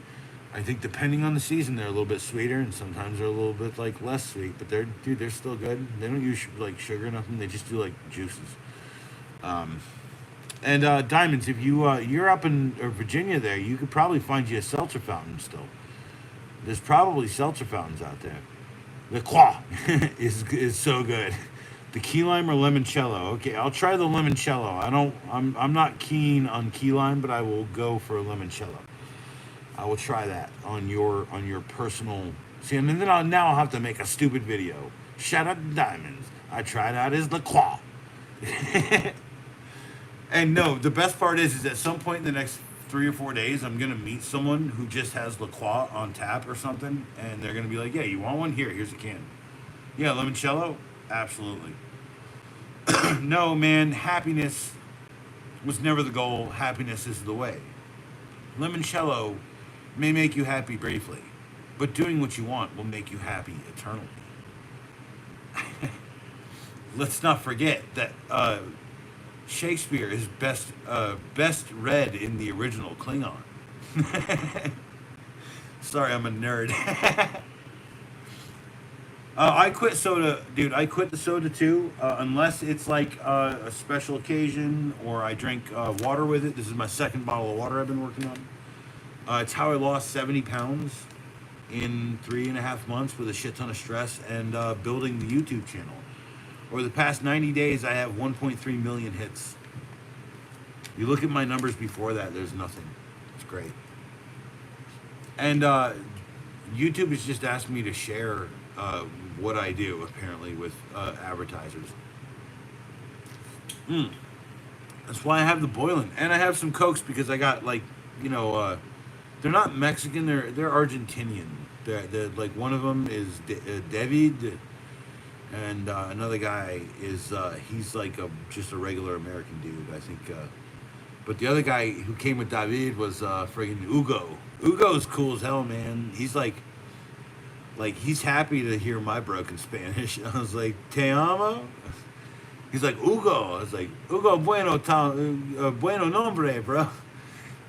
I think depending on the season they're a little bit sweeter and sometimes they're a little bit like less sweet, but they're still good. They don't use like sugar or nothing. They just do like juices. Um, and Diamonds, if you're up in Virginia, there you could probably find you a seltzer fountain still. There's probably seltzer fountains out there. The Croix is so good. The key lime or limoncello? Okay, I'll try the limoncello. I'm not keen on key lime, but I will go for a limoncello. I will try that on your personal. See, and then I'll have to make a stupid video. Shout out to Diamonds. I tried out his La Croix. And no, the best part is at some point in the next 3 or 4 days, I'm gonna meet someone who just has La Croix on tap or something, and they're gonna be like, "Yeah, you want one? Here's a can." Yeah, limoncello, absolutely. No, man, happiness was never the goal. Happiness is the way. Limoncello may make you happy briefly, but doing what you want will make you happy eternally. Let's not forget that Shakespeare is best read in the original Klingon. Sorry, I'm a nerd. I quit soda, dude. I quit the soda too, unless it's like a special occasion or I drink water with it. This is my second bottle of water I've been working on. It's how I lost 70 pounds in 3.5 months with a shit ton of stress and building the YouTube channel. Over the past 90 days, I have 1.3 million hits. You look at my numbers before that, there's nothing. It's great. And YouTube has just asked me to share what I do, apparently, with advertisers. That's why I have the boiling. And I have some Cokes because I got, like, they're not Mexican, they're Argentinian. They're like, one of them is David. And another guy is he's like just a regular American dude, I think. But the other guy who came with David was friggin' Hugo. Hugo's cool as hell, man. He's like he's happy to hear my broken Spanish. I was like, "Te amo." He's like, "Hugo." I was like, "Hugo, bueno nombre, bro."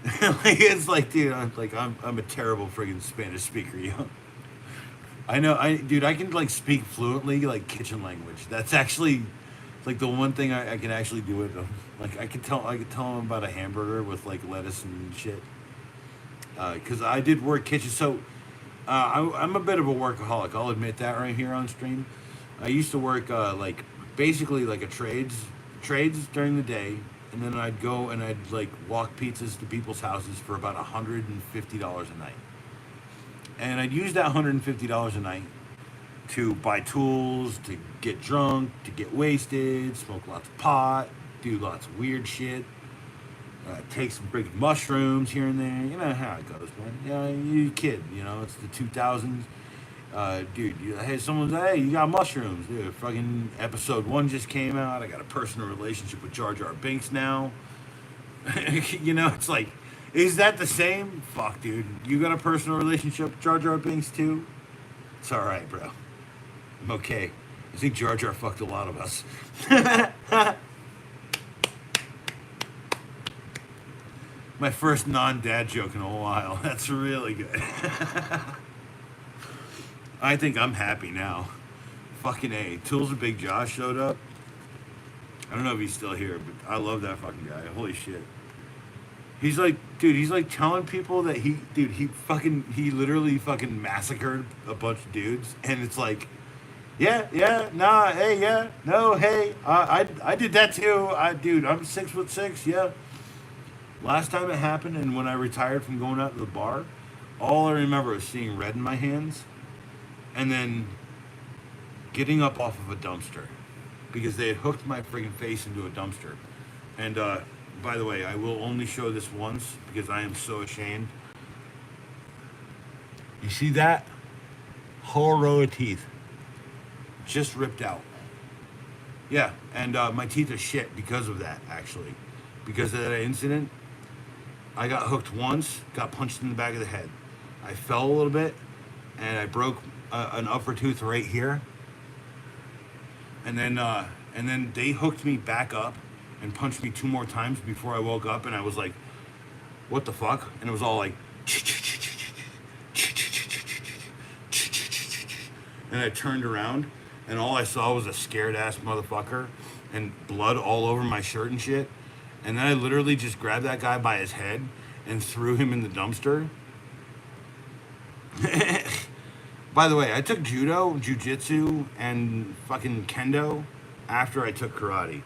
It's like, dude, I'm a terrible friggin' Spanish speaker, I know, dude, I can like speak fluently, like kitchen language. That's actually like the one thing I can actually do with them. Like I could tell them about a hamburger with like lettuce and shit. Because I did work kitchen, so I'm a bit of a workaholic. I'll admit that right here on stream. I used to work like basically like a trades during the day, and then I'd go and I'd like walk pizzas to people's houses for about $150 a night. And I'd use that $150 a night to buy tools, to get drunk, to get wasted, smoke lots of pot, do lots of weird shit, take some big mushrooms here and there. You know how it goes, man. You're a kid, it's the 2000s. Dude, hey, someone's like, "Hey, you got mushrooms." Dude, fucking episode 1 just came out. I got a personal relationship with Jar Jar Binks now. It's like, is that the same? Fuck, dude. You got a personal relationship with Jar Jar Binks too? It's alright, bro. I'm okay. I think Jar Jar fucked a lot of us. My first non-dad joke in a while. That's really good. I think I'm happy now. Fucking A. Tools of Big Josh showed up. I don't know if he's still here, but I love that fucking guy. Holy shit. He's like, dude, he's like telling people that he literally fucking massacred a bunch of dudes, and it's like, yeah, nah, hey, yeah, no, hey, I did that too. Dude, I'm 6'6", yeah. Last time it happened, and when I retired from going out to the bar, all I remember is seeing red in my hands, and then getting up off of a dumpster, because they had hooked my friggin' face into a dumpster, and by the way, I will only show this once because I am so ashamed. You see that? Whole row of teeth just ripped out. Yeah, and my teeth are shit because of that, actually. Because of that incident, I got hooked once, got punched in the back of the head. I fell a little bit, and I broke an upper tooth right here. And then they hooked me back up and punched me 2 more times before I woke up, and I was like, what the fuck? And it was all like, and I turned around, and all I saw was a scared ass motherfucker and blood all over my shirt and shit. And then I literally just grabbed that guy by his head and threw him in the dumpster. By the way, I took judo, jujitsu, and fucking kendo after I took karate.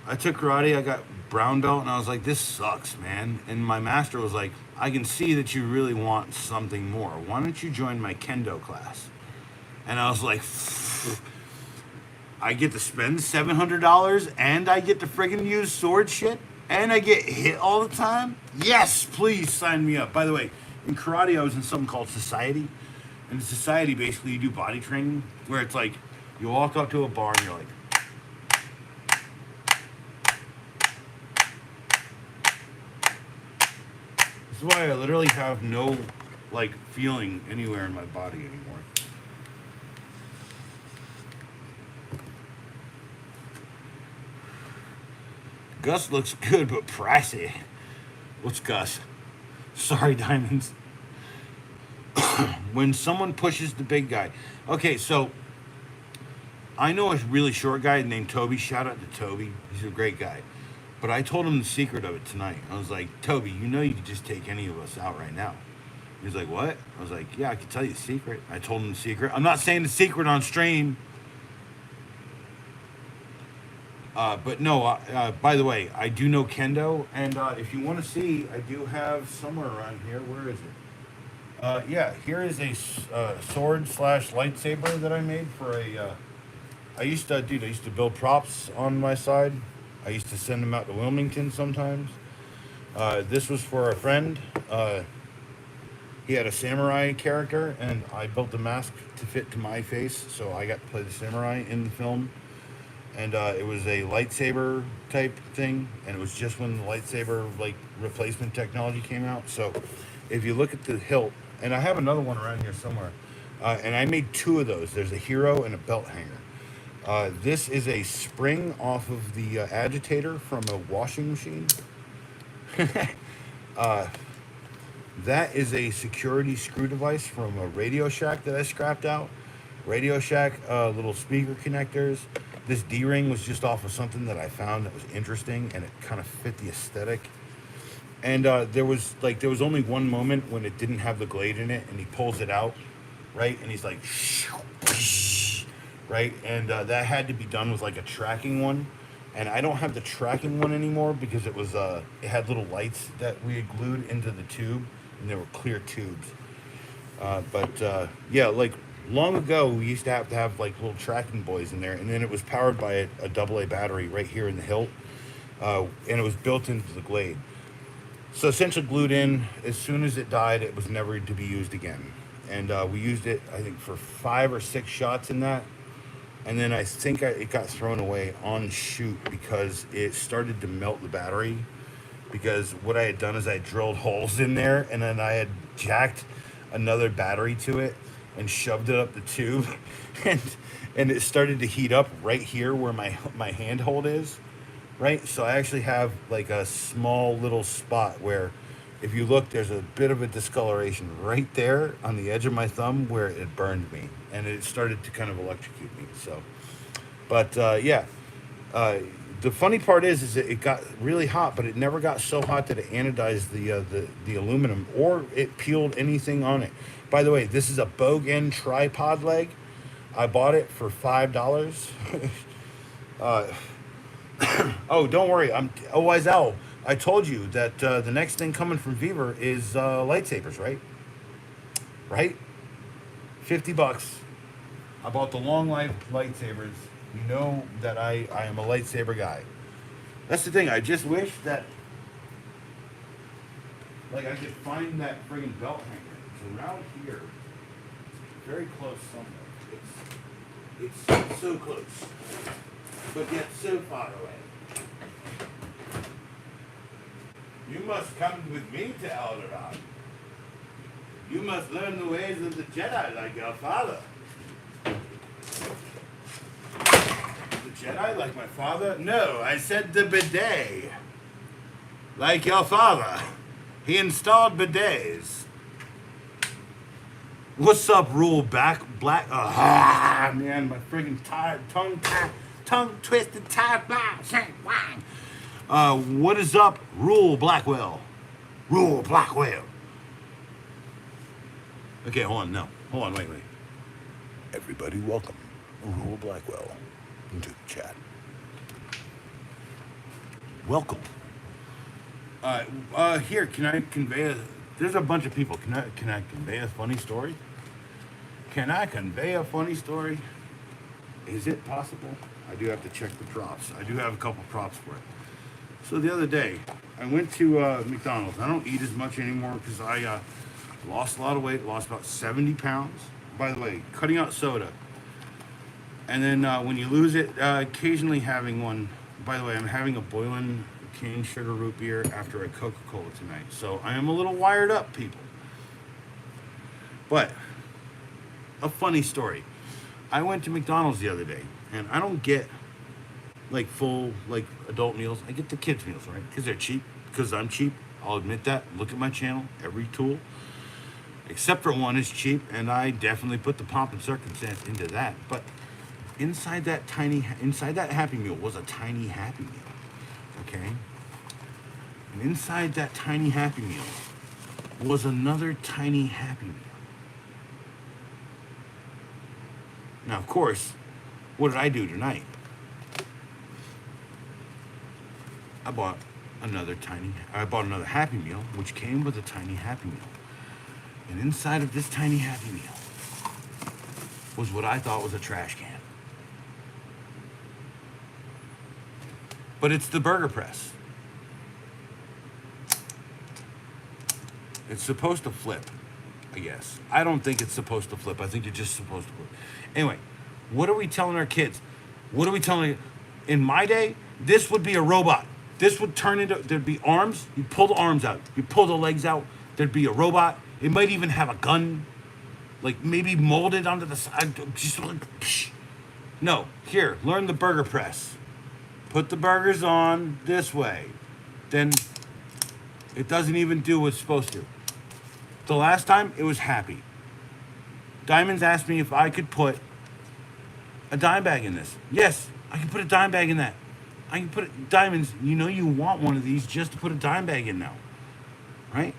I took karate, I got brown belt, and I was like, this sucks, man. And my master was like, I can see that you really want something more. Why don't you join my kendo class? And I was like, I get to spend $700 and I get to friggin' use sword shit and I get hit all the time? Yes, please sign me up. By the way, in karate, I was in something called society. And in society, basically, you do body training where it's like you walk up to a bar and you're like, this is why I literally have no like feeling anywhere in my body anymore. Gus looks good, but pricey. What's Gus? Sorry, Diamonds. When someone pushes the big guy. Okay, so I know a really short guy named Toby. Shout out to Toby. He's a great guy. But I told him the secret of it tonight. I was like, Toby, you know you could just take any of us out right now. He's like, what? I was like, yeah, I can tell you the secret. I told him the secret. I'm not saying the secret on stream. But no, by the way, I do know kendo, and if you want to see, I do have somewhere around here. Where is it? Yeah, here is a sword / lightsaber that I made for a. I used to build props on my side. I used to send them out to Wilmington sometimes. This was for a friend. He had a samurai character, and I built the mask to fit to my face, so I got to play the samurai in the film. And it was a lightsaber type thing, and it was just when the lightsaber like replacement technology came out. So if you look at the hilt, and I have another one around here somewhere, and I made 2 of those. There's a hero and a belt hanger. This is a spring off of the agitator from a washing machine. That is a security screw device from a Radio Shack that I scrapped out. Radio Shack little speaker connectors. This D-ring was just off of something that I found that was interesting, and it kind of fit the aesthetic. And there was only one moment when it didn't have the blade in it, and he pulls it out, right? And he's like, right? And that had to be done with like a tracking one. And I don't have the tracking one anymore because it was it had little lights that we had glued into the tube, and they were clear tubes. But yeah, like long ago, we used to have like little tracking buoys in there, and then it was powered by a AA battery right here in the hilt, and it was built into the blade. So essentially glued in. As soon as it died, it was never to be used again. And we used it, I think, for 5 or 6 shots in that. And then I think it got thrown away on shoot because it started to melt the battery. Because what I had done is I drilled holes in there, and then I had jacked another battery to it and shoved it up the tube, and it started to heat up right here where my handhold is, right? So I actually have like a small little spot where, if you look, there's a bit of a discoloration right there on the edge of my thumb where it burned me, and it started to kind of electrocute me. So, but yeah, The funny part is that it got really hot, but it never got so hot that it anodized the aluminum or it peeled anything on it. By the way, this is a Bogan tripod leg. I bought it for $5. uh, oh, don't worry. Wiesel. I told you that the next thing coming from Viver is lightsabers, right? Right? $50. I bought the long life lightsabers. You know that I am a lightsaber guy. That's the thing. I just wish that, like, I could find that friggin' belt hanger. It's around here, very close somewhere. It's so close, but yet so far away. You must come with me to Alderaan. You must learn the ways of the Jedi like your father. Jedi like my father? No, I said the bidet. Like your father. He installed bidets. What's up, rule black? Man, my friggin' tongue twisted, tired, what is up, Rule Blackwell? Rule Blackwell. Okay, hold on, wait. Everybody welcome Rule Blackwell into the chat. Welcome. Here, can I convey there's a bunch of people. Can I convey a funny story? Can I convey a funny story? Is it possible? I do have to check the props. I do have a couple props for it. So the other day, I went to McDonald's. I don't eat as much anymore because I lost a lot of weight, lost about 70 pounds. By the way, cutting out soda. And then when you lose it, occasionally having one. By the way, I'm having a boiling cane sugar root beer after a Coca-Cola tonight. So I am a little wired up, people. But a funny story. I went to McDonald's the other day, and I don't get like full like adult meals. I get the kids meals, right? Because they're cheap. Because I'm cheap. I'll admit that. Look at my channel. Every tool, except for one, is cheap, and I definitely put the pomp and circumstance into that. But inside that Happy Meal was a tiny Happy Meal. Okay? And inside that tiny Happy Meal was another tiny Happy Meal. Now, of course, what did I do tonight? I bought another Happy Meal, which came with a tiny Happy Meal. And inside of this tiny Happy Meal was what I thought was a trash can. But it's the burger press. It's supposed to flip, I guess. I don't think it's supposed to flip. I think it's just supposed to flip. Anyway, what are we telling our kids? What are we telling? In my day, this would be a robot. This would turn into, there'd be arms. You pull the arms out. You pull the legs out. There'd be a robot. It might even have a gun, like maybe molded onto the side. Just like, psh. No, here, learn the burger press. Put the burgers on this way. Then it doesn't even do what it's supposed to. The last time, it was happy. Diamonds asked me if I could put a dime bag in this. Yes, I can put a dime bag in that. I can put it, Diamonds, you know you want one of these just to put a dime bag in now. Right?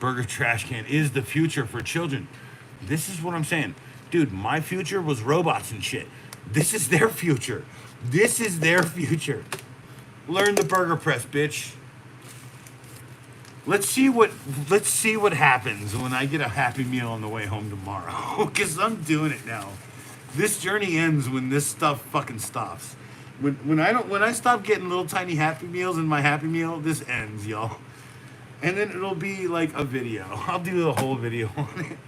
Burger trash can is the future for children. This is what I'm saying. Dude, my future was robots and shit. This is their future. This is their future. Learn the burger press, bitch. Let's see what happens when I get a Happy Meal on the way home tomorrow. Because I'm doing it now. This journey ends when this stuff fucking stops. When I stop getting little tiny Happy Meals in my Happy Meal, this ends, y'all. And then it'll be like a video. I'll do a whole video on it.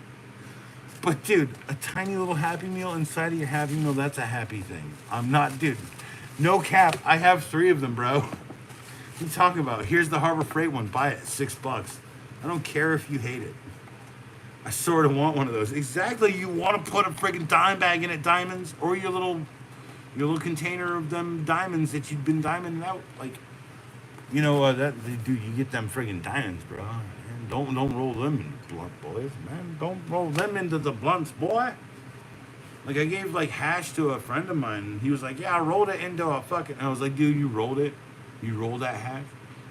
But dude, a tiny little Happy Meal inside of your Happy Meal, that's a happy thing. I'm not, dude. No cap. I have 3 of them, bro. What are you talking about? Here's the Harbor Freight one. Buy it. $6. I don't care if you hate it. I sort of want one of those. Exactly. You want to put a friggin' dime bag in it, Diamonds, or your little container of them diamonds that you've been diamonding out. Like, you know, dude, you get them friggin' diamonds, bro. Man, don't roll them in the blunt, boys, man. Don't roll them into the blunts, boy. Like I gave like hash to a friend of mine, and he was like, "Yeah, I rolled it into a fucking." And I was like, "Dude, you rolled it? You rolled that hash?"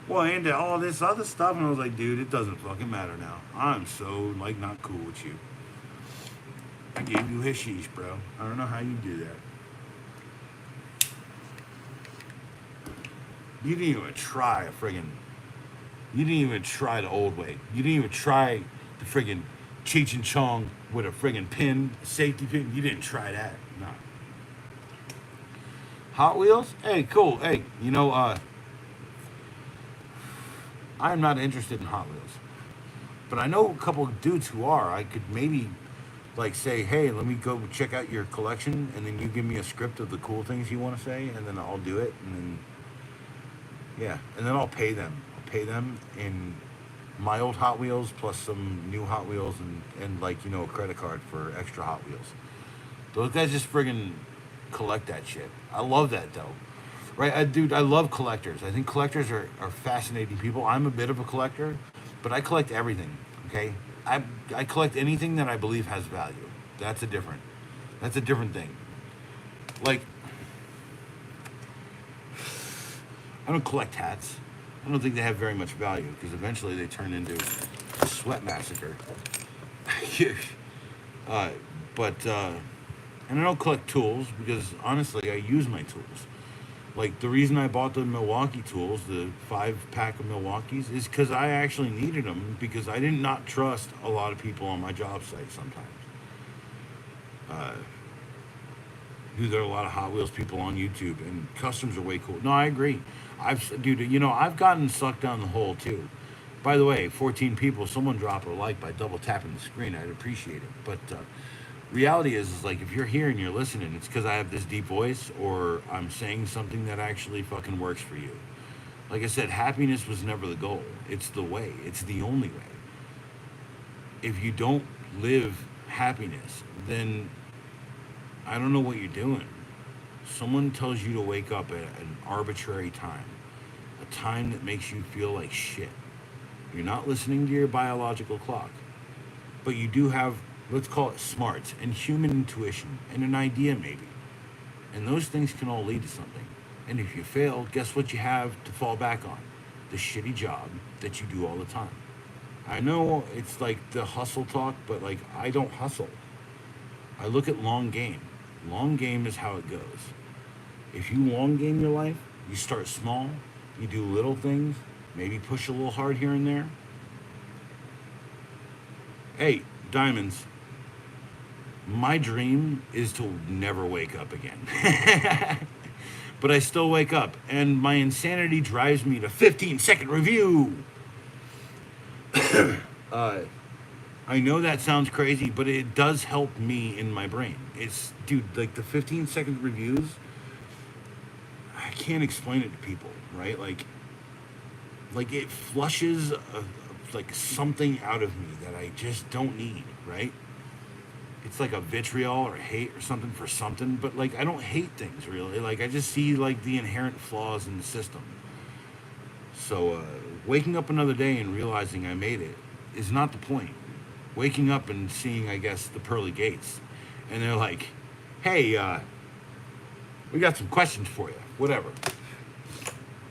Well, into all this other stuff, and I was like, "Dude, it doesn't fucking matter now. I'm so like not cool with you. I gave you hashish, bro. I don't know how you do that. You didn't even try a friggin'. You didn't even try the old way. You didn't even try the friggin' Cheech and Chong with a friggin' pin, safety pin. You didn't try that. No. Hot Wheels? Hey, cool. Hey, I am not interested in Hot Wheels. But I know a couple of dudes who are. I could maybe like say, hey, let me go check out your collection, and then you give me a script of the cool things you want to say, and then I'll do it, and then yeah, and then I'll pay them. I'll pay them in my old Hot Wheels plus some new Hot Wheels and like a credit card for extra Hot Wheels. Those guys just friggin' collect that shit. I love that though. Right, dude, I love collectors. I think collectors are fascinating people. I'm a bit of a collector, but I collect everything. Okay, I collect anything that I believe has value. That's a different thing. Like I don't collect hats. I don't think they have very much value because eventually they turn into a sweat massacre. uh, but and I don't collect tools because honestly I use my tools. Like the reason I bought the Milwaukee tools, the 5 pack of Milwaukee's, is because I actually needed them because I did not trust a lot of people on my job site sometimes. Uh, Dude, there are a lot of Hot Wheels people on YouTube, and customs are way cool. No, I agree. I've gotten sucked down the hole too. By the way, 14 people, someone drop a like by double tapping the screen. I'd appreciate it. But reality is like if you're here and you're listening, it's because I have this deep voice or I'm saying something that actually fucking works for you. Like I said, happiness was never the goal. It's the way. It's the only way. If you don't live happiness, then I don't know what you're doing. Someone tells you to wake up at an arbitrary time, a time that makes you feel like shit. You're not listening to your biological clock, but you do have, let's call it smarts and human intuition and an idea maybe. And those things can all lead to something. And if you fail, guess what you have to fall back on? The shitty job that you do all the time. I know it's like the hustle talk, but like I don't hustle. I look at long game. Long game is how it goes. If you long game your life, you start small, you do little things, maybe push a little hard here and there. Hey, diamonds, my dream is to never wake up again. But I still wake up, and my insanity drives me to 15-second review. uh, I know that sounds crazy, but it does help me in my brain. It's, dude, like the 15-second reviews, I can't explain it to people, right? Like it flushes like something out of me that I just don't need, right? It's like a vitriol or hate or something for something, but like I don't hate things really. Like I just see like the inherent flaws in the system. So waking up another day and realizing I made it is not the point. Waking up and seeing, I guess, the pearly gates, and they're like, "Hey, we got some questions for you." Whatever.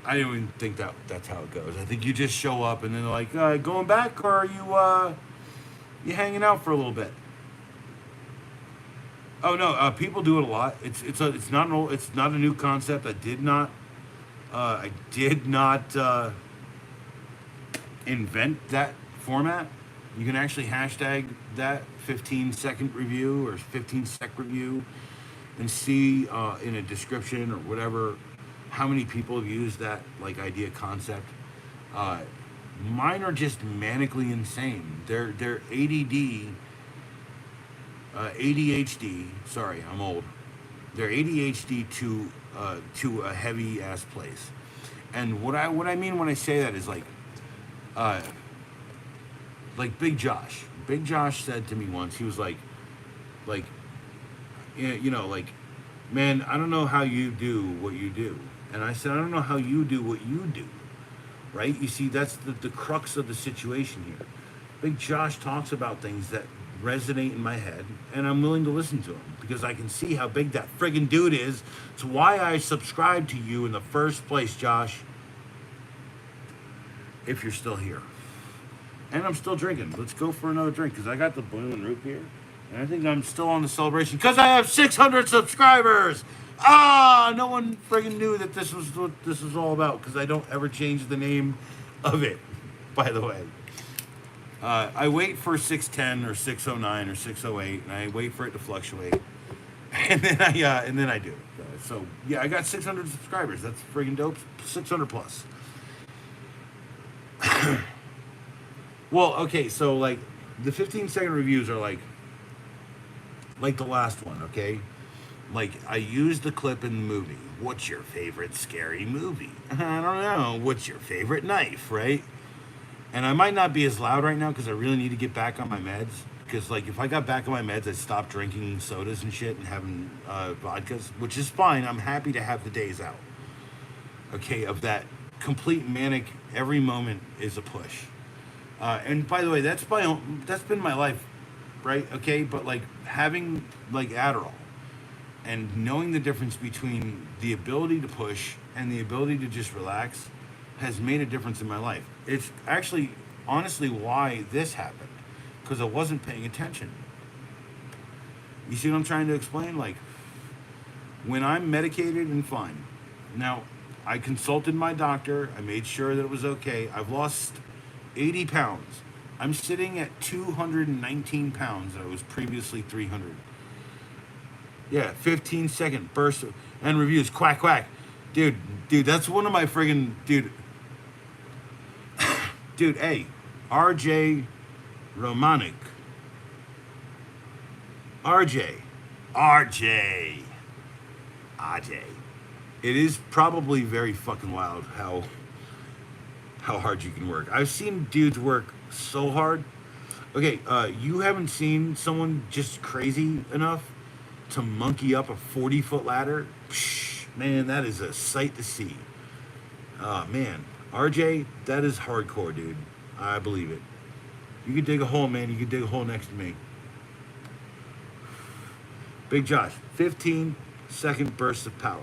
I don't even think that's how it goes. I think you just show up and then they're like, "Going back, or are you hanging out for a little bit?" Oh no, people do it a lot. It's not a new concept. I did not invent that format. You can actually hashtag that 15-second review or 15-sec review and see in a description or whatever how many people have used that like idea concept. Mine are just manically insane. They're ADD, ADHD. Sorry, I'm old. They're ADHD to a heavy ass place. And what I mean when I say that is like Big Josh. Big Josh said to me once, he was like, like, man, I don't know how you do what you do. And I said, I don't know how you do what you do. Right? You see, that's the crux of the situation here. Big Josh talks about things that resonate in my head, and I'm willing to listen to them because I can see how big that friggin' dude is. It's why I subscribed to you in the first place, Josh. If you're still here. And I'm still drinking. Let's go for another drink because I got the boiling root beer. And I think I'm still on the celebration because I have 600 subscribers. No one friggin' knew that this was what this was all about because I don't ever change the name of it, by the way. I wait for 610 or 609 or 608, and I wait for it to fluctuate, and then I do. So yeah, I got 600 subscribers. That's friggin' dope. 600 plus. Well, okay, so like the 15-second reviews are like the last one, okay? Like I used the clip in the movie. What's your favorite scary movie? I don't know. What's your favorite knife, right? And I might not be as loud right now because I really need to get back on my meds. Because like if I got back on my meds, I'd stop drinking sodas and shit and having vodkas, which is fine. I'm happy to have the days out. Okay, of that complete manic. Every moment is a push. And by the way, that's been my life, right? Okay, but like having like Adderall and knowing the difference between the ability to push and the ability to just relax has made a difference in my life. It's actually, honestly, why this happened, because I wasn't paying attention. You see what I'm trying to explain? Like, when I'm medicated and fine. Now, I consulted my doctor. I made sure that it was okay. I've lost 80 pounds. I'm sitting at 219 pounds. I was previously 300. Yeah, 15-second burst and reviews. Quack, quack. Dude, that's one of my friggin'... Dude, hey, RJ Romanic. RJ. It is probably very fucking wild how hard you can work. I've seen dudes work so hard. Okay, you haven't seen someone just crazy enough to monkey up a 40-foot ladder? Psh, man, that is a sight to see. Oh, man. RJ, that is hardcore, dude. I believe it. You can dig a hole, man. You can dig a hole next to me. Big Josh, 15-second bursts of power.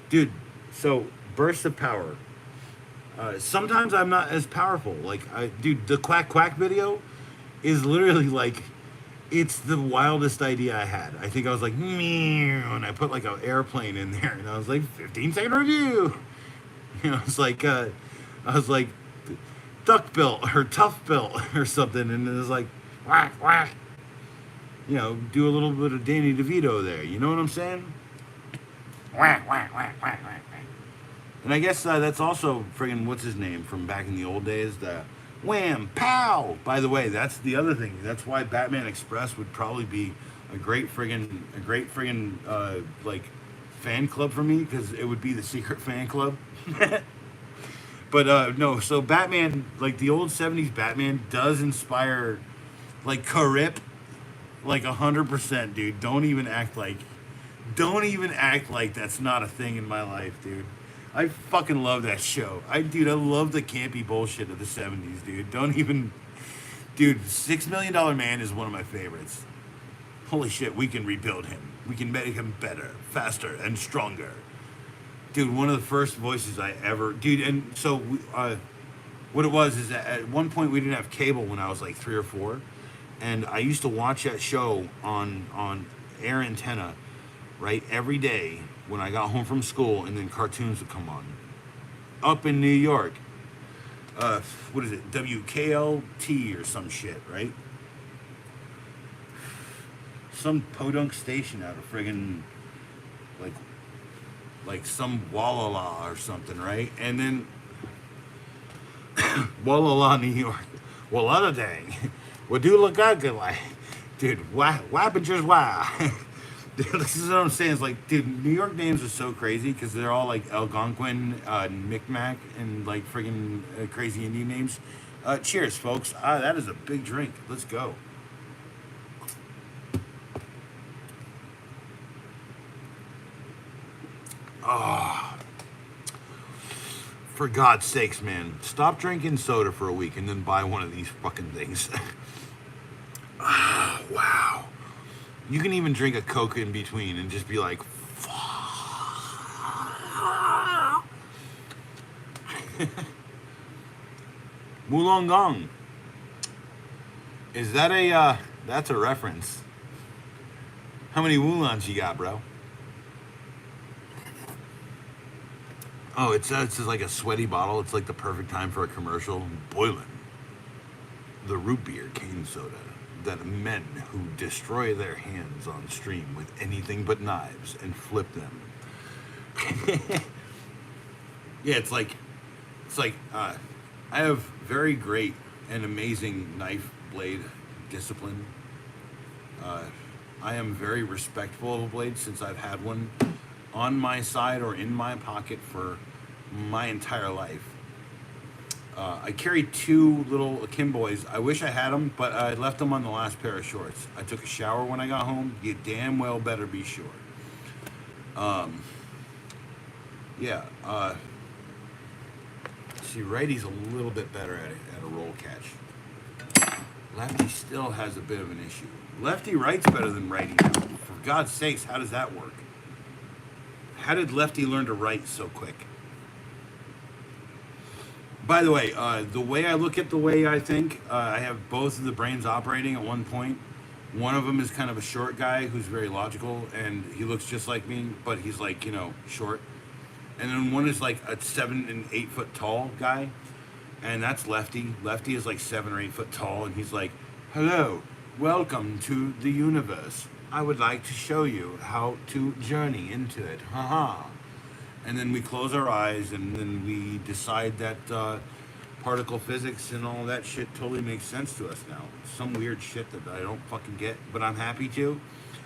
Dude, so bursts of power. Sometimes I'm not as powerful. Like, dude, the quack quack video is literally like, it's the wildest idea I had. I think I was like, meow, and I put like an airplane in there, and I was like, 15-second review. You know, it's like, I was like, duck bill or tough bill or something, and it was like, whack whack. You know, do a little bit of Danny DeVito there. You know what I'm saying? Whack whack whack whack whack. And I guess that's also friggin' what's his name from back in the old days, the wham pow. By the way, that's the other thing. That's why Batman Express would probably be a great friggin' like fan club for me, because it would be the secret fan club. But no, so Batman, like the old 70s Batman does inspire like Carip like 100%, dude. Don't even act like that's not a thing in my life, dude. I fucking love that show. I love the campy bullshit of the 70s, dude. Dude, $6 Million Man is one of my favorites. Holy shit, we can rebuild him. We can make him better, faster, and stronger. Dude, one of the first voices I ever... Dude, and so what it was is that at one point we didn't have cable when I was like 3 or 4. And I used to watch that show on air antenna, right, every day when I got home from school, and then cartoons would come on. Up in New York. What is it? WKLT or some shit, right? Some podunk station out of friggin' like some Walla or something, right? And then Walla, New York. Well, other dang. Well, do look out good, like, dude. Why just why? This is what I'm saying. It's like, dude, New York names are so crazy because they're all like Algonquin, Micmac, and like friggin' crazy Indian names. Cheers, folks. That is a big drink. Let's go. For God's sakes, man, stop drinking soda for a week and then buy one of these fucking things. You can even drink a Coke in between and just be like, Wollongong. Is that that's a reference. How many Woolongs you got, bro? Oh, it's like a sweaty bottle. It's like the perfect time for a commercial. Boiling. The root beer cane soda that men who destroy their hands on stream with anything but knives and flip them. Yeah, it's like I have very great and amazing knife blade discipline. I am very respectful of a blade since I've had one on my side or in my pocket for my entire life. I carry two little Kimboys. I wish I had them, but I left them on the last pair of shorts. I took a shower when I got home. You damn well better be sure. Yeah. See, righty's a little bit better at a roll catch. Lefty still has a bit of an issue. Lefty writes better than righty now. For God's sakes, how does that work? How did lefty learn to write so quick? By the way I look at the way I think, I have both of the brains operating at one point. One of them is kind of a short guy who's very logical, and he looks just like me, but he's like, short. And then one is like a 7 and 8 foot tall guy, and that's Lefty. Lefty is like 7 or 8 foot tall, and he's like, "Hello, welcome to the universe. I would like to show you how to journey into it. Haha." And then we close our eyes, and then we decide that particle physics and all that shit totally makes sense to us now. Some weird shit that I don't fucking get, but I'm happy to.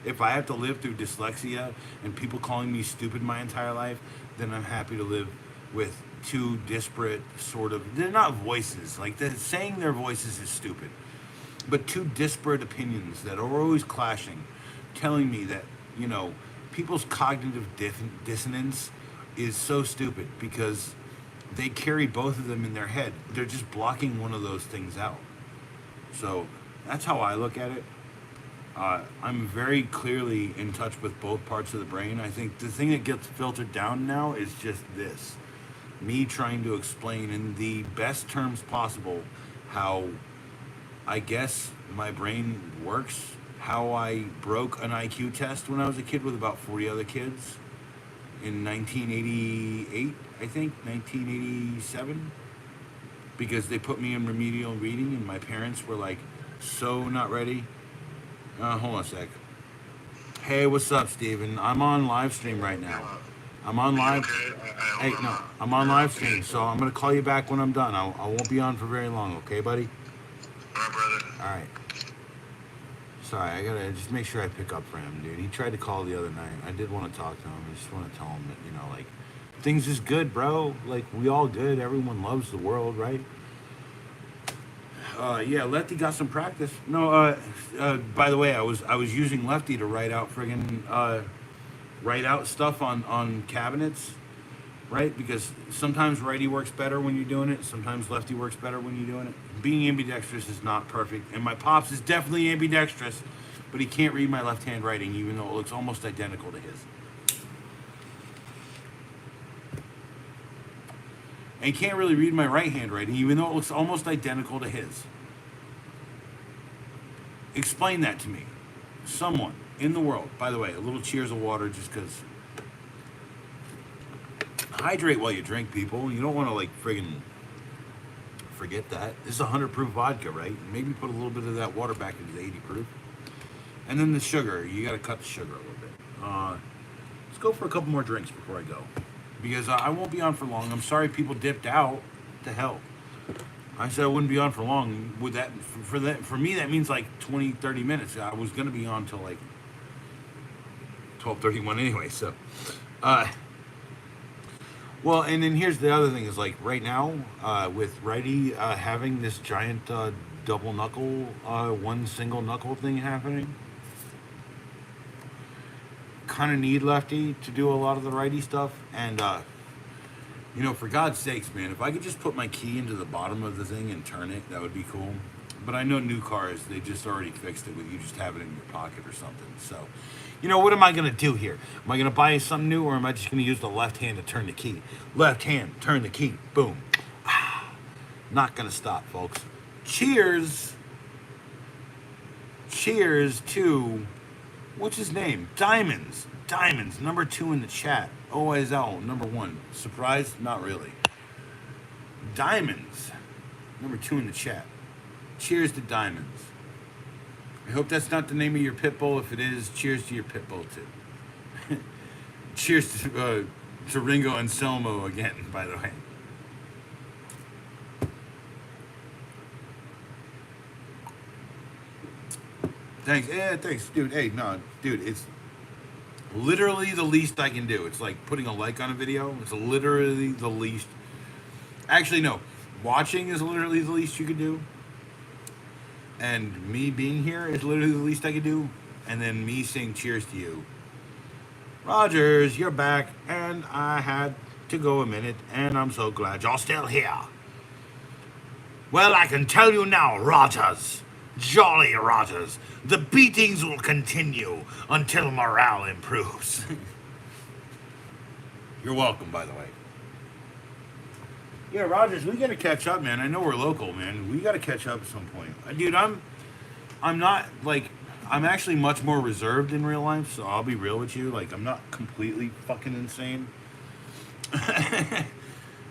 If I have to live through dyslexia and people calling me stupid my entire life, then I'm happy to live with two disparate sort of, they're not voices, like saying their voices is stupid, but two disparate opinions that are always clashing, telling me that, people's cognitive dissonance is so stupid because they carry both of them in their head. They're just blocking one of those things out. So that's how I look at it. I'm very clearly in touch with both parts of the brain. I think the thing that gets filtered down now is just this. Me trying to explain in the best terms possible how I guess my brain works, how I broke an IQ test when I was a kid with about 40 other kids in 1988, I think, 1987, because they put me in remedial reading and my parents were like so not ready. Hold on a sec. Hey, what's up, Steven? I'm on live stream right now. I'm on live. Hey, no, I'm on live stream, so I'm gonna call you back when I'm done. I won't be on for very long, okay, buddy? All right, brother. All right. Sorry, I gotta just make sure I pick up for him, dude. He tried to call the other night. I did want to talk to him. I just want to tell him that, things is good, bro. Like, we all good. Everyone loves the world, right? Yeah, Lefty got some practice. No, by the way, I was using Lefty to write out stuff on cabinets, right? Because sometimes righty works better when you're doing it. Sometimes lefty works better when you're doing it. Being ambidextrous is not perfect, and my pops is definitely ambidextrous, but he can't read my left hand writing, even though it looks almost identical to his. And he can't really read my right hand writing, even though it looks almost identical to his. Explain that to me. Someone in the world. By the way, a little cheers of water just because. Hydrate while you drink, people. You don't want to, friggin' forget that. This is 100 proof vodka, right? Maybe put a little bit of that water back into the 80 proof. And then the sugar. You got to cut the sugar a little bit. Let's go for a couple more drinks before I go. Because I won't be on for long. I'm sorry people dipped out. What the hell? I said I wouldn't be on for long. With that, for me, that means 20, 30 minutes. I was going to be on till 12:31 anyway. So, well, and then here's the other thing is right now, with righty having this giant double knuckle, one single knuckle thing happening, kind of need lefty to do a lot of the righty stuff. And for God's sakes, man, if I could just put my key into the bottom of the thing and turn it, that would be cool. But I know new cars, they just already fixed it with you just have it in your pocket or something. So, you know, what am I going to do here? Am I going to buy something new, or am I just going to use the left hand to turn the key? Left hand, turn the key, boom. Not going to stop, folks. Cheers. Cheers to, what's his name? Diamonds. Diamonds, number 2 in the chat. OSL, number 1. Surprised? Not really. Diamonds, number 2 in the chat. Cheers to Diamonds. I hope that's not the name of your pit bull. If it is, cheers to your pit bull too. Cheers to Ringo and Selmo again, by the way. Thanks. Yeah, thanks, dude. Hey, no, dude, it's literally the least I can do. It's like putting a like on a video. It's literally the least. Actually, no. Watching is literally the least you can do. And me being here is literally the least I can do. And then me saying cheers to you. Rogers, you're back. And I had to go a minute. And I'm so glad you're still here. Well, I can tell you now, Rogers. Jolly Rogers. The beatings will continue until morale improves. You're welcome, by the way. Yeah, Rogers, we gotta catch up, man. I know we're local, man. We gotta catch up at some point. Dude, I'm not, like, I'm actually much more reserved in real life, so I'll be real with you. Like, I'm not completely fucking insane.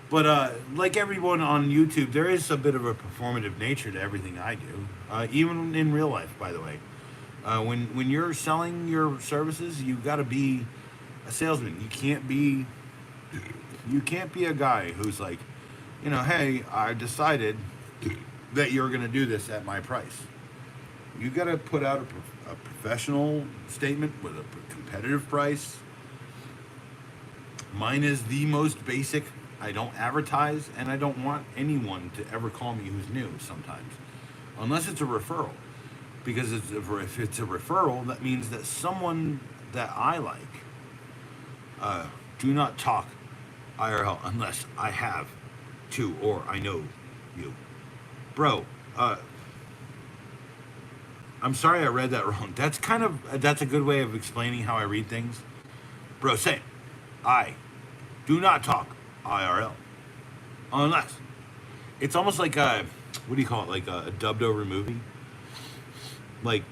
But, like everyone on YouTube, there is a bit of a performative nature to everything I do. Even in real life, by the way. When you're selling your services, you gotta be a salesman. You can't be a guy who's like, you know, hey, I decided that you're going to do this at my price. You got to put out a professional statement with a competitive price. Mine is the most basic. I don't advertise, and I don't want anyone to ever call me who's new sometimes. Unless it's a referral. Because if it's a referral, that means that someone that I like, do not talk IRL unless I have to, or I know you. Bro, I'm sorry I read that wrong. That's a good way of explaining how I read things. Bro, say, I do not talk IRL unless. It's almost like what do you call it? Like a dubbed over movie. Like,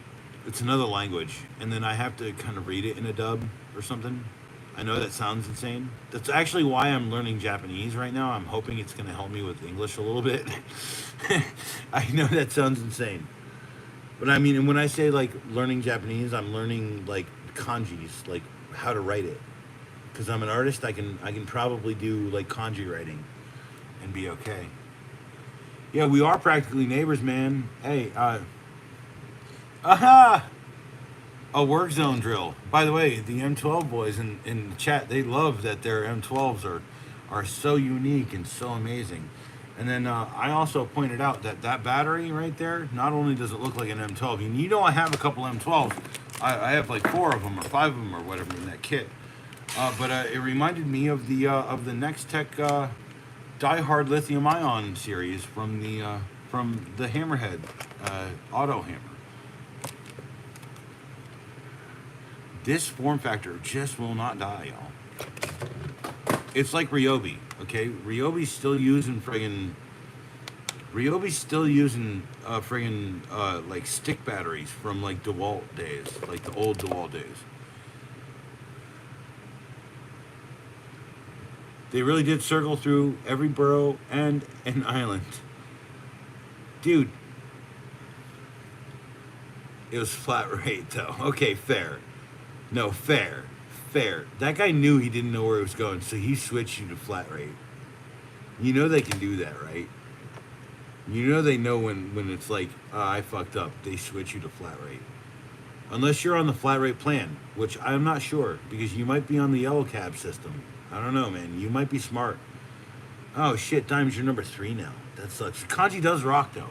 it's another language, and then I have to kind of read it in a dub or something. I know that sounds insane. That's actually why I'm learning Japanese right now. I'm hoping it's going to help me with English a little bit. I know that sounds insane. But I mean, and when I say, like, learning Japanese, I'm learning, like, kanjis, like, how to write it. Because I'm an artist, I can probably do, like, kanji writing and be okay. Yeah, we are practically neighbors, man. Hey, aha! A work zone drill. By the way, the M12 boys in the chat, they love that their M12s are so unique and so amazing. And then I also pointed out that battery right there, not only does it look like an M12, and you know I have a couple M12s. I have like 4 of them or 5 of them or whatever in that kit. But it reminded me of the Nextech Die-Hard lithium-ion series from the Hammerhead auto hammer. This form factor just will not die, y'all. It's like Ryobi, okay? Ryobi's still using like stick batteries from like DeWalt days, like the old DeWalt days. They really did circle through every borough and an island. Dude, it was flat rate though. Okay, fair. No, fair. That guy knew he didn't know where he was going, so he switched you to flat rate. You know they can do that, right? You know they know when it's like, I fucked up. They switch you to flat rate. Unless you're on the flat rate plan, which I'm not sure, because you might be on the yellow cab system. I don't know, man. You might be smart. Oh, shit, Diamond's your number 3 now. That sucks. Kanji does rock, though.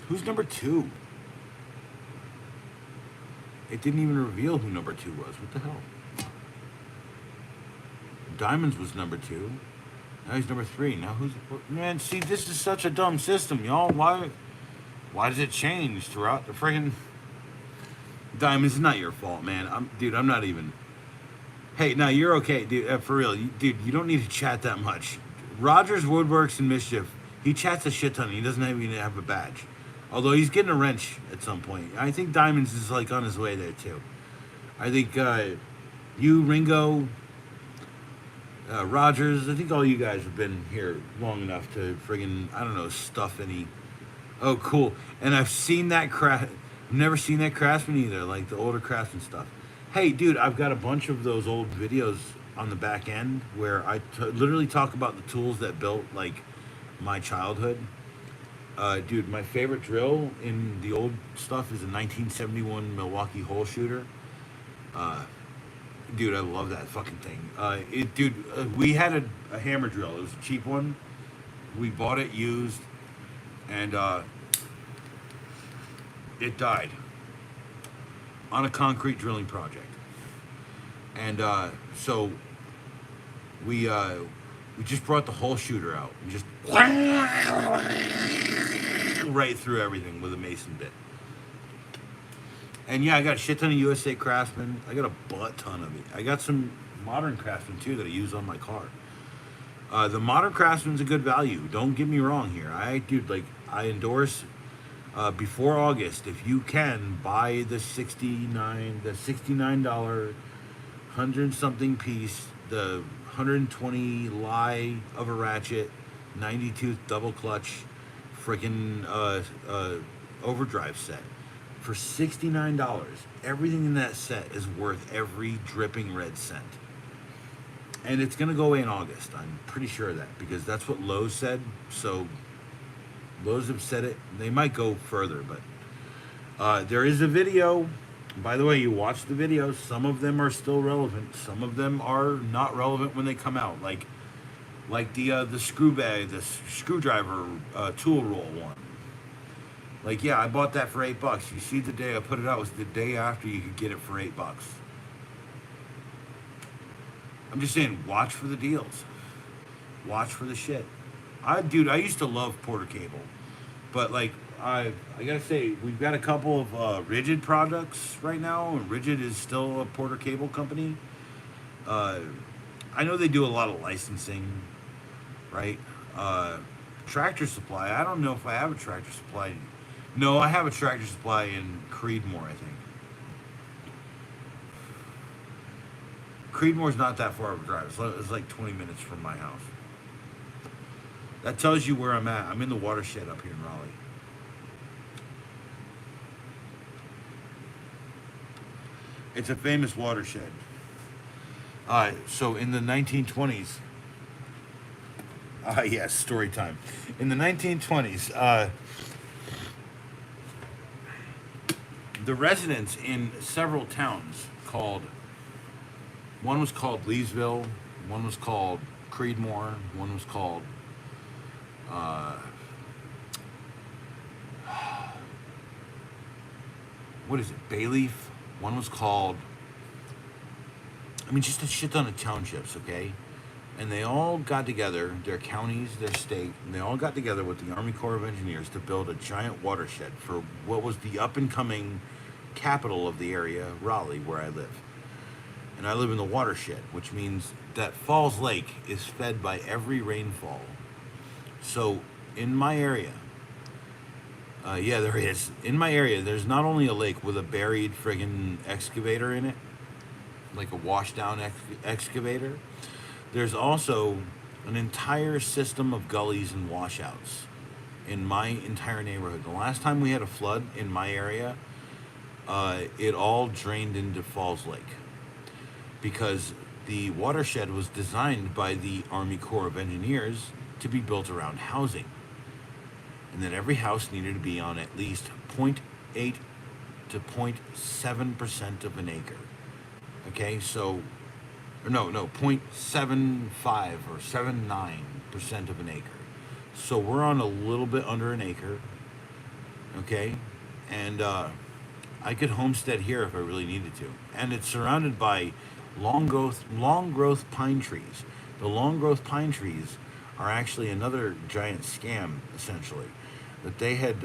Who's number 2? It didn't even reveal who number 2 was. What the hell? Diamonds was number 2. Now he's number 3. Now who's... Man, see, this is such a dumb system, y'all. Why Why does it change throughout the friggin' Diamonds? It's not your fault, man. I'm not even. Hey, no, you're okay, dude. For real, dude. You don't need to chat that much. Rogers Woodworks and Mischief. He chats a shit ton. He doesn't even have a badge. Although he's getting a wrench at some point. I think Diamonds is like on his way there too. I think you, Ringo, Rogers. I think all you guys have been here long enough to friggin' I don't know stuff any. Oh, cool. And I've seen that I've never seen that Craftsman either. Like the older Craftsman stuff. Hey, dude, I've got a bunch of those old videos on the back end where I literally talk about the tools that built like my childhood. Dude, my favorite drill in the old stuff is a 1971 Milwaukee hole shooter. Uh, dude, I love that fucking thing. We had a hammer drill. It was a cheap one. We bought it used, and it died on a concrete drilling project. And so we just brought the hole shooter out and just right through everything with a mason bit. And yeah, I got a shit ton of USA Craftsman. I got a butt ton of it. I got some modern Craftsman too that I use on my car. The modern Craftsman's a good value. Don't get me wrong here. I endorse before August, if you can, buy the $69 hundred something piece, the 120 lie of a ratchet, 90 tooth double clutch, freaking overdrive set for $69. Everything in that set is worth every dripping red cent. And it's gonna go away in August. I'm pretty sure of that because that's what Lowe's said. So Lowe's have said it. They might go further, but there is a video. By the way, you watch the videos. Some of them are still relevant. Some of them are not relevant when they come out. Like the screwdriver tool roll one. Like, yeah, I bought that for $8. You see, the day I put it out was the day after you could get it for $8. I'm just saying, watch for the deals. Watch for the shit. I used to love Porter Cable, but like I gotta say, we've got a couple of Rigid products right now, and Rigid is still a Porter Cable company. I know they do a lot of licensing, right? Tractor Supply. I don't know if I have a Tractor Supply. No, I have a Tractor Supply in Creedmoor, I think. Creedmoor's not that far of a drive. It's like 20 minutes from my house. That tells you where I'm at. I'm in the watershed up here in Raleigh. It's a famous watershed. So in the 1920s, yes, story time. In the 1920s, the residents in several towns one was called Leesville, one was called Creedmoor, one was called what is it, Bayleaf? One was called, just a shit ton of townships, okay? And they all got together, their counties, their state, and they all got together with the Army Corps of Engineers to build a giant watershed for what was the up-and-coming capital of the area, Raleigh, where I live. And I live in the watershed, which means that Falls Lake is fed by every rainfall. So in my area, yeah, there is. In my area, there's not only a lake with a buried friggin' excavator in it, like a washdown excavator, there's also an entire system of gullies and washouts in my entire neighborhood. The last time we had a flood in my area, it all drained into Falls Lake because the watershed was designed by the Army Corps of Engineers to be built around housing. And that every house needed to be on at least 0.8 to 0.7% of an acre. Okay, so, no, 0.75 or 0.79% of an acre. So we're on a little bit under an acre, okay? And I could homestead here if I really needed to. And it's surrounded by long growth pine trees. The long growth pine trees are actually another giant scam, essentially. That they had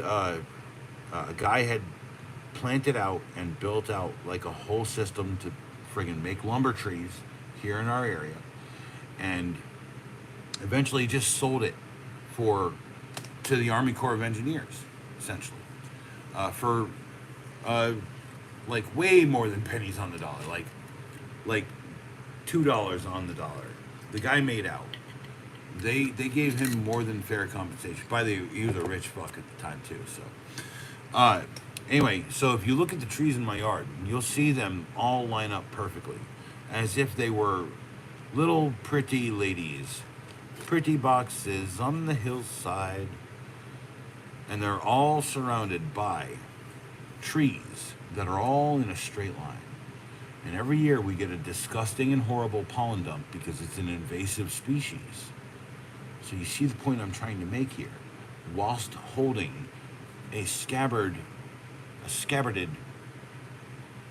A guy had planted out and built out like a whole system to friggin' make lumber trees here in our area, and eventually just sold it for to the Army Corps of Engineers, essentially, for like way more than pennies on the dollar, like $2 on the dollar. The guy made out. They gave him more than fair compensation. By the way, he was a rich fuck at the time too. So, uh, anyway, so if you look at the trees in my yard, you'll see them all line up perfectly, as if they were little pretty ladies, pretty boxes on the hillside, and they're all surrounded by trees that are all in a straight line. And every year we get a disgusting and horrible pollen dump because it's an invasive species. So you see the point I'm trying to make here. Whilst holding a scabbarded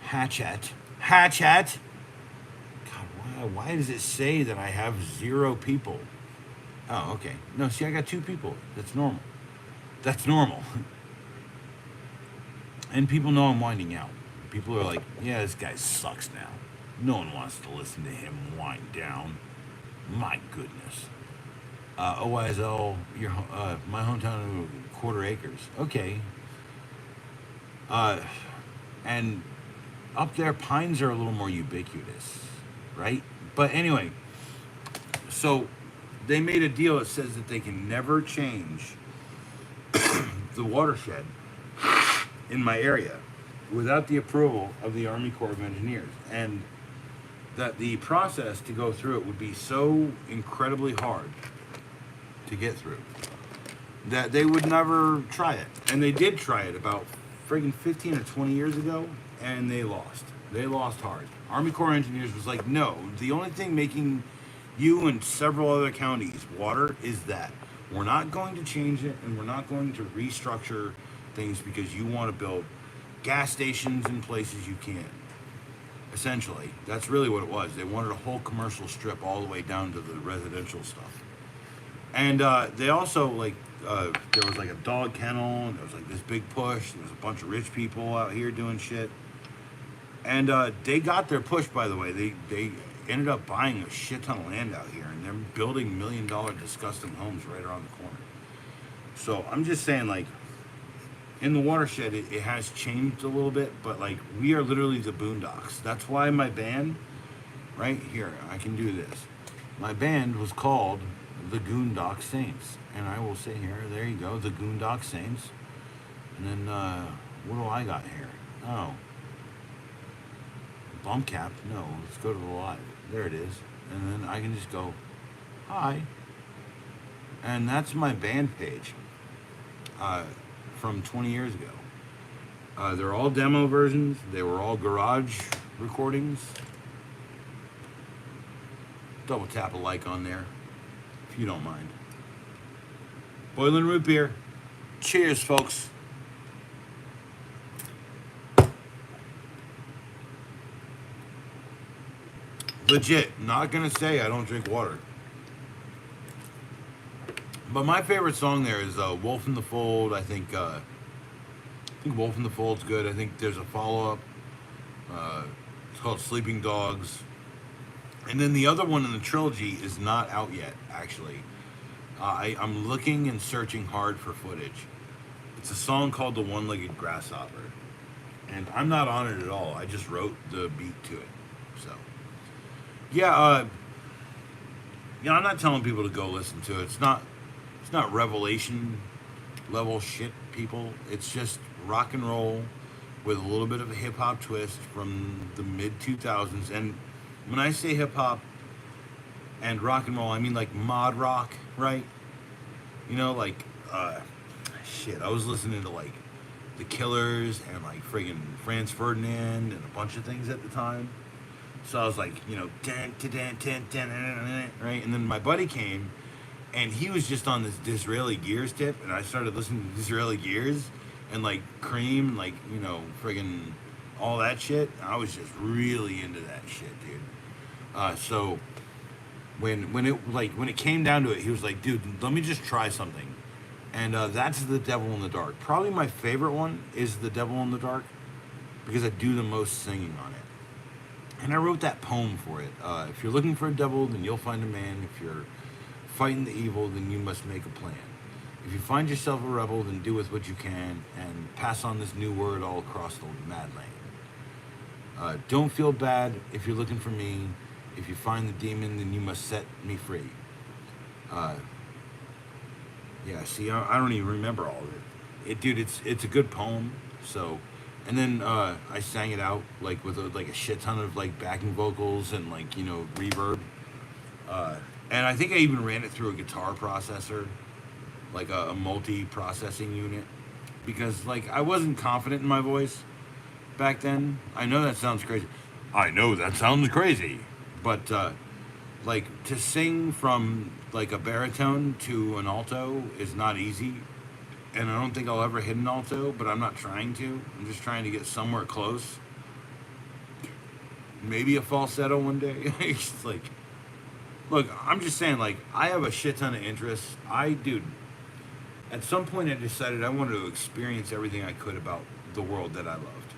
hatchet. God, why does it say that I have 0 people? Oh, okay. No, see, I got 2 people. That's normal. That's normal. And people know I'm winding out. People are like, yeah, this guy sucks now. No one wants to listen to him wind down. My goodness. OYSL, my hometown, 1/4 acres. Okay. And up there, pines are a little more ubiquitous, right? But anyway, so they made a deal that says that they can never change the watershed in my area without the approval of the Army Corps of Engineers, and that the process to go through it would be so incredibly hard to get through that they would never try it. And they did try it about friggin' 15 or 20 years ago, and they lost. They lost hard. Army Corps of Engineers was like, no, the only thing making you and several other counties water is that. We're not going to change it, and we're not going to restructure things because you want to build gas stations in places you can. Essentially, that's really what it was. They wanted a whole commercial strip all the way down to the residential stuff. And they also, like, there was like a dog kennel, and there was like this big push. There was a bunch of rich people out here doing shit. And they got their push, by the way. They ended up buying a shit ton of land out here, and they're building $1 million disgusting homes right around the corner. So I'm just saying, like, in the watershed, it has changed a little bit, but like, we are literally the Boondocks. That's why my band, right here, I can do this. My band was called the Goondock Saints, and I will say here, there you go, the Goondock Saints. And then what do I got here? Oh, bump cap. No, let's go to the live. There it is. And then I can just go, hi. And that's my band page from 20 years ago. They're all demo versions. They were all garage recordings. Double tap a like on there, if you don't mind. Boiling root beer. Cheers, folks. Legit, not gonna say I don't drink water. But my favorite song there is Wolf in the Fold. I think Wolf in the Fold's good. I think there's a follow-up. It's called Sleeping Dogs. And then the other one in the trilogy is not out yet, actually. I'm looking and searching hard for footage. It's a song called The One-Legged Grasshopper. And I'm not on it at all. I just wrote the beat to it. So, yeah, I'm not telling people to go listen to it. It's not revelation level shit, people. It's just rock and roll with a little bit of a hip hop twist from the mid 2000s. And when I say hip hop and rock and roll, I mean like mod rock, right? You know, like shit. I was listening to like The Killers and like friggin' Franz Ferdinand and a bunch of things at the time. So I was like, you know, right? And then my buddy came, and he was just on this Disraeli Gears tip, and I started listening to Disraeli Gears and like Cream, like, you know, friggin' all that shit. I was just really into that shit, dude. So when it came down to it, he was like, dude, let me just try something. And that's The Devil in the Dark. Probably my favorite one is The Devil in the Dark because I do the most singing on it. And I wrote that poem for it. If you're looking for a devil, then you'll find a man. If you're fighting the evil, then you must make a plan. If you find yourself a rebel, then do with what you can and pass on this new word all across the mad land. Don't feel bad if you're looking for me. If you find the demon, then you must set me free. Uh, yeah, see, I don't even remember all of it. Dude, it's a good poem. So, and then I sang it out like with like a shit ton of like backing vocals and like reverb. And I think I even ran it through a guitar processor, like a multi-processing unit, because like I wasn't confident in my voice back then. I know that sounds crazy. But like to sing from like a baritone to an alto is not easy, and I don't think I'll ever hit an alto. But I'm not trying to. I'm just trying to get somewhere close. Maybe a falsetto one day. It's like, look, I'm just saying, like, I have a shit ton of interests. Dude, at some point I decided I wanted to experience everything I could about the world that I loved.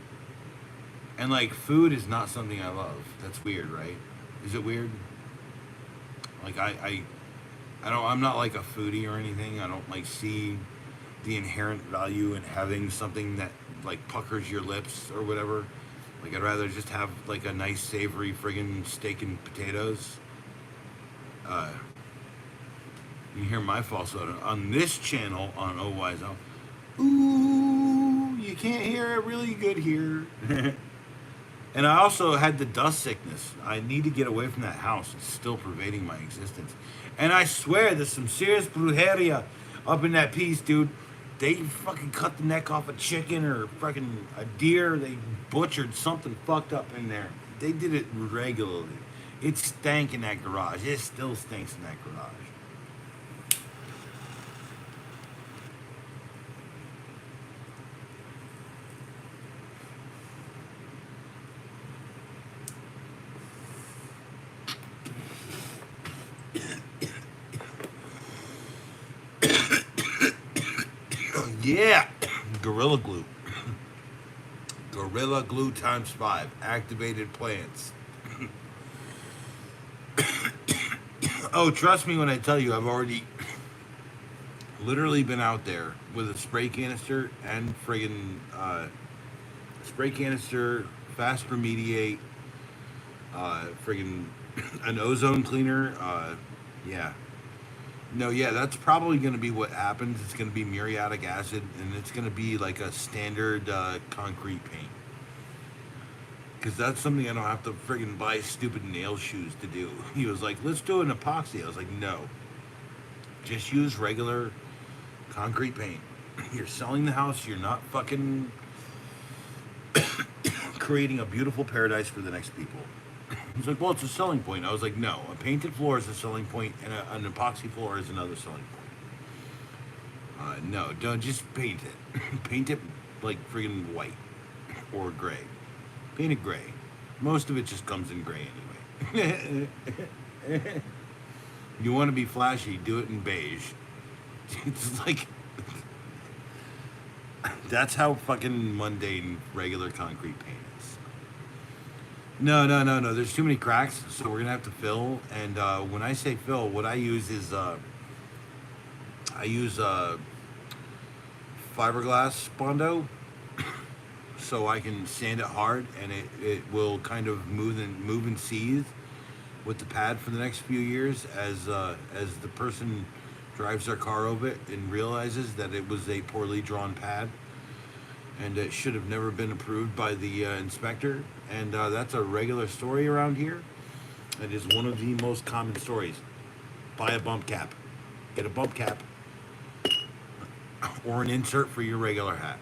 And like, food is not something I love. That's weird, right? Is it weird? Like I'm not like a foodie or anything. I don't like see the inherent value in having something that like puckers your lips or whatever. Like I'd rather just have like a nice savory friggin' steak and potatoes. You hear my falsetto on this channel on Oh Wise Out. Ooh, you can't hear it really good here. And I also had the dust sickness. I need to get away from that house. It's still pervading my existence. And I swear there's some serious brujeria up in that piece, dude. They fucking cut the neck off a chicken or fucking a deer. They butchered something fucked up in there. They did it regularly. It stank in that garage. It still stinks in that garage. Yeah, Gorilla Glue. Gorilla Glue times 5. Activated plants. Oh, trust me when I tell you, I've already literally been out there with a spray canister and friggin' spray canister, fast remediate, friggin' an ozone cleaner. Yeah. No, yeah, that's probably going to be what happens. It's going to be muriatic acid, and it's going to be like a standard concrete paint. Because that's something I don't have to friggin' buy stupid nail shoes to do. He was like, let's do an epoxy. I was like, no. Just use regular concrete paint. You're selling the house. You're not fucking creating a beautiful paradise for the next people. He's like, well, it's a selling point. I was like, no, a painted floor is a selling point, and an epoxy floor is another selling point. No, don't just paint it. Paint it like friggin' white or gray. Paint it gray. Most of it just comes in gray anyway. You want to be flashy, do it in beige. It's like, that's how fucking mundane regular concrete paint is. No. There's too many cracks, so we're gonna have to fill. And when I say fill, what I use is I use fiberglass Bondo, so I can sand it hard, and it will kind of move and seethe with the pad for the next few years as the person drives their car over it and realizes that it was a poorly drawn pad and it should have never been approved by the inspector. And that's a regular story around here. It is one of the most common stories. Buy a bump cap. Get a bump cap or an insert for your regular hat.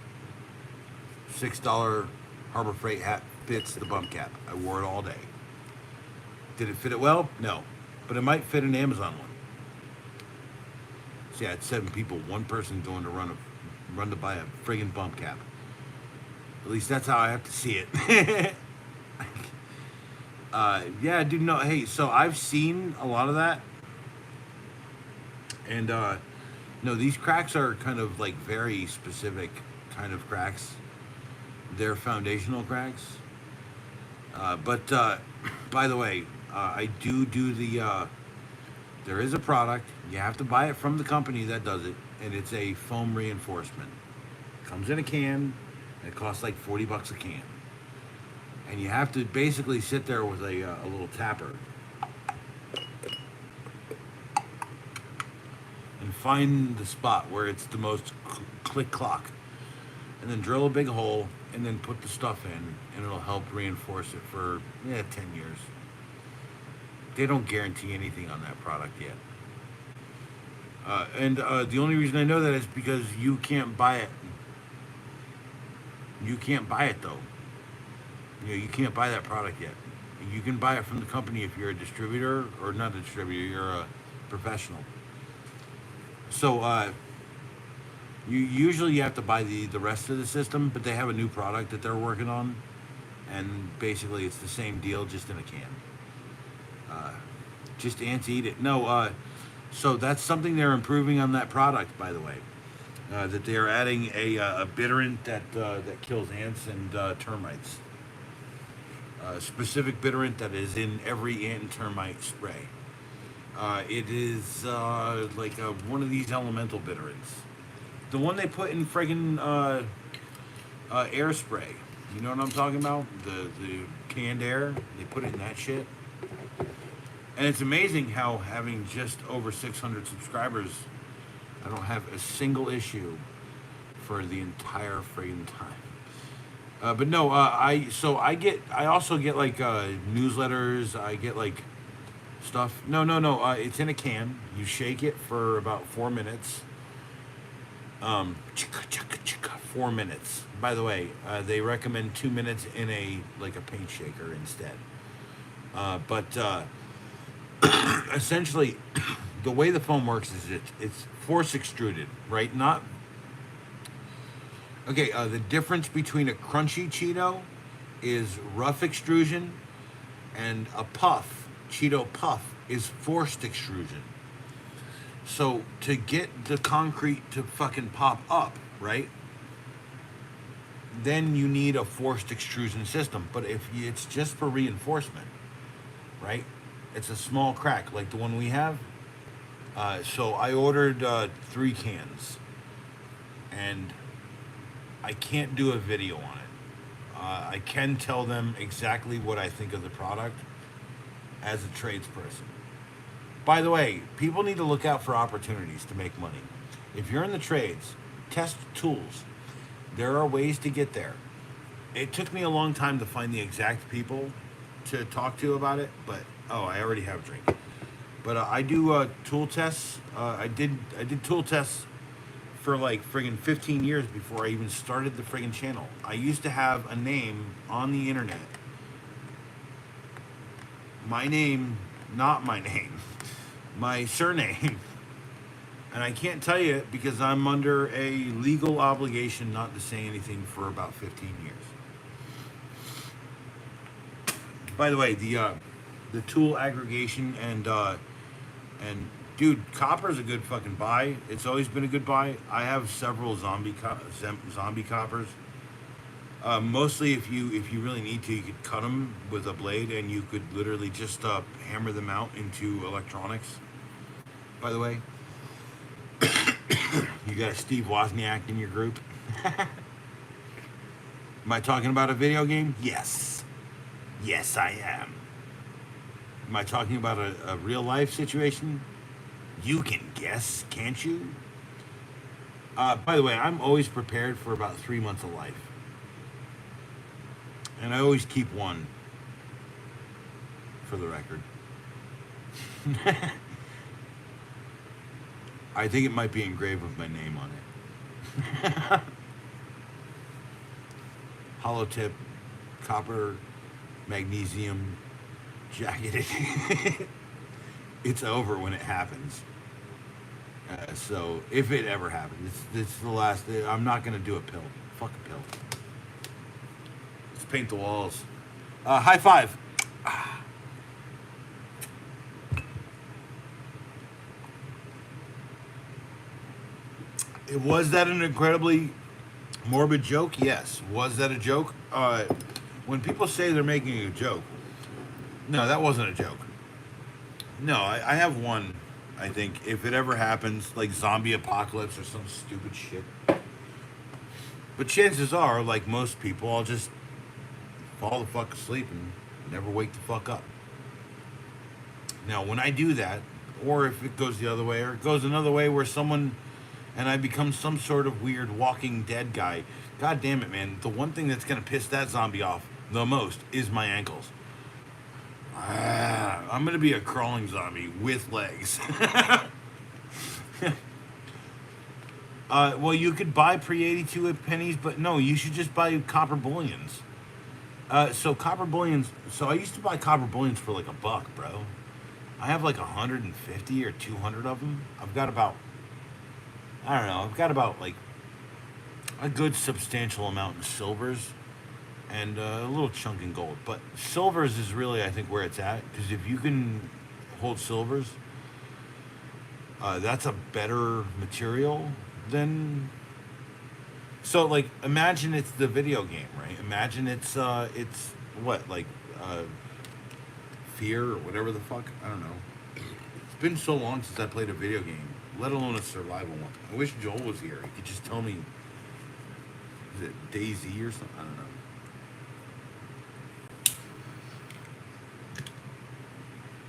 $6 Harbor Freight hat fits the bump cap. I wore it all day. Did it fit it well? No. But it might fit an Amazon one. See, I had 7 people. One person going to run to buy a friggin' bump cap. At least that's how I have to see it. Yeah, dude, no, hey, so I've seen a lot of that. And No, these cracks are kind of like very specific kind of cracks. They're foundational cracks. But by the way, I do the. There is a product. You have to buy it from the company that does it, and it's a foam reinforcement. Comes in a can. It costs like $40 a can, and you have to basically sit there with a little tapper and find the spot where it's the most click clock, and then drill a big hole, and then put the stuff in, and it'll help reinforce it for 10 years. They don't guarantee anything on that product yet. And the only reason I know that is because you can't buy it. You can't buy it though. You can't buy that product yet. You can buy it from the company if you're a distributor, or not a distributor, you're a professional. So you have to buy the rest of the system, but they have a new product that they're working on, and basically it's the same deal, just in a can. Just ants eat it. No, so that's something they're improving on that product, by the way. That they are adding a bitterant that kills ants and termites. Specific bitterant that is in every ant and termite spray. It is like one of these elemental bitterants. The one they put in friggin' air spray. You know what I'm talking about? The canned air. They put it in that shit. And it's amazing how, having just over 600 subscribers, I don't have a single issue for the entire friggin' time. But no, I also get like newsletters. I get like stuff. No. It's in a can. You shake it for about 4 minutes. 4 minutes. By the way, they recommend 2 minutes in a paint shaker instead. But essentially, the way the foam works is it's force extruded, right? Not okay. The difference between a crunchy Cheeto is rough extrusion, and a Cheeto puff is forced extrusion. So to get the concrete to fucking pop up, right? Then you need a forced extrusion system. But if it's just for reinforcement, right? It's a small crack like the one we have. So I ordered 3 cans, and I can't do a video on it. I can tell them exactly what I think of the product as a tradesperson. By the way, people need to look out for opportunities to make money. If you're in the trades, test tools. There are ways to get there. It took me a long time to find the exact people to talk to about it, but I already have a drink. But I do tool tests. I did tool tests for like friggin' 15 years before I even started the friggin' channel. I used to have a name on the internet. My name, not my name. My surname. And I can't tell you it because I'm under a legal obligation not to say anything for about 15 years. By the way, the tool aggregation and dude, copper is a good fucking buy. It's always been a good buy. I have several zombie coppers. Mostly, if you really need to, you could cut them with a blade, and you could literally just hammer them out into electronics. By the way, you got a Steve Wozniak in your group. Am I talking about a video game? Yes, I am. Am I talking about a real life situation? You can guess, can't you? By the way, I'm always prepared for about 3 months of life. And I always keep one, for the record. I think it might be engraved with my name on it. Hollow tip, copper, magnesium, jacketed. It's over when it happens. So if it ever happens, it's the last. I'm not gonna do a pill. Fuck a pill. Let's paint the walls. High five. Was that an incredibly morbid joke? Yes. Was that a joke? When people say they're making a joke, no, that wasn't a joke. No, I have one. I think if it ever happens, like zombie apocalypse or some stupid shit. But chances are, like most people, I'll just fall the fuck asleep and never wake the fuck up. Now, when I do that, or if it goes the other way, or it goes another way where someone and I become some sort of weird walking dead guy, god damn it, man, the one thing that's gonna piss that zombie off the most is my ankles. I'm gonna be a crawling zombie with legs. Well, you could buy pre-82 at pennies, but no, you should just buy copper bullions. So copper bullions. So I used to buy copper bullions for like $1, bro. I have like 150 or 200 of them. I've got about, I don't know, I've got about like a good substantial amount in silvers and a little chunk in gold. But silvers is really, I think, where it's at. Because if you can hold silvers, that's a better material than. So, like, imagine it's the video game, right? Imagine it's what, like, Fear or whatever the fuck? I don't know. It's been so long since I played a video game, let alone a survival one. I wish Joel was here. He could just tell me, is it DayZ or something? I don't know.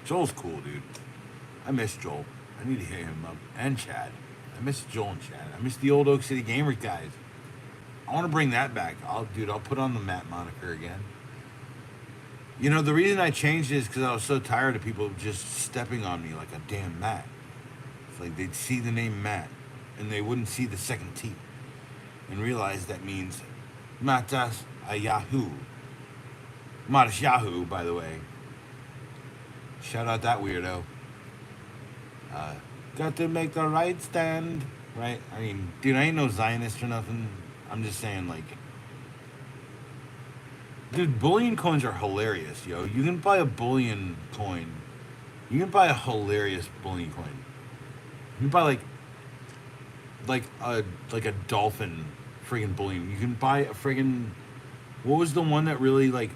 Joel's cool, dude. I miss Joel. I need to hit him up. And Chad. I miss Joel and Chad. I miss the old Oak City Gamers guys. I want to bring that back. I'll put on the Matt moniker again. You know, the reason I changed it is because I was so tired of people just stepping on me like a damn Matt. It's like they'd see the name Matt, and they wouldn't see the second T, and realize that means Matas a Yahoo. Matas Yahoo, by the way. Shout out that weirdo. Got to make the right stand, right? I mean, dude, I ain't no Zionist or nothing. I'm just saying, like, dude, bullion coins are hilarious, yo. You can buy a bullion coin. You can buy a hilarious bullion coin. You can buy like a dolphin friggin' bullion. You can buy a friggin', what was the one that really, like,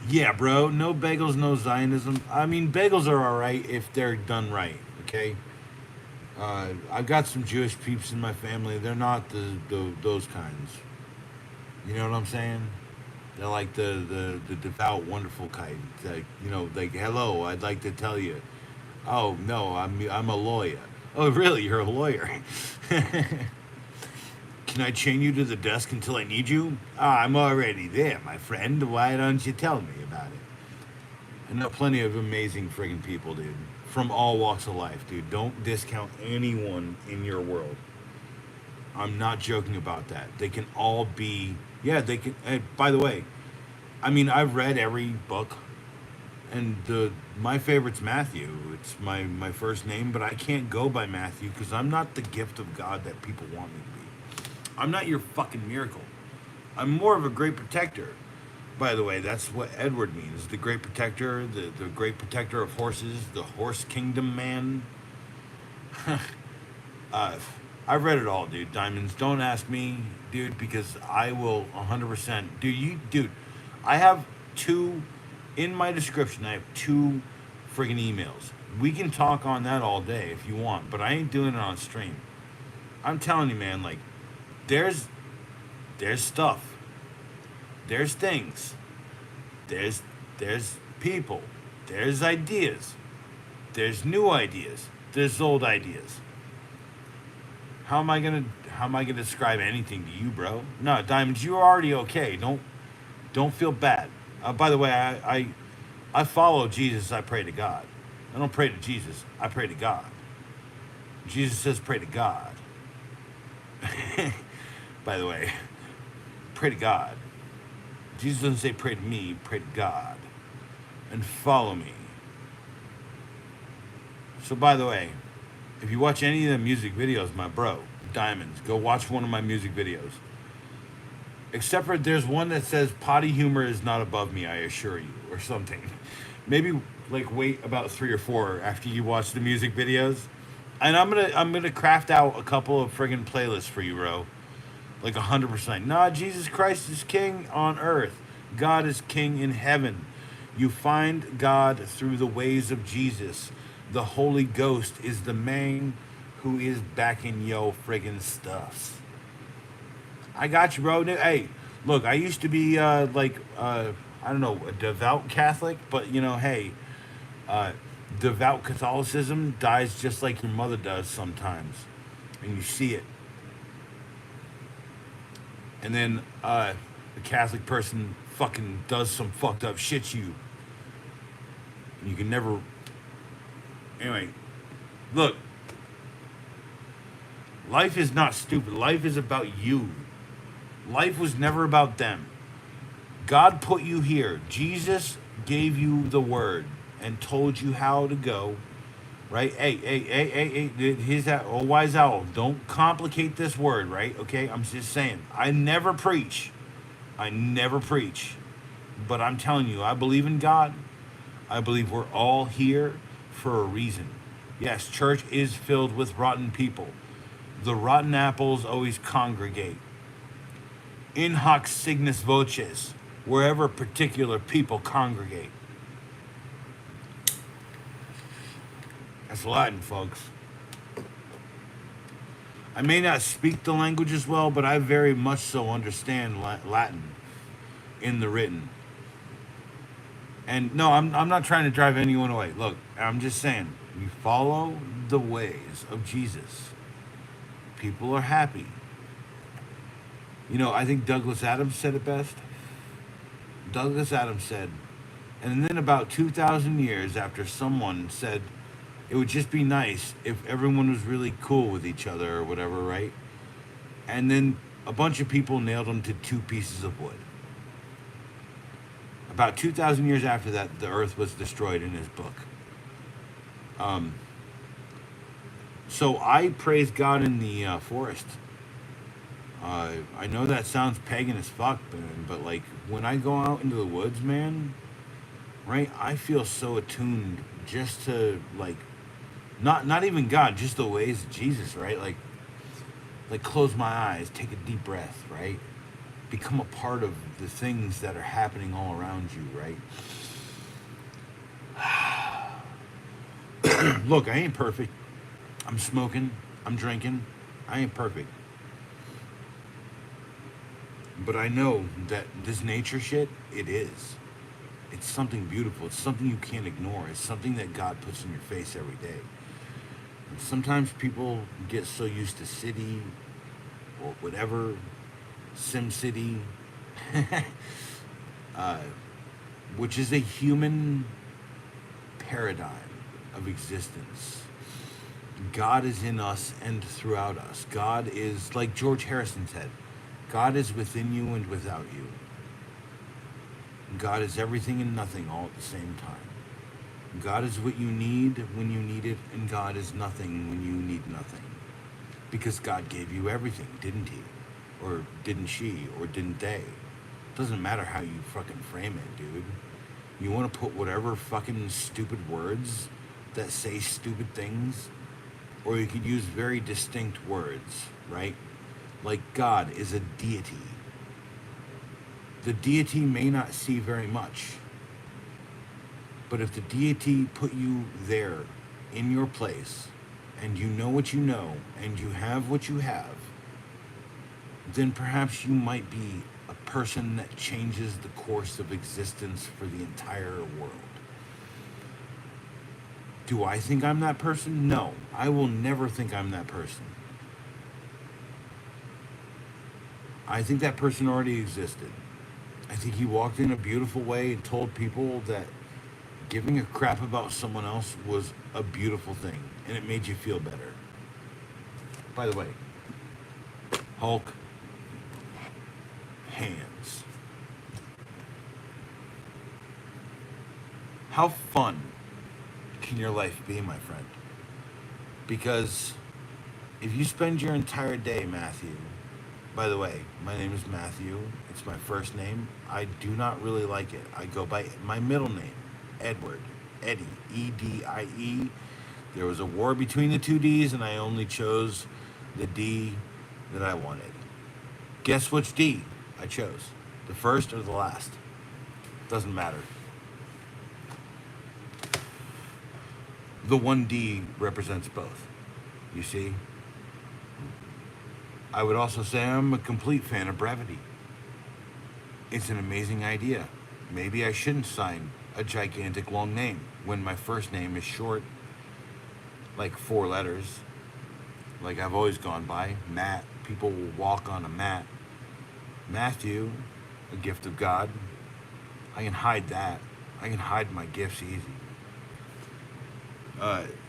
yeah, bro, no bagels, no Zionism. I mean, bagels are alright if they're done right, okay? I've got some Jewish peeps in my family. They're not those kinds. You know what I'm saying? They're like the devout, wonderful kind. Like, you know, like, hello, I'd like to tell you. Oh, no, I'm a lawyer. Oh, really? You're a lawyer? Can I chain you to the desk until I need you? I'm already there, my friend. Why don't you tell me about it? I know plenty of amazing friggin' people, dude. From all walks of life, dude. Don't discount anyone in your world. I'm not joking about that. They can all be... Yeah, they can... by the way, I mean, I've read every book. And my favorite's Matthew. It's my first name, but I can't go by Matthew because I'm not the gift of God that people want me to be. I'm not your fucking miracle. I'm more of a great protector. By the way, that's what Edward means. The great protector, the great protector of horses, the horse kingdom man. I've read it all, dude. Diamonds, don't ask me, dude, because I will 100%. Dude, I have in my description, I have 2 friggin' emails. We can talk on that all day if you want, but I ain't doing it on stream. I'm telling you, man, like, there's stuff. There's things. There's people. There's ideas. There's new ideas. There's old ideas. How am I gonna describe anything to you, bro? No, Diamonds, you're already okay. Don't feel bad. By the way, I follow Jesus. I pray to God. I don't pray to Jesus. I pray to God. Jesus says pray to God. By the way, pray to God. Jesus doesn't say pray to me, pray to God. And follow me. So, by the way, if you watch any of the music videos, my bro, Diamonds, go watch one of my music videos. Except for there's one that says potty humor is not above me, I assure you, or something. Maybe like wait about 3 or 4 after you watch the music videos. And I'm gonna craft out a couple of friggin' playlists for you, bro. Like 100%. Nah, Jesus Christ is king on earth. God is king in heaven. You find God through the ways of Jesus. The Holy Ghost is the man who is backing yo friggin' stuffs. I got you, bro. Hey, look, I used to be I don't know, a devout Catholic, but hey, uh, devout Catholicism dies just like your mother does sometimes, and you see it. And then the Catholic person fucking does some fucked up shit to you, and you can never. Anyway, look, life is not stupid. Life is about you. Life was never about them. God put you here. Jesus gave you the word and told you how to go. Right? Hey, here's that old wise owl. Don't complicate this word, right? Okay, I'm just saying. I never preach. I never preach. But I'm telling you, I believe in God. I believe we're all here for a reason. Yes, church is filled with rotten people. The rotten apples always congregate. In hoc signis voces, wherever particular people congregate. That's Latin, folks. I may not speak the language as well, but I very much so understand Latin in the written. And no, I'm not trying to drive anyone away. Look, I'm just saying, we follow the ways of Jesus. People are happy. I think Douglas Adams said it best. Douglas Adams said, and then about 2,000 years after someone said, it would just be nice if everyone was really cool with each other or whatever, right? And then a bunch of people nailed him to two pieces of wood. About 2,000 years after that, the earth was destroyed in his book. Um, so I praise God in the forest. I know that sounds pagan as fuck, man, but like when I go out into the woods, man, right? I feel so attuned just to like not even God, just the ways of Jesus, right? Like close my eyes, take a deep breath, right? Become a part of the things that are happening all around you, right? Look, I ain't perfect. I'm smoking, I'm drinking. I ain't perfect. But I know that this nature shit, it is. It's something beautiful. It's something you can't ignore. It's something that God puts in your face every day. And sometimes people get so used to city or whatever, Sim City, uh, which is a human paradigm of existence. God is in us and throughout us. God is, like George Harrison said, God is within you and without you. God is everything and nothing all at the same time. God is what you need when you need it, and God is nothing when you need nothing. Because God gave you everything, didn't he? Or didn't she? Or didn't they? Doesn't matter how you fucking frame it, dude. You want to put whatever fucking stupid words that say stupid things, or you could use very distinct words, right? Like God is a deity. The deity may not see very much, but if the deity put you there in your place, and you know what you know, and you have what you have, then perhaps you might be a person that changes the course of existence for the entire world. Do I think I'm that person? No, I will never think I'm that person. I think that person already existed. I think he walked in a beautiful way and told people that giving a crap about someone else was a beautiful thing, and it made you feel better. By the way, Hulk, hands. How fun can your life be, my friend? Because if you spend your entire day, Matthew, by the way, my name is Matthew. It's my first name. I do not really like it. I go by my middle name, Edward. Eddie. E-D-I-E. There was a war between the two D's, and I only chose the D that I wanted. Guess which D I chose? The first or the last? Doesn't matter. The one D represents both. You see? I would also say I'm a complete fan of brevity. It's an amazing idea. Maybe I shouldn't sign a gigantic long name when my first name is short, like 4 letters, like I've always gone by. Matt. People will walk on a mat. Matthew, a gift of God. I can hide that. I can hide my gifts easy.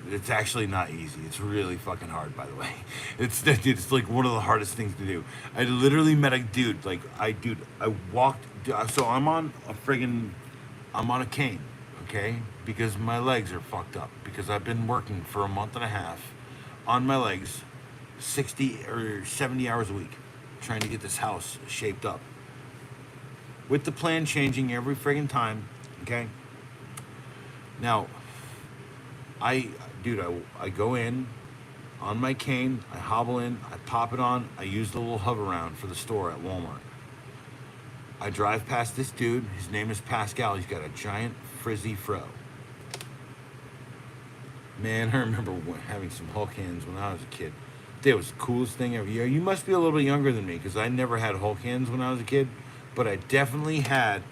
It's actually not easy. It's really fucking hard, by the way. It's like one of the hardest things to do. I literally met a dude. I walked. So I'm on a cane, okay? Because my legs are fucked up. Because I've been working for a month and a half on my legs, 60 or 70 hours a week, trying to get this house shaped up. With the plan changing every friggin' time, okay? Now, I go in on my cane, I hobble in, I pop it on, I use the little hover round for the store at Walmart. I drive past this dude, his name is Pascal, he's got a giant frizzy fro. Man, I remember having some Hulk hands when I was a kid. That was the coolest thing ever. You must be a little bit younger than me, because I never had Hulk hands when I was a kid, but I definitely had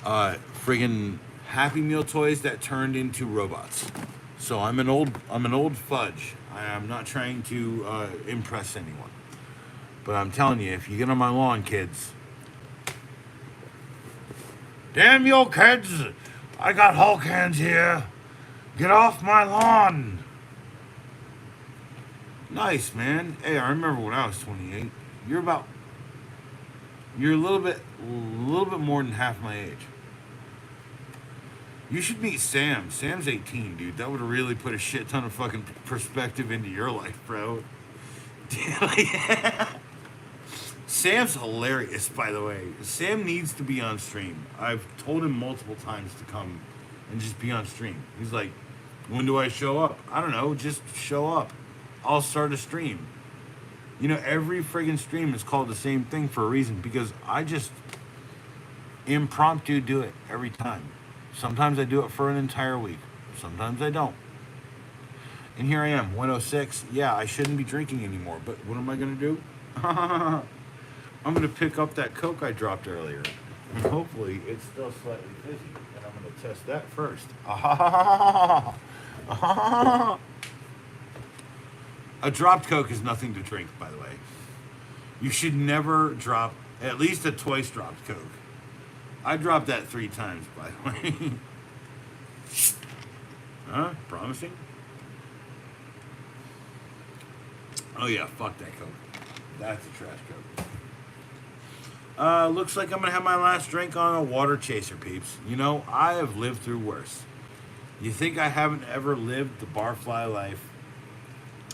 friggin' Happy Meal toys that turned into robots. So I'm an old fudge. I'm not trying to impress anyone. But I'm telling you, if you get on my lawn, kids. Damn you kids! I got Hulk hands here. Get off my lawn. Nice, man. Hey, I remember when I was 28. You're a little bit more than half my age. You should meet Sam. Sam's 18, dude. That would really put a shit ton of fucking perspective into your life, bro. Sam's hilarious, by the way. Sam needs to be on stream. I've told him multiple times to come and just be on stream. He's like, when do I show up? I don't know, just show up. I'll start a stream. You know, every friggin' stream is called the same thing for a reason, because I just impromptu do it every time. Sometimes I do it for an entire week. Sometimes I don't. And here I am, 106. Yeah, I shouldn't be drinking anymore, but what am I going to do? I'm going to pick up that Coke I dropped earlier. And hopefully it's still slightly fizzy. And I'm going to test that first. A dropped Coke is nothing to drink, by the way. You should never drop at least a twice dropped Coke. I dropped that 3 times, by the way. Huh? Promising? Oh yeah, fuck that Coke. That's a trash Coke. Looks like I'm gonna have my last drink on a water chaser, peeps. You know, I have lived through worse. You think I haven't ever lived the barfly life?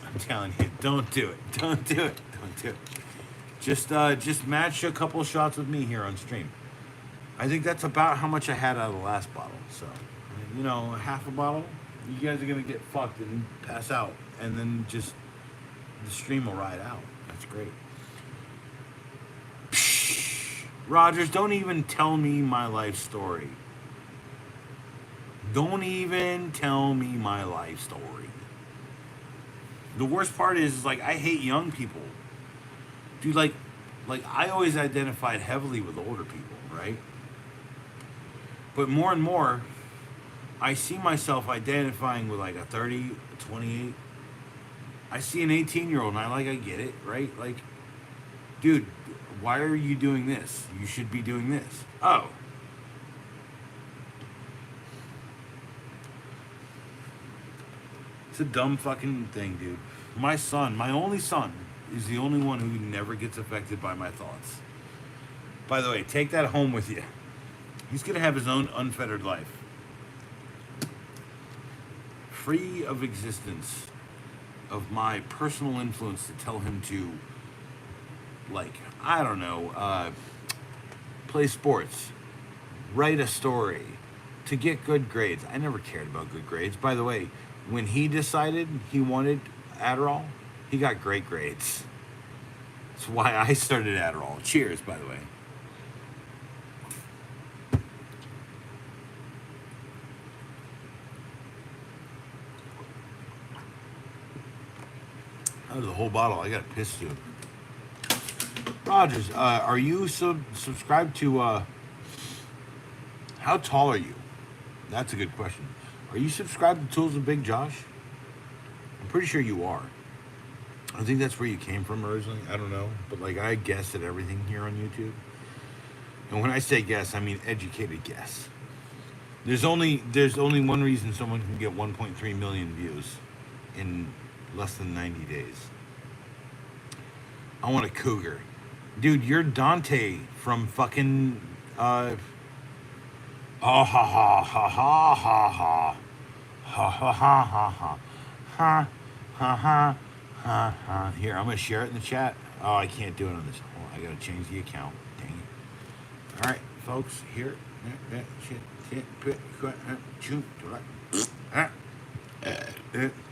I'm telling you, don't do it. Don't do it. Don't do it. Just match a couple shots with me here on stream. I think that's about how much I had out of the last bottle. So, you know, half a bottle, you guys are going to get fucked and pass out. And then just, the stream will ride out. That's great. Psh, Rogers, don't even tell me my life story. Don't even tell me my life story. The worst part is like, I hate young people. Dude, like I always identified heavily with older people, right? But more and more, I see myself identifying with like a 30, a 28. I see an 18-year-old and I get it, right? Like, dude, why are you doing this? You should be doing this. Oh. It's a dumb fucking thing, dude. My son, my only son, is the only one who never gets affected by my thoughts. By the way, take that home with you. He's going to have his own unfettered life. Free of existence of my personal influence to tell him to, like, I don't know, play sports, write a story, to get good grades. I never cared about good grades. By the way, when he decided he wanted Adderall, he got great grades. That's why I started Adderall. Cheers, by the way. That was the whole bottle. I got a piss too. Rogers, are you subscribed to? How tall are you? That's a good question. Are you subscribed to Tools of Big Josh? I'm pretty sure you are. I think that's where you came from originally. I don't know, but like I guess at everything here on YouTube. And when I say guess, I mean educated guess. There's only one reason someone can get 1.3 million views in less than 90 days. I want a cougar. Dude, you're Dante from fucking ha ha ha ha ha ha ha ha ha ha ha ha ha ha ha ha. Here, I'm gonna share it in the chat. Oh, I can't do it on this. Oh, I gotta change the account. Dang it. Alright, folks, here.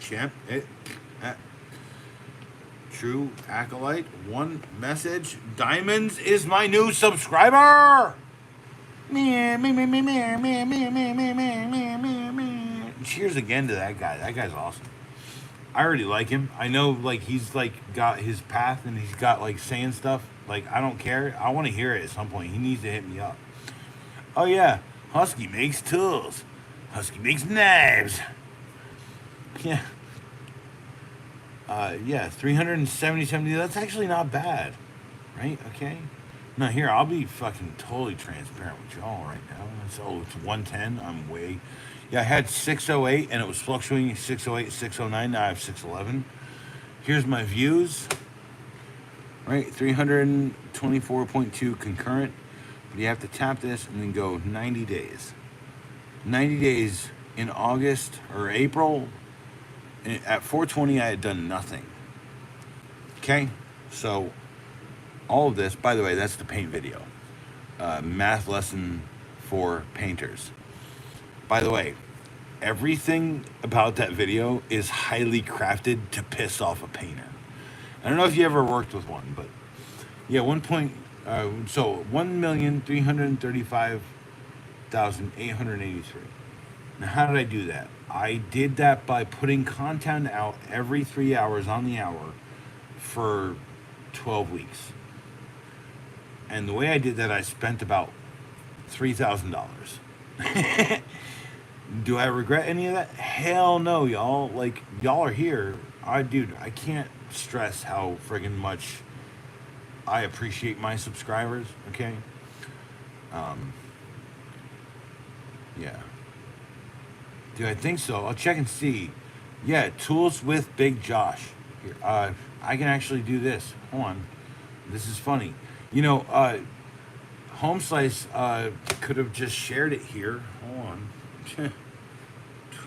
Champ it. True Acolyte, one message. Diamonds is my new subscriber. Cheers again to that guy. That guy's awesome. I already like him. I know like he's like got his path and he's got like saying stuff. Like I don't care. I want to hear it at some point. He needs to hit me up. Oh yeah, Husky makes tools. Husky makes knives. Yeah. Yeah, 370. That's actually not bad, right? Okay. Now here, I'll be fucking totally transparent with y'all right now. So it's 110. I'm way. Yeah, I had 608 and it was fluctuating 608, 609. Now I have 611. Here's my views. Right, 324.2 concurrent. But you have to tap this and then go 90 days. 90 days in August or April. At 420, I had done nothing. Okay, so all of this, by the way, that's the paint video. Math lesson for painters. By the way, everything about that video is highly crafted to piss off a painter. I don't know if you ever worked with one, but yeah, 1,335,883. Now, how did I do that? I did that by putting content out every 3 hours on the hour for 12 weeks. And the way I did that, I spent about $3,000. Do I regret any of that? Hell no, y'all. Like, y'all are here. Dude, I can't stress how friggin' much I appreciate my subscribers, okay? Yeah. Dude, I think so. I'll check and see. Yeah, tools with Big Josh. Here, I can actually do this. Hold on. This is funny. You know, Home Slice could have just shared it here. Hold on.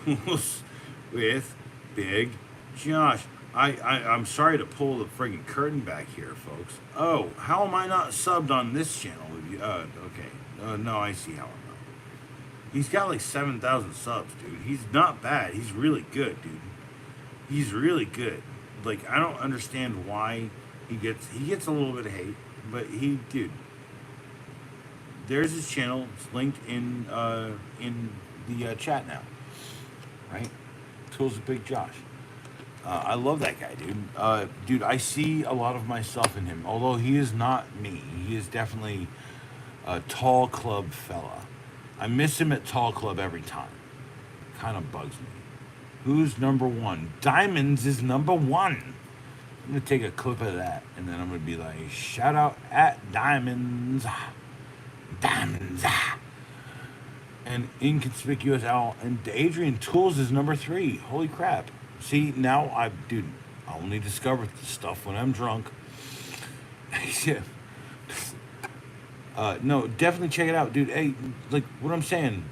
Tools with Big Josh. I'm sorry to pull the friggin' curtain back here, folks. Oh, how am I not subbed on this channel? Okay. No, I see how I'm not. He's got like 7,000 subs, dude. He's not bad. He's really good, dude. He's really good. Like, I don't understand why he gets a little bit of hate, but dude. There's his channel. It's linked in the chat now, right? Tools of Big Josh. I love that guy, dude. Dude, I see a lot of myself in him. Although he is not me. He is definitely a tall club fella. I miss him at Tall Club every time. Kind of bugs me. Who's number one? Diamonds is number one. I'm going to take a clip of that, and then I'm going to be like, shout out at Diamonds. Diamonds. And Inconspicuous Owl. And Adrian Tools is number 3. Holy crap. See, now dude, I only discover this stuff when I'm drunk. Yeah. No, definitely check it out, dude. Hey, like what I'm saying.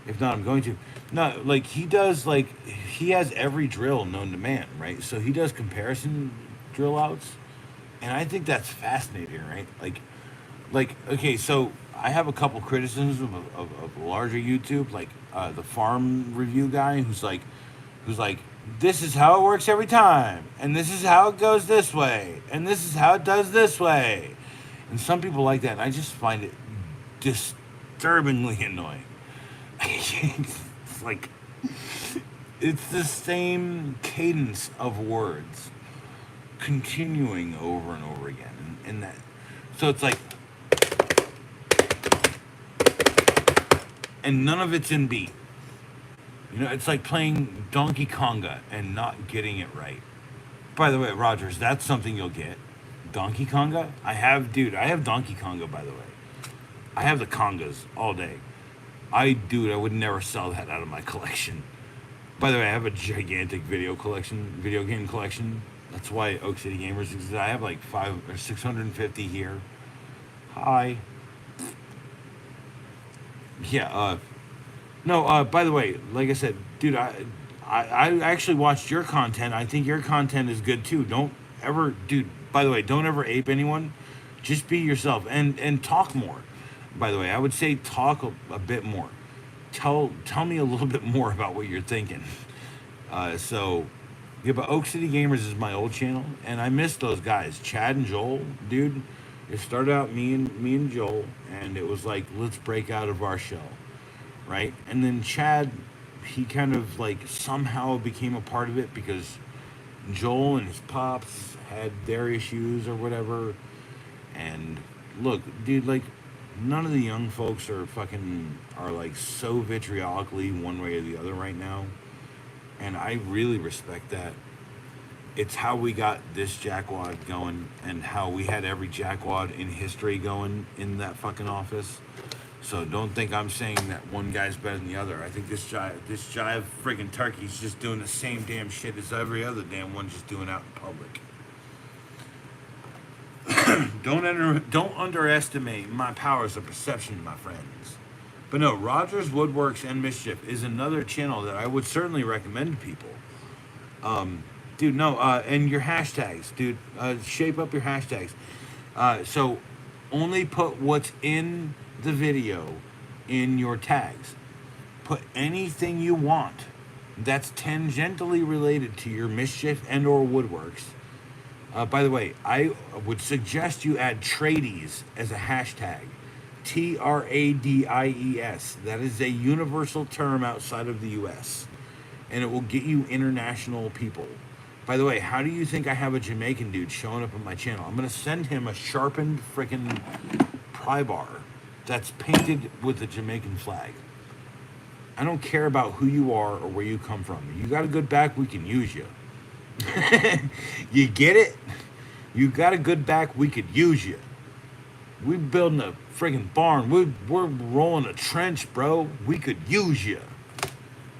If not, I'm going to. No, like he does. Like he has every drill known to man, right? So he does comparison drill outs, and I think that's fascinating, right? Like okay, so I have a couple criticisms of larger YouTube, like the farm review guy, who's like, this is how it works every time, and this is how it goes this way, and this is how it does this way, and some people like that, and I just find it disturbingly annoying. It's like it's the same cadence of words continuing over and over again, and that so it's like, and none of it's in beat. It's like playing Donkey Konga and not getting it right. By the way, Rogers, that's something you'll get. Donkey Konga? I have Donkey Konga, by the way. I have the Kongas all day. I would never sell that out of my collection. By the way, I have a gigantic video game collection. That's why Oak City Gamers exists. I have like 650 here. Hi. Yeah, no, by the way, like I said, dude, I actually watched your content. I think your content is good too. Don't ever, dude, by the way, don't ever ape anyone. Just be yourself and talk more. By the way, I would say talk a bit more. Tell me a little bit more about what you're thinking. So, yeah, but Oak City Gamers is my old channel, and I miss those guys, Chad and Joel, dude. It started out me and Joel, and it was like, let's break out of our shell, right? And then Chad, he kind of like somehow became a part of it because Joel and his pops had their issues or whatever. And look, dude, like none of the young folks are like so vitriolically one way or the other right now. And I really respect that. It's how we got this jackwad going and how we had every jackwad in history going in that fucking office. So don't think I'm saying that one guy's better than the other. I think this jive friggin' turkey's just doing the same damn shit as every other damn one just doing out in public. Don't underestimate my powers of perception, my friends. But no, Rogers Woodworks and Mischief is another channel that I would certainly recommend to people. Dude, no, and your hashtags, dude, shape up your hashtags. So only put what's in the video in your tags. Put anything you want that's tangentially related to your Mischief and or Woodworks. By the way, I would suggest you add tradies as a hashtag. TRADIES. That is a universal term outside of the US. And it will get you international people. By the way, how do you think I have a Jamaican dude showing up on my channel? I'm going to send him a sharpened freaking pry bar that's painted with the Jamaican flag. I don't care about who you are or where you come from. You got a good back, we can use you. You get it? You got a good back, we could use you. We building a friggin' barn. We're rolling a trench, bro. We could use you.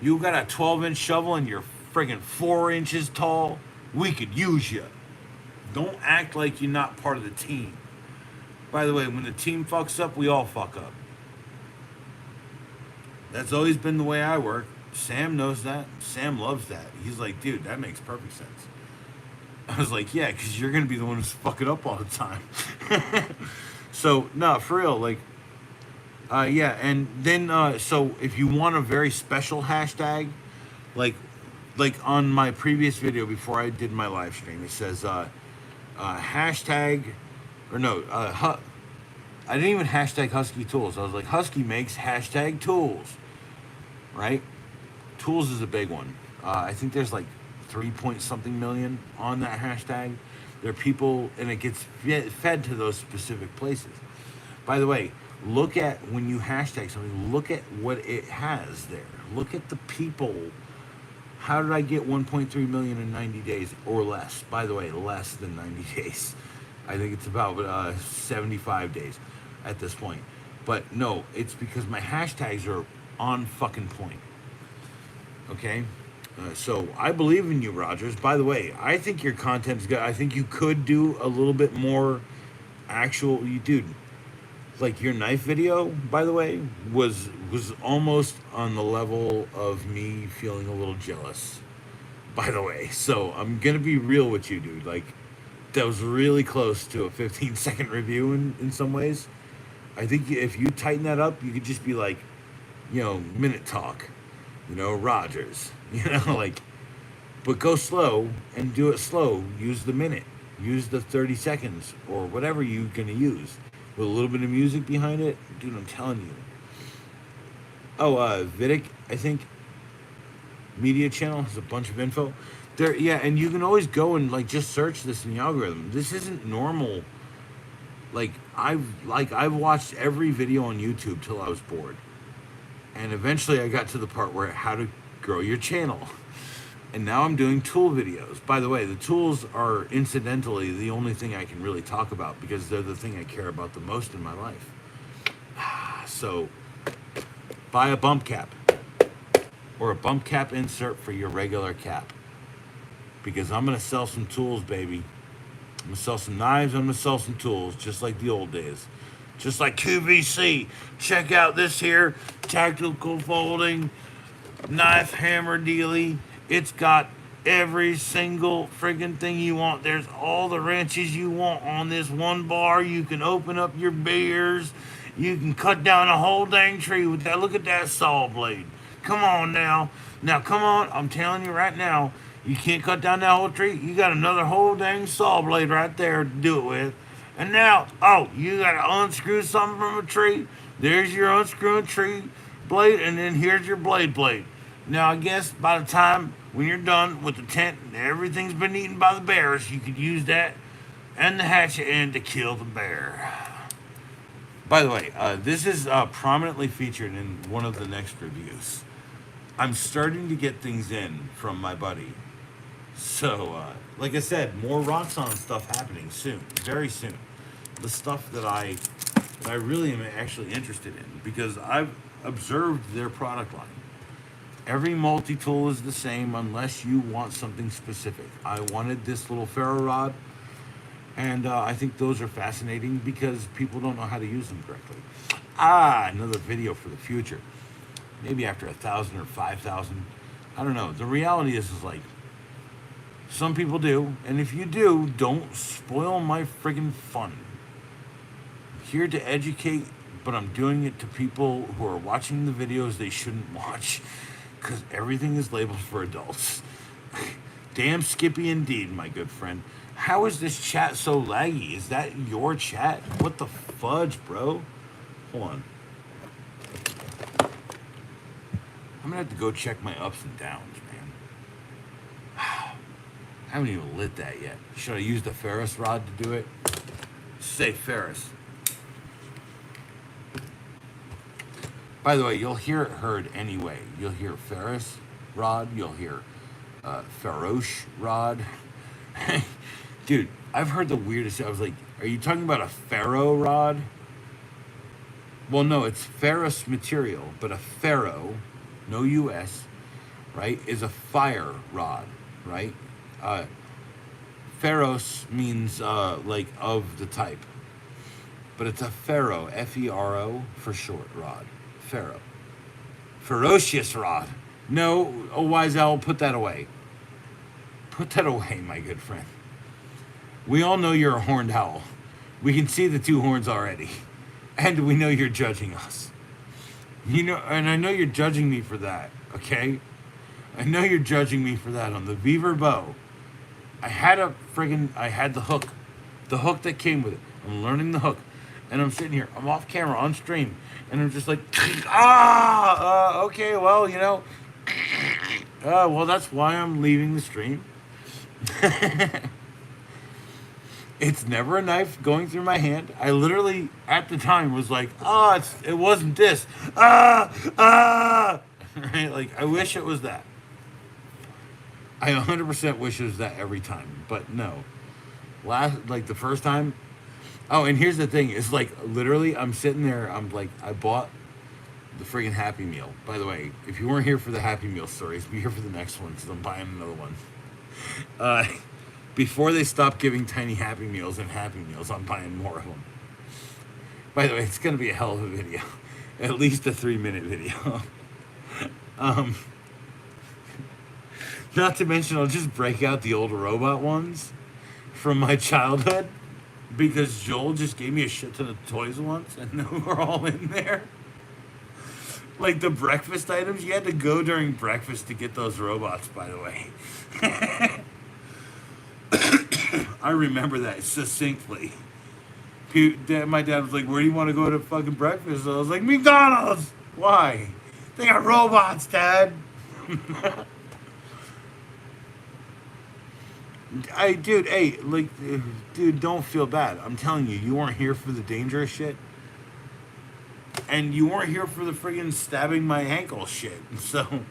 You got a 12-inch shovel and you're friggin' 4 inches tall. We could use you. Don't act like you're not part of the team. By the way, when the team fucks up, we all fuck up. That's always been the way I work. Sam knows that. Sam loves that. He's like, dude, that makes perfect sense. I was like, yeah, because you're going to be the one who's fucking up all the time. So, no, for real, like, yeah, and then, so if you want a very special hashtag, like on my previous video before I did my live stream, it says, hashtag, or no, I didn't even hashtag Husky Tools. I was like, Husky makes hashtag tools, right? Tools is a big one. I think there's like 3-point-something million on that hashtag. There are people, and it gets fed to those specific places. By the way, look at, when you hashtag something, look at what it has there. Look at the people. How did I get 1.3 million in 90 days or less? By the way, less than 90 days. I think it's about 75 days at this point. But no, it's because my hashtags are on fucking point. Okay? So I believe in you, Rogers. By the way, I think your content's good. I think you could do a little bit more actual. Dude, like your knife video, by the way, was almost on the level of me feeling a little jealous. By the way, so I'm gonna be real with you, dude. Like that was really close to a 15-second review in some ways. I think if you tighten that up, you could just be like, minute talk, Rogers, like, but go slow and do it slow. Use the minute, use the 30 seconds or whatever you're going to use with a little bit of music behind it. Dude, I'm telling you. Oh, Vidic, I think, media channel has a bunch of info. There, yeah, and you can always go and like just search this in the algorithm. This isn't normal. I've watched every video on YouTube till I was bored. And eventually I got to the part where how to grow your channel. And now I'm doing tool videos. By the way, the tools are incidentally the only thing I can really talk about because they're the thing I care about the most in my life. So, buy a bump cap or a bump cap insert for your regular cap. Because I'm going to sell some tools, baby. I'm going to sell some knives, I'm going to sell some tools, just like the old days. Just like QVC. Check out this here tactical folding knife hammer dealie. It's got every single friggin' thing you want. There's all the wrenches you want on this one bar. You can open up your beers. You can cut down a whole dang tree with that. Look at that saw blade. Come on now. Now, come on. I'm telling you right now. You can't cut down that whole tree. You got another whole dang saw blade right there to do it with. And now, you got to unscrew something from a tree. There's your unscrewing tree blade, and then here's your blade. Now, I guess by the time when you're done with the tent and everything's been eaten by the bears, you could use that and the hatchet end to kill the bear. By the way, this is prominently featured in one of the next reviews. I'm starting to get things in from my buddy. So, like I said, more Roxxon stuff happening soon, very soon. The stuff that I really am actually interested in because I've observed their product line. Every multi-tool is the same unless you want something specific. I wanted this little ferro rod, and I think those are fascinating because people don't know how to use them correctly. Another video for the future. Maybe after 1,000 or 5,000. I don't know. The reality is like, some people do, and if you do, don't spoil my friggin' fun. I'm here to educate, but I'm doing it to people who are watching the videos they shouldn't watch, because everything is labeled for adults. Damn Skippy indeed, my good friend. How is this chat so laggy? Is that your chat? What the fudge, bro? Hold on. I'm gonna have to go check my ups and downs, man. I haven't even lit that yet. Should I use the Ferris rod to do it? Say Ferris. By the way, you'll hear it heard anyway. You'll hear Ferris rod. You'll hear Feroce rod. Dude, I've heard the weirdest. I was like, are you talking about a ferro rod? Well, no, it's ferrous material, but a ferro, no US, right, is a fire rod, right? Ferros means like of the type, but it's a ferro, F-E-R-O for short rod, ferro. Ferocious rod. No, oh wise owl, put that away. Put that away, my good friend. We all know you're a horned owl. We can see the two horns already, and we know you're judging us. And I know you're judging me for that. Okay, I know you're judging me for that on the beaver bow. I had the hook that came with it. I'm learning the hook, and I'm sitting here, I'm off camera, on stream, and I'm just like, okay, well, well, that's why I'm leaving the stream. It's never a knife going through my hand. I literally, at the time, was like, it wasn't this. Right? Like, I wish it was that. I 100% wish it was that every time, but no. The first time. Oh, and here's the thing. It's like, literally, I'm sitting there. I'm like, I bought the friggin' Happy Meal. By the way, if you weren't here for the Happy Meal stories, be here for the next one because I'm buying another one. Before they stop giving tiny Happy Meals and Happy Meals, I'm buying more of them. By the way, it's going to be a hell of a video. At least a 3-minute video. Not to mention, I'll just break out the old robot ones from my childhood. Because Joel just gave me a shit ton of toys once, and they were all in there. Like the breakfast items, you had to go during breakfast to get those robots. By the way, I remember that succinctly. My dad was like, "Where do you want to go to fucking breakfast?" I was like, "McDonald's." Why? They got robots, Dad. Dude, hey, like, dude, don't feel bad. I'm telling you, you weren't here for the dangerous shit, and you weren't here for the friggin' stabbing my ankle shit. So,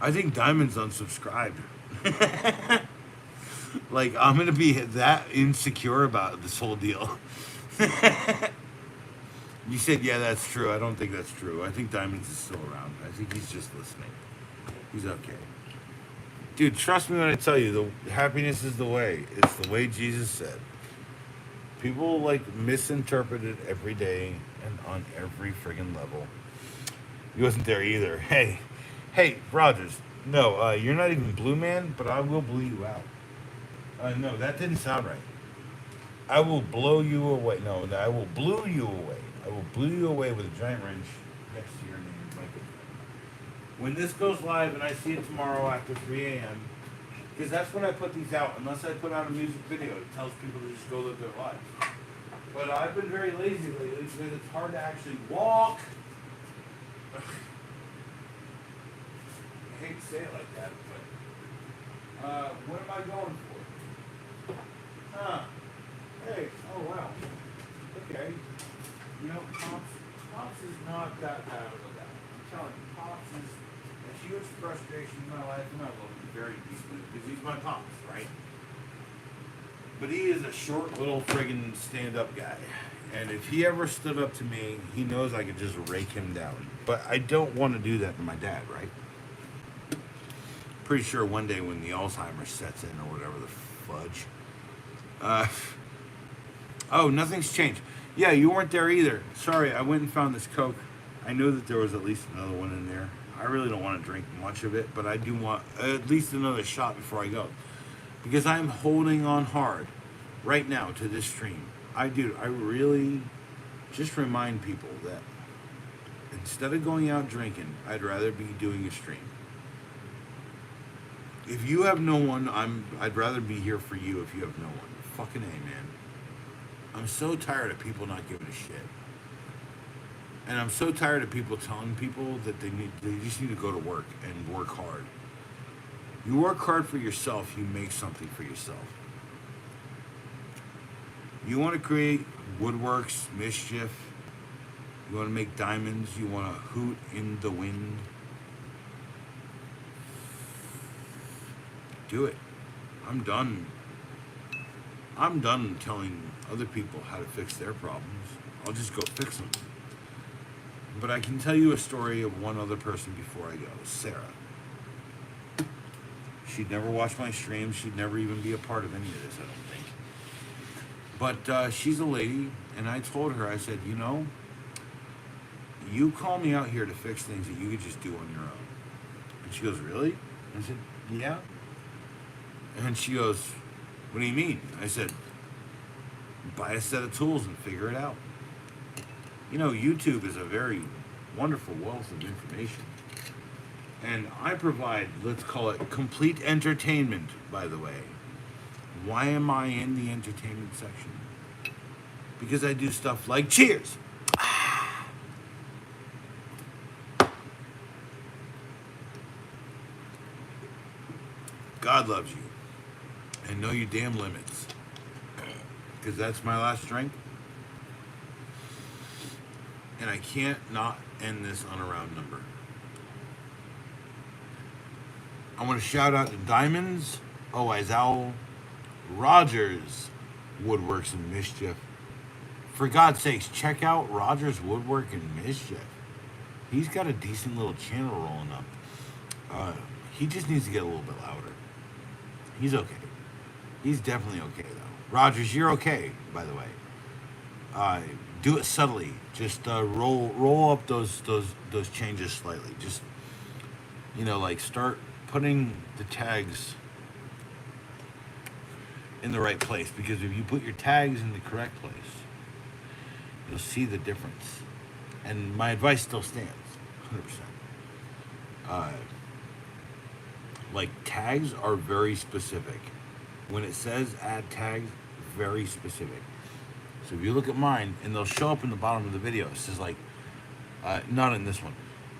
I think Diamond's unsubscribed. Like, I'm gonna be that insecure about this whole deal. You said, yeah, that's true. I don't think that's true. I think Diamonds is still around. I think he's just listening. He's okay. Dude, trust me when I tell you, the happiness is the way. It's the way Jesus said. People like misinterpret it every day and on every friggin' level. He wasn't there either. Hey, Rogers. No, you're not even Blue Man, but I will blue you out. No, that didn't sound right. I will blow you away. No, I will blue you away. I will blew you away with a giant wrench next to your name. My good friend. When this goes live and I see it tomorrow after 3 a.m., because that's when I put these out. Unless I put out a music video, it tells people to just go live their lives. But I've been very lazy lately because it's hard to actually walk. I hate to say it like that, but what am I going for? Huh? Hey, oh wow. Okay. You know, Pops is not that bad of a guy. I'm telling you, Pops is a huge frustration in my life, and I love him very deeply because he's my Pops, right? But he is a short little friggin' stand-up guy. And if he ever stood up to me, he knows I could just rake him down. But I don't want to do that to my dad, right? Pretty sure one day when the Alzheimer's sets in or whatever the fudge. Uh, oh, nothing's changed. Yeah, you weren't there either. Sorry, I went and found this Coke. I know that there was at least another one in there. I really don't want to drink much of it, but I do want at least another shot before I go. Because I'm holding on hard right now to this stream. I really just remind people that instead of going out drinking, I'd rather be doing a stream. If you have no one, I'd rather be here for you if you have no one. Fucking A, man. I'm so tired of people not giving a shit. And I'm so tired of people telling people that they just need to go to work and work hard. You work hard for yourself, you make something for yourself. You want to create woodworks, mischief, you want to make diamonds, you want to hoot in the wind. Do it. I'm done. I'm done telling other people how to fix their problems. I'll just go fix them. But I can tell you a story of one other person before I go. Sarah. She'd never watch my streams. She'd never even be a part of any of this, I don't think. But she's a lady, and I told her, I said, you know, you call me out here to fix things that you could just do on your own. And she goes, really? I said, yeah. And she goes, what do you mean? I said, buy a set of tools and figure it out. You know, YouTube is a very wonderful wealth of information. And I provide, let's call it, complete entertainment, by the way. Why am I in the entertainment section? Because I do stuff like cheers. God loves you. And know your damn limits. Because that's my last drink. And I can't not end this on a round number. I want to shout out to Diamonds, Wise Owl, Rogers, Woodworks and Mischief. For God's sakes, check out Rogers Woodwork and Mischief. He's got a decent little channel rolling up. He just needs to get a little bit louder. He's okay. He's definitely okay though. Rogers, you're okay, by the way. Do it subtly. Just roll up those changes slightly. Just like start putting the tags in the right place, because if you put your tags in the correct place, you'll see the difference. And my advice still stands, 100%. Uh, like tags are very specific. When it says add tags, very specific. So if you look at mine, and they'll show up in the bottom of the video, it says like, not in this one.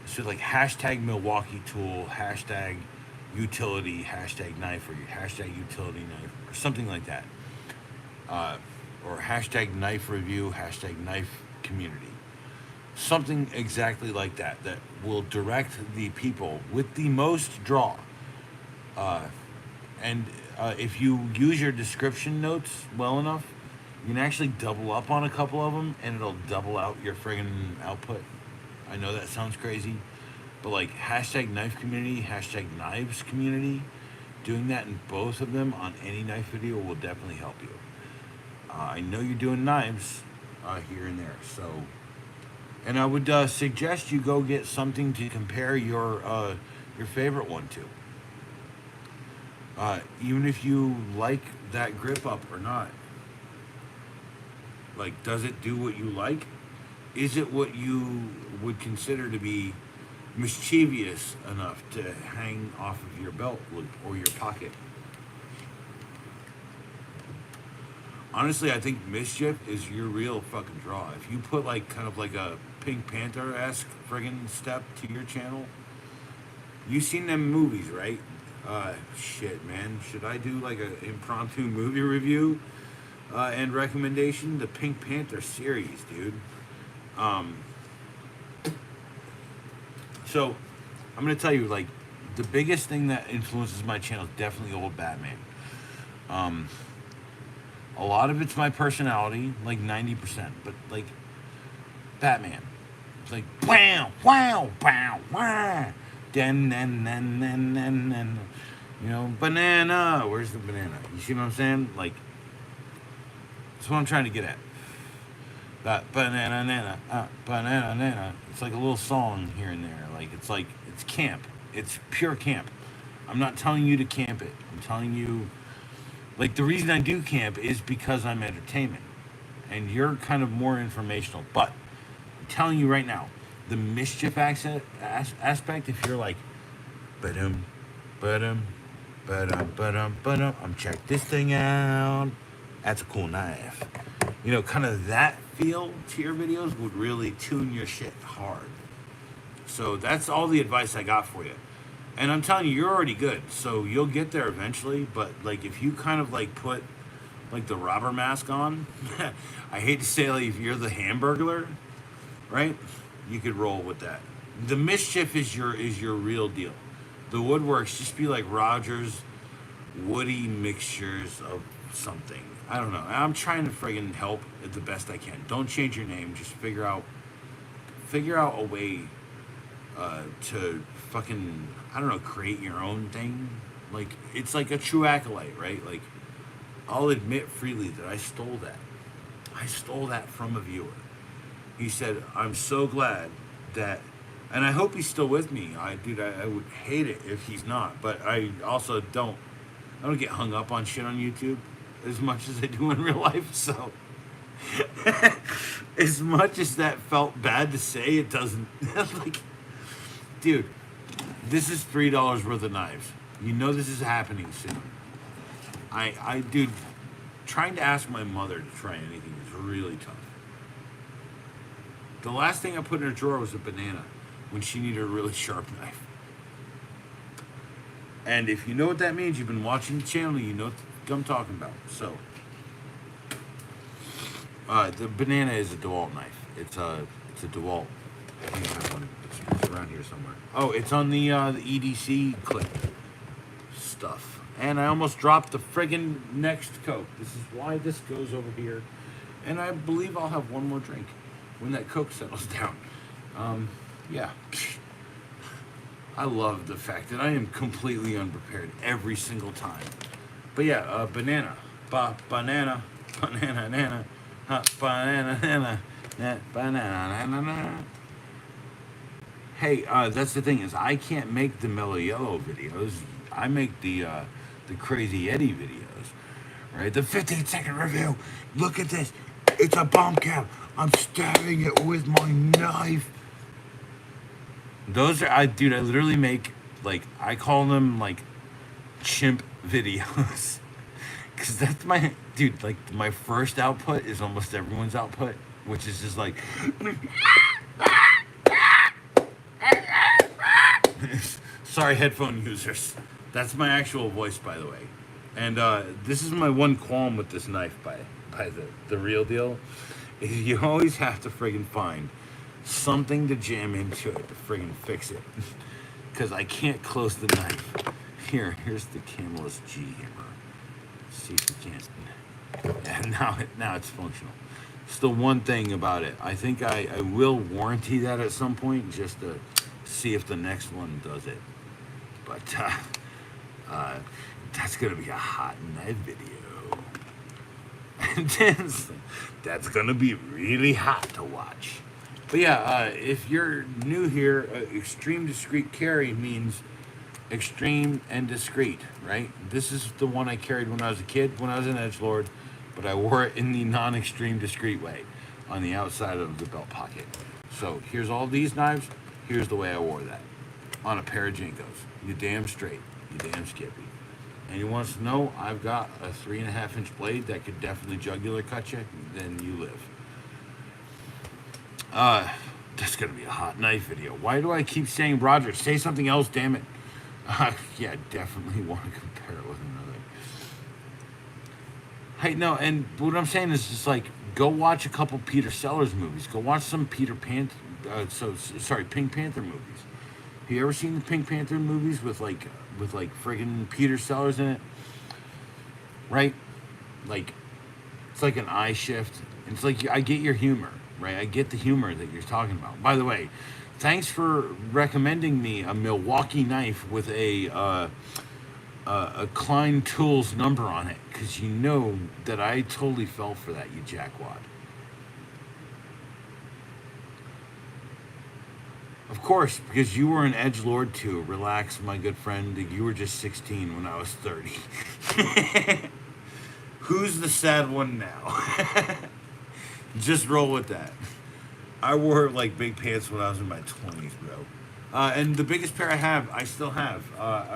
It says like hashtag Milwaukee tool, hashtag utility, hashtag knife, or hashtag utility knife, or something like that. Or hashtag knife review, hashtag knife community. Something exactly like that, that will direct the people with the most draw. And if you use your description notes well enough, you can actually double up on a couple of them, and it'll double out your friggin' output. I know that sounds crazy, but like hashtag knife community, hashtag knives community, doing that in both of them on any knife video will definitely help you. I know you're doing knives here and there, so, and I would suggest you go get something to compare your favorite one to. Even if you like that grip up or not. Like, does it do what you like? Is it what you would consider to be mischievous enough to hang off of your belt loop or your pocket? Honestly, I think mischief is your real fucking draw. If you put like kind of like a Pink Panther-esque friggin' step to your channel, you've seen them movies, right? Shit, man. Should I do like an impromptu movie review and recommendation? The Pink Panther series, dude. So, I'm gonna tell you, like, the biggest thing that influences my channel is definitely old Batman. A lot of it's my personality, like 90%, but like Batman. It's like wow, wow, wow, wow. Den. You know, banana. Where's the banana? You see what I'm saying? Like, that's what I'm trying to get at. That banana, nana, banana, nana. It's like a little song here and there. Like, it's camp. It's pure camp. I'm not telling you to camp it. I'm telling you, like, the reason I do camp is because I'm entertainment. And you're kind of more informational. But I'm telling you right now, the mischief aspect, if you're like, ba-dum, ba-dum, ba-dum, ba-dum, ba-dum, check this thing out. That's a cool knife. You know, kind of that feel to your videos would really tune your shit hard. So that's all the advice I got for you. And I'm telling you, you're already good. So you'll get there eventually. But like, if you kind of like put like the robber mask on, I hate to say, like, if you're the Hamburglar, right? You could roll with that. The mischief is your real deal. The woodworks just be like Roger's woody mixtures of something. I don't know. I'm trying to friggin' help the best I can. Don't change your name. Just figure out a way to fucking, I don't know, create your own thing. Like, it's like a true acolyte, right? Like, I'll admit freely that I stole that. I stole that from a viewer. He said, I'm so glad that, and I hope he's still with me. I would hate it if he's not, but I also don't get hung up on shit on YouTube as much as I do in real life, so as much as that felt bad to say, it doesn't. Like, dude, this is $3 worth of knives. You know this is happening soon. Dude, trying to ask my mother to try anything is really tough. The last thing I put in her drawer was a banana when she needed a really sharp knife. And if you know what that means, you've been watching the channel, you know what I'm talking about. So, the banana is a DeWalt knife. It's a DeWalt. I think I have one. It's around here somewhere. Oh, it's on the EDC clip stuff. And I almost dropped the friggin' next Coke. This is why this goes over here. And I believe I'll have one more drink when that Coke settles down. Yeah. I love the fact that I am completely unprepared every single time. But yeah, banana. Banana, nana. Banana, nana. Banana, nana. Hey, that's the thing is I can't make the Mellow Yellow videos. I make the Crazy Eddie videos, right? The 15-second review. Look at this. It's a bomb cap. I'm stabbing it with my knife. Those are dude. I literally make like I call them like chimp videos because that's my dude. Like my first output is almost everyone's output, which is just like sorry, headphone users. That's my actual voice, by the way. And this is my one qualm with this knife, by the real deal, is you always have to friggin' find something to jam into it to friggin' fix it, because I can't close the knife. Here's the Camelus G hammer. Let's see if we can't. Yeah, now it's functional. It's the one thing about it. I think I will warranty that at some point just to see if the next one does it. But uh, that's gonna be a hot knife video, and that's gonna be really hot to watch. But yeah, if you're new here, extreme discreet carry means extreme and discreet, right? This is the one I carried when I was a kid, when I was an edgelord, but I wore it in the non-extreme discreet way on the outside of the belt pocket. So here's all these knives. Here's the way I wore that on a pair of Jinkos. You damn straight, you damn skippy. And you want us to know I've got a 3.5-inch blade that could definitely jugular cut you, then you live. That's gonna be a hot knife video. Why do I keep saying Roger? Say something else, damn it. Yeah, definitely want to compare it with another. Hey, no, and what I'm saying is just like, go watch a couple Peter Sellers movies. Go watch some Pink Panther movies. Have you ever seen the Pink Panther movies with friggin' Peter Sellers in it? Right? Like, it's like an eye shift. It's like I get your humor, right? I get the humor that you're talking about. By the way, thanks for recommending me a Milwaukee knife with a Klein Tools number on it, because you know that I totally fell for that, you jackwad. Of course, because you were an edgelord too. Relax, my good friend. You were just 16 when I was 30. Who's the sad one now? Just roll with that. I wore like big pants when I was in my 20s, bro. And the biggest pair I still have.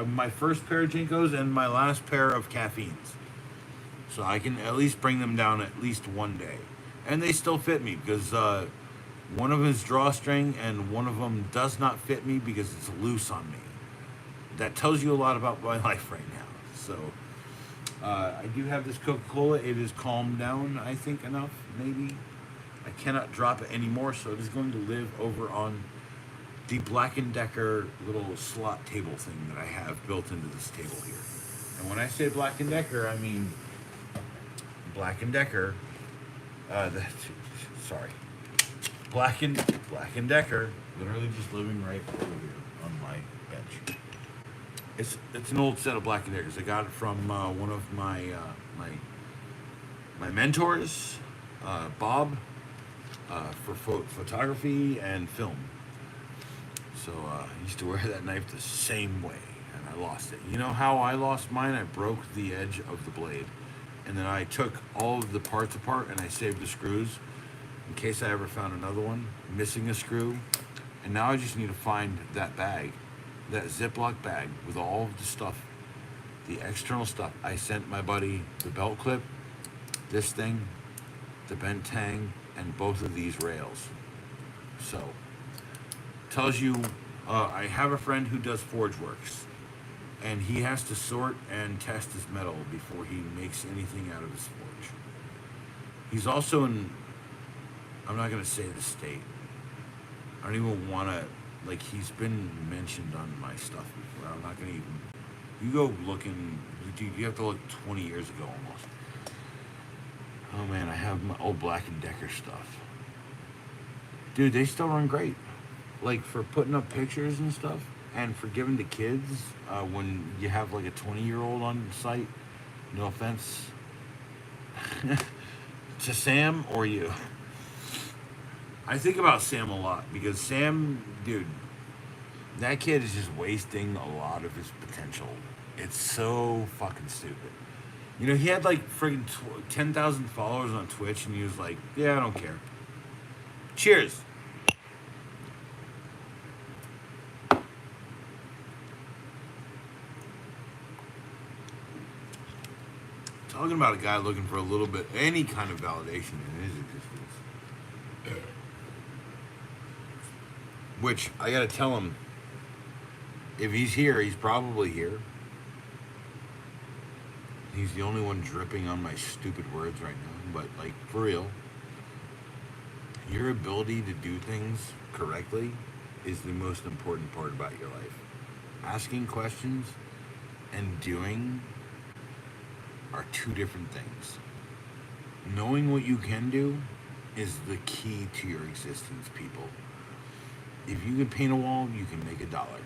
My first pair of Jinkos and my last pair of Caffeines. So I can at least bring them down at least one day. And they still fit me because one of them is drawstring and one of them does not fit me because it's loose on me. That tells you a lot about my life right now. So I do have this Coca-Cola. It is calmed down, I think, enough, maybe. I cannot drop it anymore, so it is going to live over on the Black & Decker little slot table thing that I have built into this table here. And when I say Black & Decker, I mean Black & Decker. Sorry. Black & Decker, literally just living right over here on my bench. It's an old set of Black & Deckers. I got it from one of my mentors, Bob, for photography and film. So I used to wear that knife the same way, and I lost it. You know how I lost mine? I broke the edge of the blade, and then I took all of the parts apart and I saved the screws in case I ever found another one missing a screw. And now I just need to find that bag, that Ziploc bag with all of the stuff, the external stuff. I sent my buddy the belt clip, this thing, the bent tang, and both of these rails. So tells you I have a friend who does Forge Works, and he has to sort and test his metal before he makes anything out of his forge. He's also in, I'm not gonna say the state, I don't even want to, like, he's been mentioned on my stuff before. I'm not gonna even, you go looking, dude, you have to look 20 years ago almost. Oh man, I have my old Black & Decker stuff. Dude, they still run great. Like, for putting up pictures and stuff, and for giving to kids when you have like a 20-year-old on site. No offense to Sam or you. I think about Sam a lot because Sam, dude, That kid is just wasting a lot of his potential. It's so fucking stupid. You know, he had like friggin' 10,000 followers on Twitch, and he was like, "Yeah, I don't care." Cheers. Talking about a guy looking for a little bit, any kind of validation in his existence. Which I gotta tell him, if he's here, he's probably here. He's the only one dripping on my stupid words right now. But, like, for real, your ability to do things correctly is the most important part about your life. Asking questions and doing are two different things. Knowing what you can do is the key to your existence, people. If you can paint a wall, you can make $1.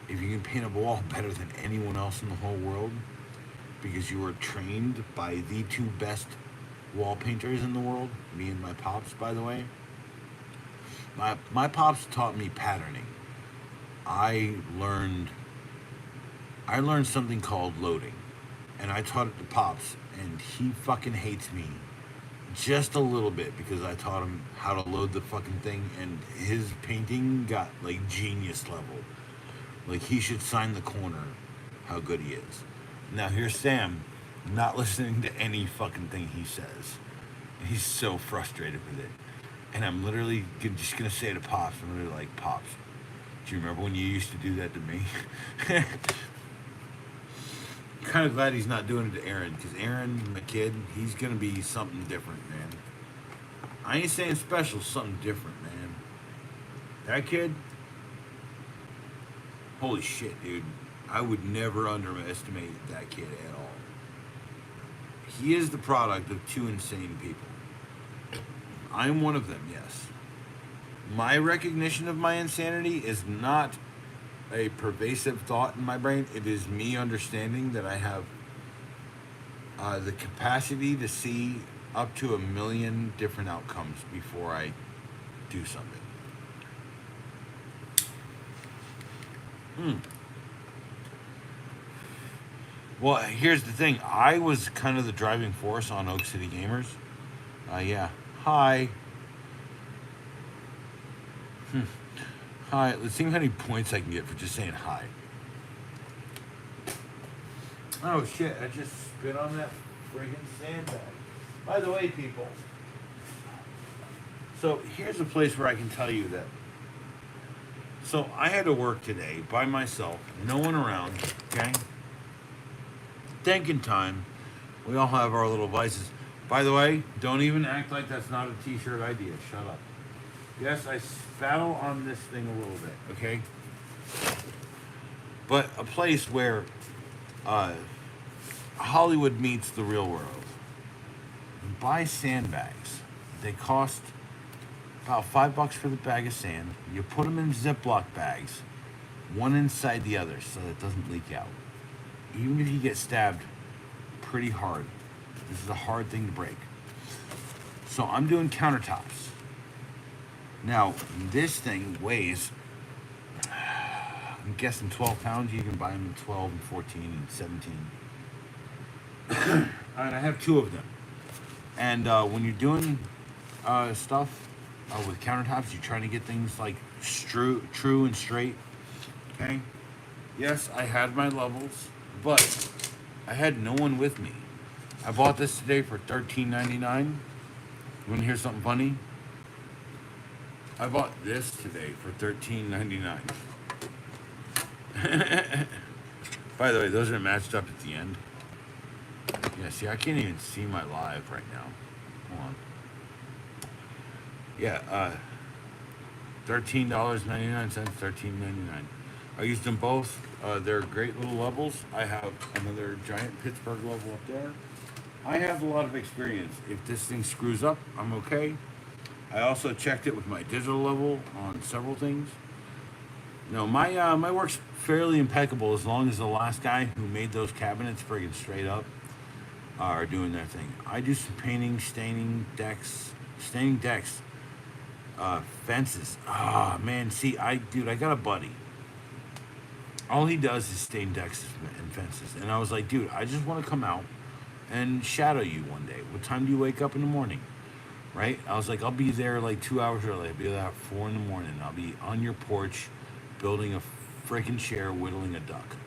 If you can paint a wall better than anyone else in the whole world, because you were trained by the two best wall painters in the world, me and my pops, by the way. My pops taught me patterning. I learned something called loading, and I taught it to pops, and he fucking hates me just a little bit because I taught him how to load the fucking thing, and his painting got like genius level. Like, he should sign the corner how good he is. Now here's Sam, not listening to any fucking thing he says. And he's so frustrated with it. And I'm literally just gonna say to Pops, I'm literally like, "Pops, do you remember when you used to do that to me?" Kind of glad he's not doing it to Aaron, because Aaron, my kid, he's gonna be something different, man. I ain't saying special, something different, man. That kid, holy shit, dude. I would never underestimate that kid at all. He is the product of two insane people. I'm one of them, yes. My recognition of my insanity is not a pervasive thought in my brain. It is me understanding that I have the capacity to see up to 1,000,000 different outcomes before I do something. Well, here's the thing. I was kind of the driving force on Oak City Gamers. Yeah. Hi. Hi. Let's see how many points I can get for just saying hi. Oh, shit. I just spit on that friggin' sandbag. By the way, people. So, here's a place where I can tell you that. So, I had to work today by myself. No one around. Okay? Thinking time. We all have our little vices. By the way, don't even act like that's not a t-shirt idea. Shut up. Yes, I spattle on this thing a little bit, okay? But a place where Hollywood meets the real world. Buy sandbags. They cost about $5 for the bag of sand. You put them in Ziploc bags, one inside the other, so that it doesn't leak out. Even if you get stabbed pretty hard, this is a hard thing to break. So I'm doing countertops. Now, this thing weighs, I'm guessing 12 pounds. You can buy them in 12 and 14 and 17. And I have two of them. And when you're doing stuff with countertops, you're trying to get things like true and straight. Okay? Yes, I had my levels, but I had no one with me. I bought this today for $13.99. You want to hear something funny? I bought this today for $13.99. By the way, those are matched up at the end. Yeah, see, I can't even see my live right now. Hold on. Yeah, $13.99, $13.99. I used them both. They're great little levels. I have another giant Pittsburgh level up there. I have a lot of experience. If this thing screws up, I'm okay. I also checked it with my digital level on several things. No, my work's fairly impeccable as long as the last guy who made those cabinets friggin' straight up are doing their thing. I do some painting, staining decks, fences. Ah, man, see, I got a buddy. All he does is stain decks and fences. And I was like, dude, I just want to come out and shadow you one day. What time do you wake up in the morning? Right? I was like, I'll be there like 2 hours early. I'll be there at 4 in the morning. I'll be on your porch building a freaking chair, whittling a duck.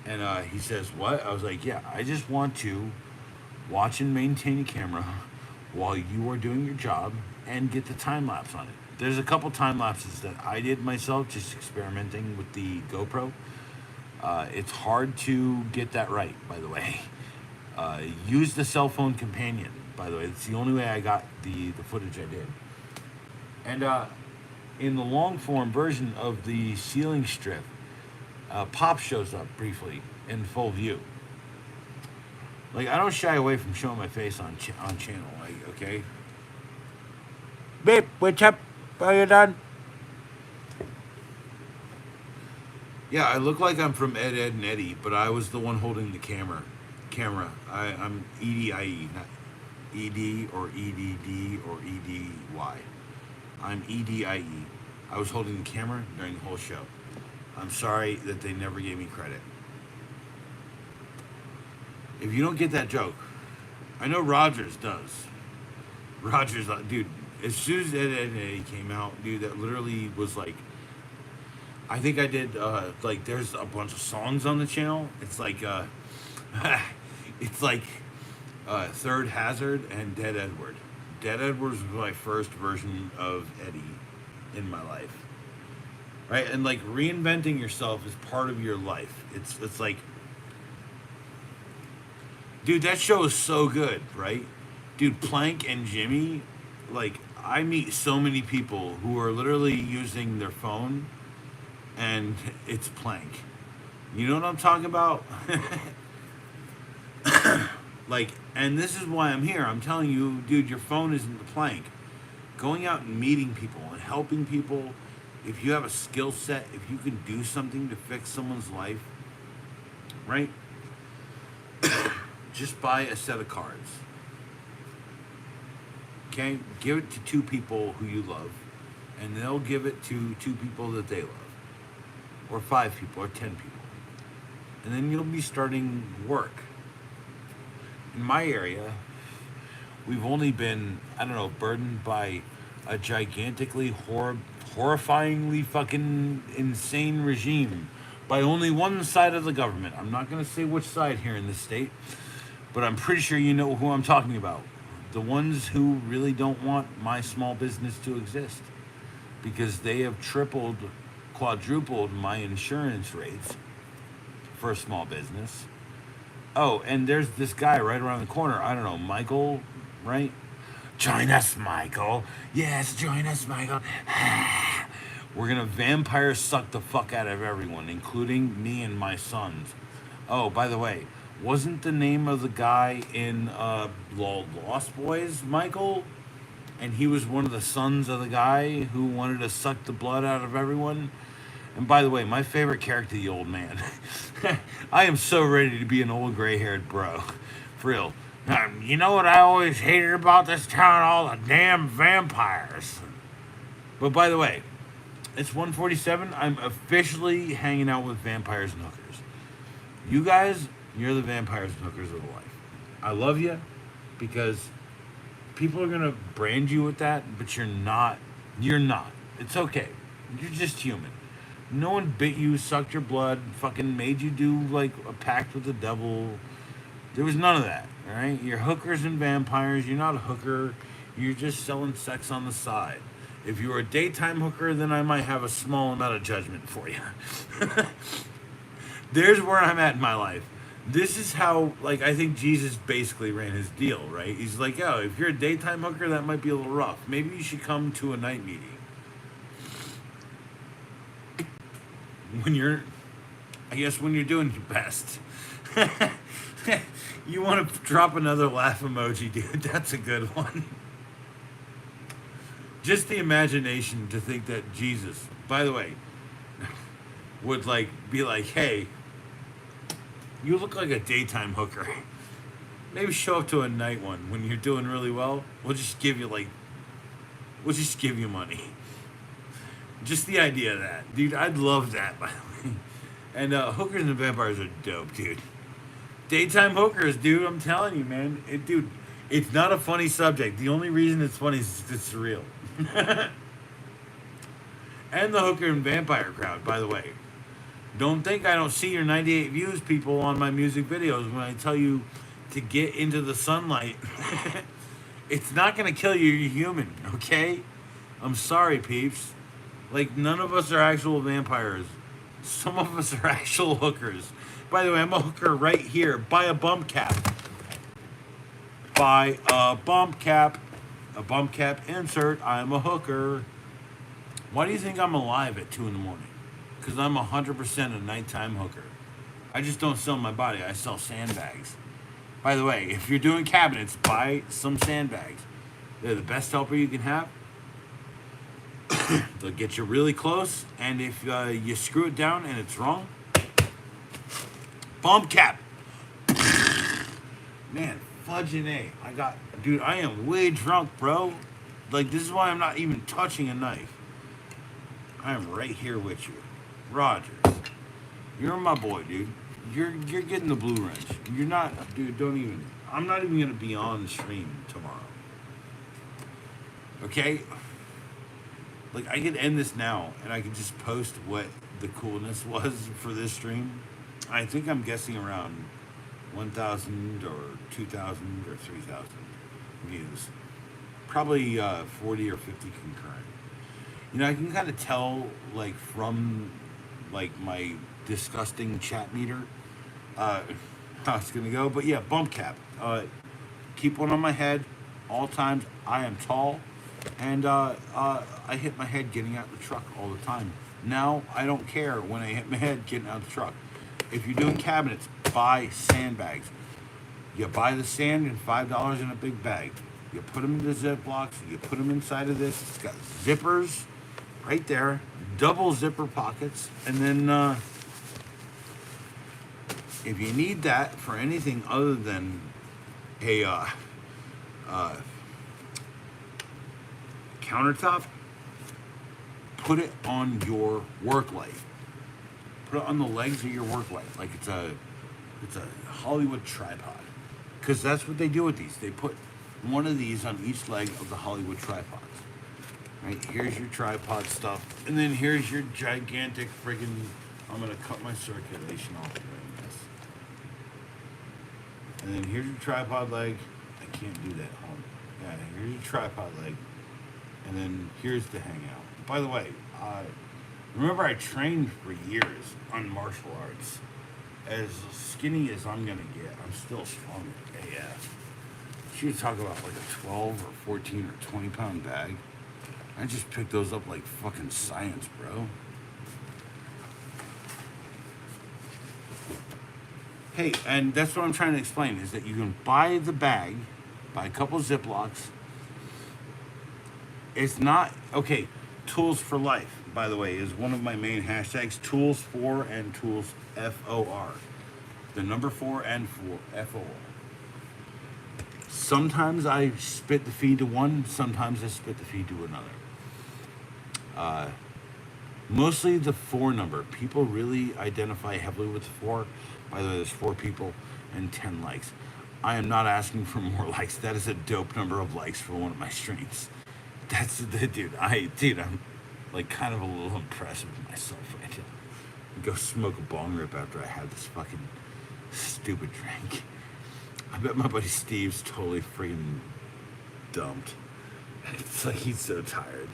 And he says, what? I was like, yeah, I just want to watch and maintain a camera while you are doing your job and get the time lapse on it. There's a couple time lapses that I did myself, just experimenting with the GoPro. It's hard to get that right, by the way. Use the cell phone companion, by the way. It's the only way I got the footage I did. And in the long form version of the ceiling strip, Pop shows up briefly in full view. Like, I don't shy away from showing my face on channel, like, okay? Babe, what's up? Are you done? Yeah, I look like I'm from Ed, Ed, and Eddie, but I was the one holding the camera. I'm EDIE, not ED or EDD or EDY. I'm EDIE. I was holding the camera during the whole show. I'm sorry that they never gave me credit. If you don't get that joke, I know Rogers does. Rogers, dude, as soon as Ed, Ed, and Eddie came out, dude, that literally was like, I think I did, like, there's a bunch of songs on the channel. It's like, it's like Third Hazard and Dead Edward. Dead Edward was my first version of Eddie in my life. Right? And like reinventing yourself is part of your life. It's like, dude, that show is so good, right? Dude, Plank and Jimmy, like, I meet so many people who are literally using their phone and it's Plank. You know what I'm talking about? Like, and this is why I'm here. I'm telling you, dude, your phone isn't the Plank. Going out and meeting people and helping people, if you have a skill set, if you can do something to fix someone's life, right? Just buy a set of cards. Okay? Give it to 2 people who you love, and they'll give it to 2 people that they love, or 5 people, or 10 people. And then you'll be starting work. In my area, we've only been, I don't know, burdened by a gigantically horrifyingly fucking insane regime by only one side of the government. I'm not going to say which side here in this state, but I'm pretty sure you know who I'm talking about. The ones who really don't want my small business to exist because they have tripled, quadrupled my insurance rates for a small business. Oh, and there's this guy right around the corner. I don't know, Michael, right? Join us, Michael. Yes, join us, Michael. We're going to vampire suck the fuck out of everyone, including me and my sons. Oh, by the way, wasn't the name of the guy in Lost Boys Michael? And he was one of the sons of the guy who wanted to suck the blood out of everyone? And by the way, my favorite character, the old man. I am so ready to be an old gray-haired bro. For real. You know what I always hated about this town? All the damn vampires. But by the way, it's 1:47. I'm officially hanging out with vampires and hookers. You guys, you're the vampires and hookers of life. I love you because people are going to brand you with that, but you're not. You're not. It's okay. You're just human. No one bit you, sucked your blood, fucking made you do like a pact with the devil. There was none of that, all right? You're hookers and vampires. You're not a hooker. You're just selling sex on the side. If you were a daytime hooker, then I might have a small amount of judgment for you. There's where I'm at in my life. This is how, like, I think Jesus basically ran his deal, right? He's like, oh, if you're a daytime hooker, that might be a little rough. Maybe you should come to a night meeting. When you're doing your best. You want to drop another laugh emoji, dude. That's a good one. Just the imagination to think that Jesus, by the way, would like be like, hey, you look like a daytime hooker. Maybe show up to a night one when you're doing really well. We'll just give you money. Just the idea of that, dude. I'd love that, by the way. And hookers and vampires are dope, dude. Daytime hookers, dude. I'm telling you, man. Dude, it's not a funny subject. The only reason it's funny is it's surreal. And the hooker and vampire crowd, by the way. Don't think I don't see your 98 views, people, on my music videos when I tell you to get into the sunlight. It's not gonna kill you. You're human, okay? I'm sorry, peeps. Like, none of us are actual vampires. Some of us are actual hookers. By the way, I'm a hooker right here. Buy a bump cap. Buy a bump cap. A bump cap insert. I'm a hooker. Why do you think I'm alive at 2 in the morning? Because I'm 100% a nighttime hooker. I just don't sell my body. I sell sandbags. By the way, if you're doing cabinets, buy some sandbags. They're the best helper you can have. They'll get you really close, and if you screw it down and it's wrong, bump cap. Man, fudging A. Dude, I am way drunk, bro. Like, this is why I'm not even touching a knife. I am right here with you. Rogers, you're my boy, dude. You're getting the blue wrench. You're not, dude, don't even, I'm not even going to be on the stream tomorrow. Okay? Like, I could end this now, and I could just post what the coolness was for this stream. I think I'm guessing around 1,000 or 2,000 or 3,000 views. Probably 40 or 50 concurrent. You know, I can kind of tell, like, from, like, my disgusting chat meter, how it's going to go. But, yeah, bump cap. Keep one on my head all times. I am tall. And I hit my head getting out of the truck all the time. Now, I don't care when I hit my head getting out of the truck. If you're doing cabinets, buy sandbags. You buy the sand and $5 in a big bag. You put them into Ziplocs. You put them inside of this. It's got zippers right there. Double zipper pockets. And then if you need that for anything other than a countertop, put it on your work light. Put it on the legs of your work light, like it's a Hollywood tripod. Because that's what they do with these. They put one of these on each leg of the Hollywood tripods. Right, here's your tripod stuff, and then here's your gigantic friggin'. I'm gonna cut my circulation off doing this. And then here's your tripod leg. I can't do that. Yeah, here's your tripod leg. And then here's the hangout. By the way, remember I trained for years on martial arts. As skinny as I'm gonna get, I'm still strong AF. She would talk about like a 12 or 14 or 20 pound bag. I just picked those up like fucking science, bro. Hey, and that's what I'm trying to explain, is that you can buy the bag, buy a couple Ziplocs. It's not, okay, tools for life, by the way, is one of my main hashtags. Tools for and tools FOR. The number 4 and 4, FOR. Sometimes I spit the feed to one, sometimes I spit the feed to another. Mostly the 4 number. People really identify heavily with 4. By the way, there's 4 people and 10 likes. I am not asking for more likes. That is a dope number of likes for one of my streams. That's the dude. I'm like kind of a little impressed with myself right now. Go smoke a bong rip after I had this fucking stupid drink. I bet my buddy Steve's totally freaking dumped. It's like he's so tired.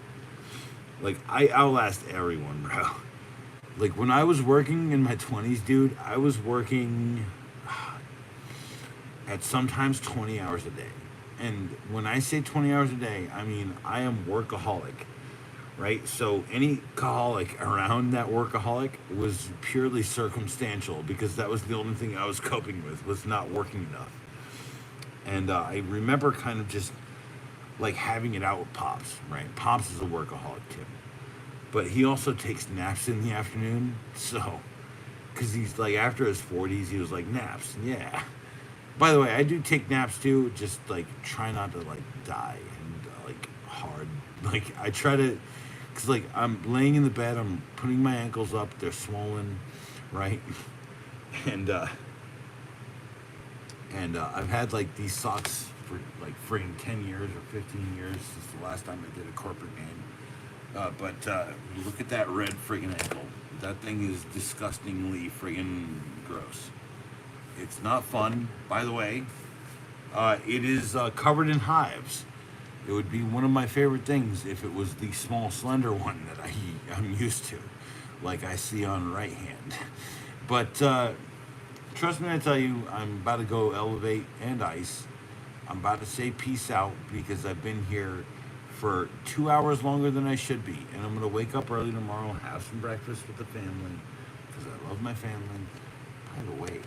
Like, I outlast everyone, bro. Like, when I was working in my 20s, dude, I was working at sometimes 20 hours a day. And when I say 20 hours a day, I mean, I am workaholic, right? So any caholic around that workaholic was purely circumstantial, because that was the only thing I was coping with, was not working enough. And I remember kind of just like having it out with Pops, right? Pops is a workaholic too. But he also takes naps in the afternoon. So, because he's like, after his 40s, he was like, naps, yeah. By the way, I do take naps too, just like try not to like die and like hard. Like, I try to Because, like, I'm laying in the bed, I'm putting my ankles up, they're swollen, right? And, I've had, like, these socks for, like, friggin' 10 years or 15 years since the last time I did a corporate game. But look at that red friggin' ankle. That thing is disgustingly friggin' gross. It's not fun. By the way, it is covered in hives. It would be one of my favorite things if it was the small, slender one that I'm used to, like I see on right hand. But trust me, I tell you, I'm about to go elevate and ice. I'm about to say peace out because I've been here for 2 hours longer than I should be. And I'm going to wake up early tomorrow, have some breakfast with the family because I love my family. By the way,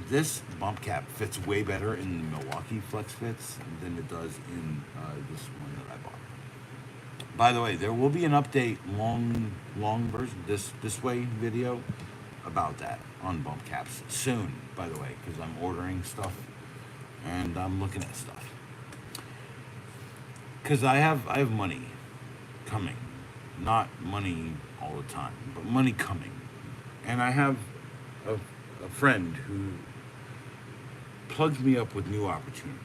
this bump cap fits way better in the Milwaukee Flex Fits than it does in this one that I bought. By the way, there will be an update, long version, this way video about that on bump caps soon, by the way, because I'm ordering stuff and I'm looking at stuff. Because I have money coming, not money all the time, but money coming. And I have a friend who plugs me up with new opportunities.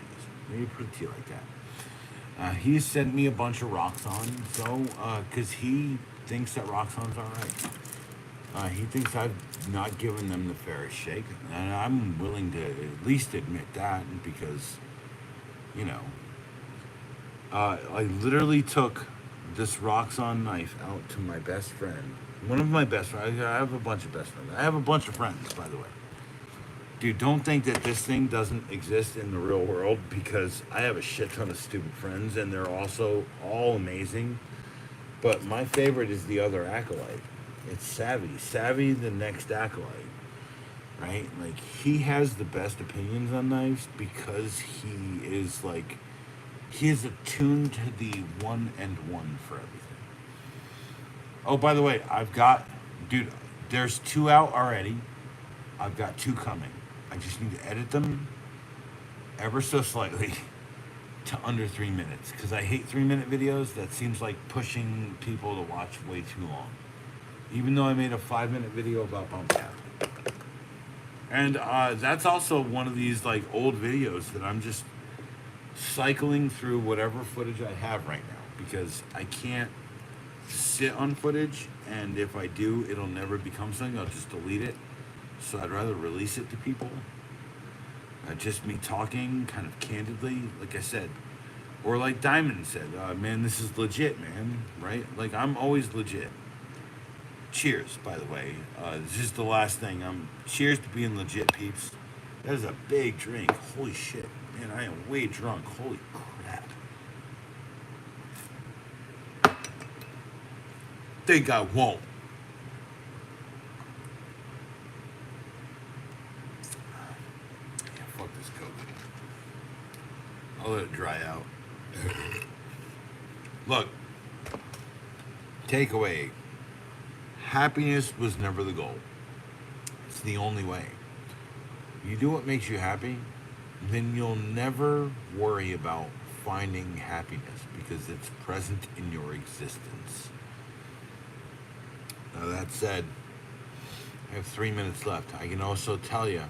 Maybe put it to you like that. He sent me a bunch of Roxxon, so because he thinks that Roxxon's all right. He thinks I've not given them the fairest shake, and I'm willing to at least admit that because, you know, I literally took this Roxxon knife out to my best friend. One of my best friends. I have a bunch of best friends. I have a bunch of friends, by the way. Dude, don't think that this thing doesn't exist in the real world because I have a shit ton of stupid friends and they're also all amazing. But my favorite is the other acolyte. It's Savvy. Savvy, the next acolyte. Right? Like, he has the best opinions on knives because he is like, he is attuned to the one and one for everything. Oh, by the way, dude, there's 2 out already. I've got 2 coming. I just need to edit them ever so slightly to under 3 minutes because I hate 3-minute videos. That seems like pushing people to watch way too long. Even though I made a 5-minute video about bump cap. And that's also one of these like old videos that I'm just cycling through whatever footage I have right now because I can't sit on footage, and if I do, it'll never become something. I'll just delete it. So I'd rather release it to people. Just me talking kind of candidly, like I said. Or like Diamond said, man, this is legit, man, right? Like, I'm always legit. Cheers, by the way. This is the last thing. Cheers to being legit, peeps. That is a big drink. Holy shit. Man, I am way drunk. Holy crap. Think I won't. I'll let it dry out. Look, takeaway. Happiness was never the goal. It's the only way. You do what makes you happy, then you'll never worry about finding happiness because it's present in your existence. Now, that said, I have 3 minutes left. I can also tell you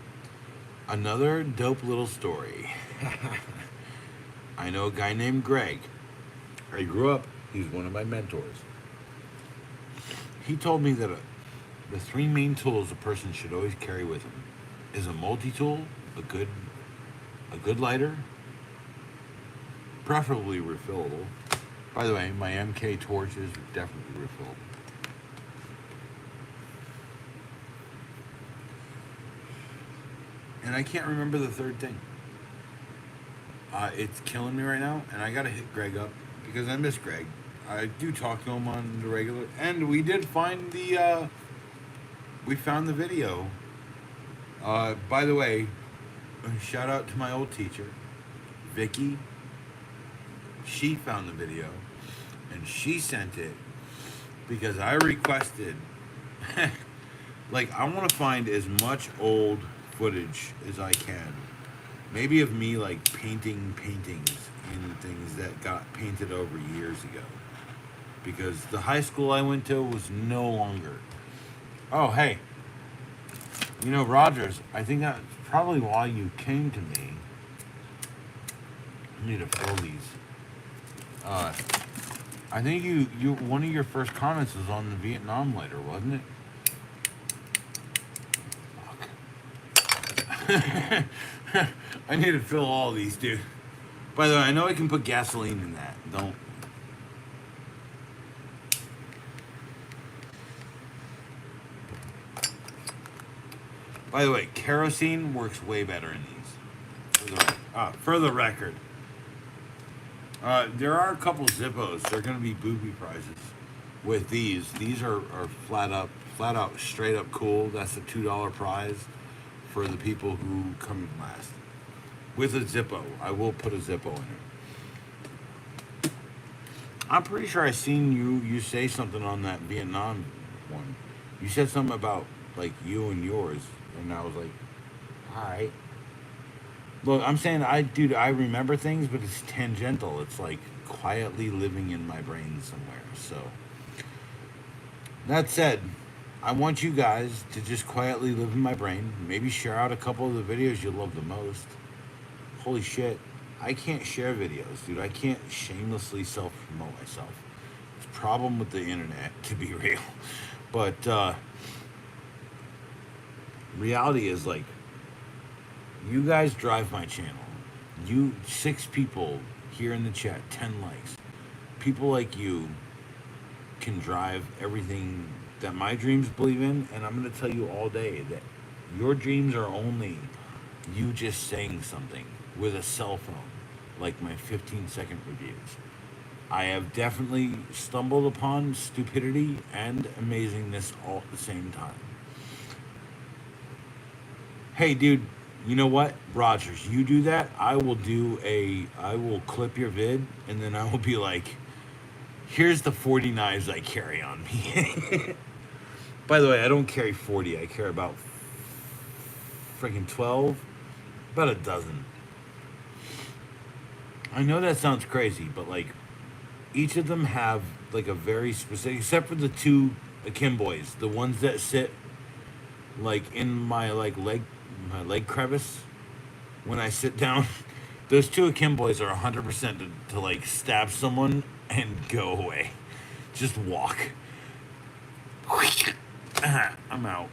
another dope little story. I know a guy named Greg. I grew up. He's one of my mentors. He told me that the 3 main tools a person should always carry with him is a multi-tool, a good lighter, preferably refillable. By the way, my MK torches are definitely refillable. And I can't remember the third thing. It's killing me right now, and I gotta hit Greg up because I miss Greg. I do talk to him on the regular, and we did find we found the video. By the way, shout out to my old teacher, Vicky. She found the video, and she sent it because I requested, like, I want to find as much old footage as I can. Maybe of me, like, painting paintings in things that got painted over years ago. because the high school I went to was no longer. Oh, hey, you know, Rogers, I think that's probably why you came to me. I need to fill these. I think you one of your first comments was on the Vietnam later, wasn't it? Fuck. I need to fill all these, dude. By the way, I know I can put gasoline in that. Don't. By the way, kerosene works way better in these. For the record. There are a couple Zippos. They're going to be booby prizes with these. These are flat out, straight up cool. That's a $2 prize for the people who come in last. With a Zippo. I will put a Zippo in it. I'm pretty sure I seen you say something on that Vietnam one. You said something about like you and yours, and I was like, all right. Look, I'm saying I remember things, but it's tangential. It's like quietly living in my brain somewhere. So that said, I want you guys to just quietly live in my brain. Maybe share out a couple of the videos you love the most. Holy shit, I can't share videos, dude. I can't shamelessly self-promote myself. It's a problem with the internet, to be real. But reality is like, you guys drive my channel. You 6 people here in the chat, 10 likes. People like you can drive everything that my dreams believe in, and I'm gonna tell you all day that your dreams are only you just saying something with a cell phone, like my 15-second reviews. I have definitely stumbled upon stupidity and amazingness all at the same time. Hey, dude, you know what? Rogers, you do that, I will clip your vid, and then I will be like, here's the 40 knives I carry on me. By the way, I don't carry 40. I carry about freaking 12. About a dozen. I know that sounds crazy, but like, each of them have like a very specific, except for the 2 Akimboys, the ones that sit like in my leg crevice when I sit down. Those 2 Akimboys are 100% to like stab someone and go away. Just walk. I'm out.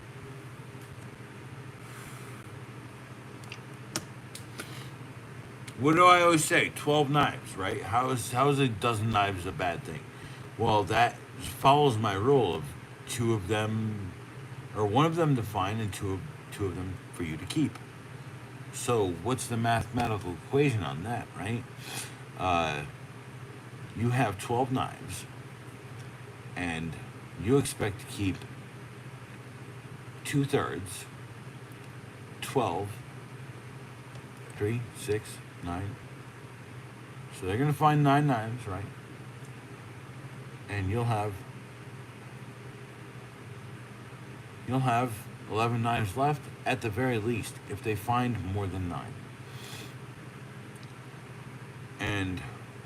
What do I always say? 12 knives, right? How is a dozen knives a bad thing? Well, that follows my rule of 2 of them, or 1 of them to find and two of them for you to keep. So what's the mathematical equation on that, right? You have 12 knives, and you expect to keep 2/3, 12, 3, 6, 9. So they're gonna find 9 knives, right? And you'll have 11 knives left at the very least if they find more than 9. And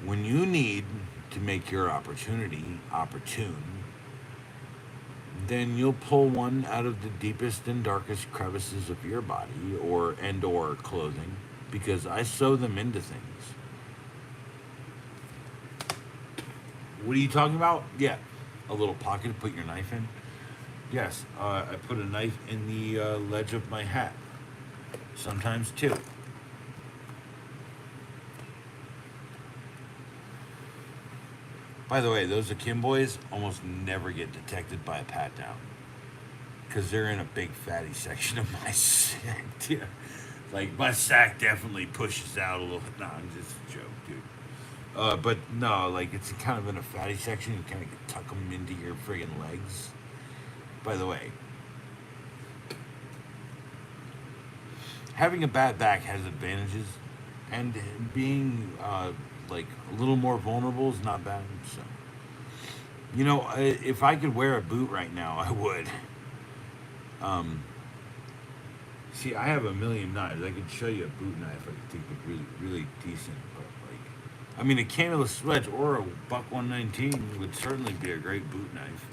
when you need to make your opportunity opportune, then you'll pull one out of the deepest and darkest crevices of your body or clothing, because I sew them into things. What are you talking about? Yeah, a little pocket to put your knife in. Yes, I put a knife in the ledge of my hat. Sometimes 2. By the way, those Akimboys almost never get detected by a pat down, because they're in a big fatty section of my sack. Yeah. Like, my sack definitely pushes out a little. Nah, I'm just a joke, dude. But no, like, it's kind of in a fatty section. You kind of tuck them into your friggin' legs. By the way, having a bad back has advantages, and being like a little more vulnerable is not bad. So, you know, if I could wear a boot right now, I would. See, I have a million knives. I could show you a boot knife I could think would really, really decent, but like, I mean, a caneless wedge or a buck 119 would certainly be a great boot knife.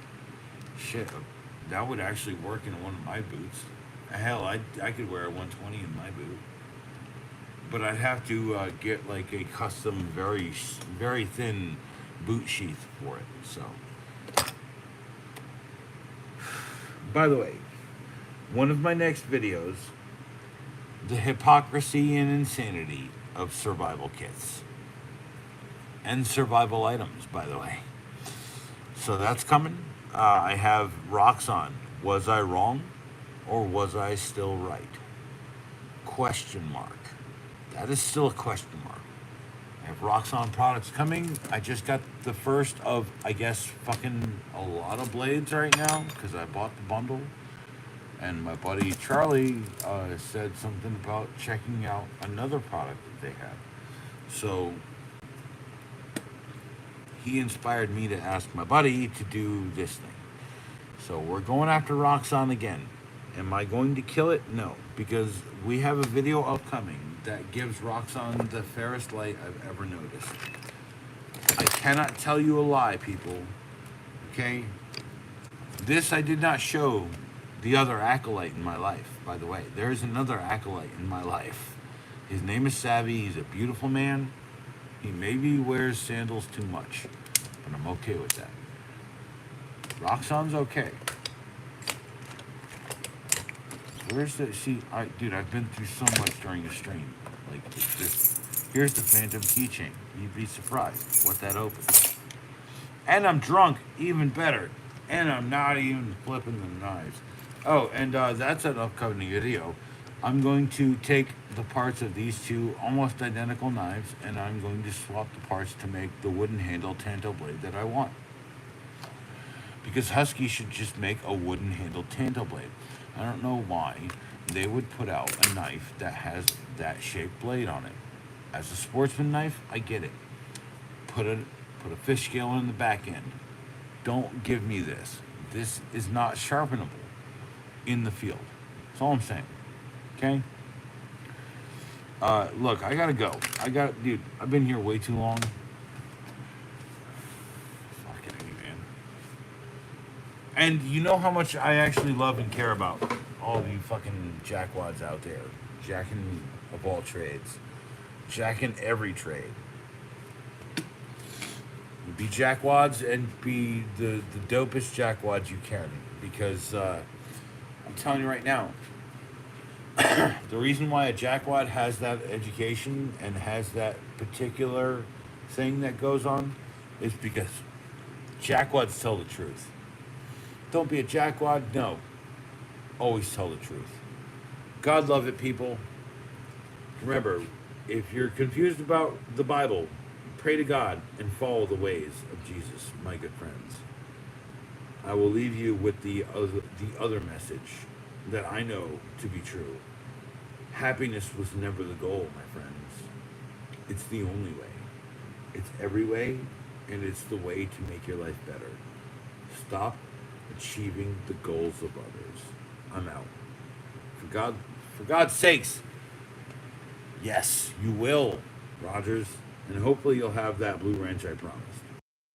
Shit, that would actually work in one of my boots. Hell, I could wear a 120 in my boot, but I'd have to get like a custom, very thin boot sheath for it. So, by the way, one of my next videos, the hypocrisy and insanity of survival kits and survival items, by the way. So that's coming. I have rocks on. Was I wrong, or was I still right? Question mark. That is still a question mark. I have rocks on products coming. I just got the first of, I guess, fucking a lot of blades right now because I bought the bundle. And my buddy Charlie said something about checking out another product that they have. So he inspired me to ask my buddy to do this thing. So we're going after Roxxon again. Am I going to kill it? No, because we have a video upcoming that gives Roxxon the fairest light I've ever noticed. I cannot tell you a lie, people. Okay? This I did not show the other acolyte in my life, by the way. There is another acolyte in my life. His name is Savvy. He's a beautiful man. He maybe wears sandals too much, but I'm okay with that. Roxxon's okay. Where's the... See, dude, I've been through so much during the stream. Like, it's just... Here's the Phantom keychain. You'd be surprised what that opens. And I'm drunk, even better. And I'm not even flipping the knives. Oh, and that's an upcoming video. I'm going to take the parts of these two almost identical knives, and I'm going to swap the parts to make the wooden handle Tanto blade that I want. Because Husky should just make a wooden handled Tanto blade. I don't know why they would put out a knife that has that shaped blade on it. As a sportsman knife, I get it. Put a fish scale in the back end. Don't give me this. This is not sharpenable in the field. That's all I'm saying. Okay? Look, I gotta go. Dude, I've been here way too long. Fucking A, man. And you know how much I actually love and care about all of you fucking jackwads out there. Jacking of all trades. Jacking every trade. Be jackwads and be the dopest jackwads you can. Because, I'm telling you right now, the reason why a jackwad has that education and has that particular thing that goes on is because jackwads tell the truth. Don't be a jackwad, no. Always tell the truth. God love it, people. Remember, if you're confused about the Bible, pray to God and follow the ways of Jesus, my good friends. I will leave you with the other message that I know to be true. Happiness was never the goal, my friends. It's the only way. It's every way, and it's the way to make your life better. Stop achieving the goals of others. I'm out. For God's sakes, yes, you will, Rogers. And hopefully you'll have that blue wrench I promised.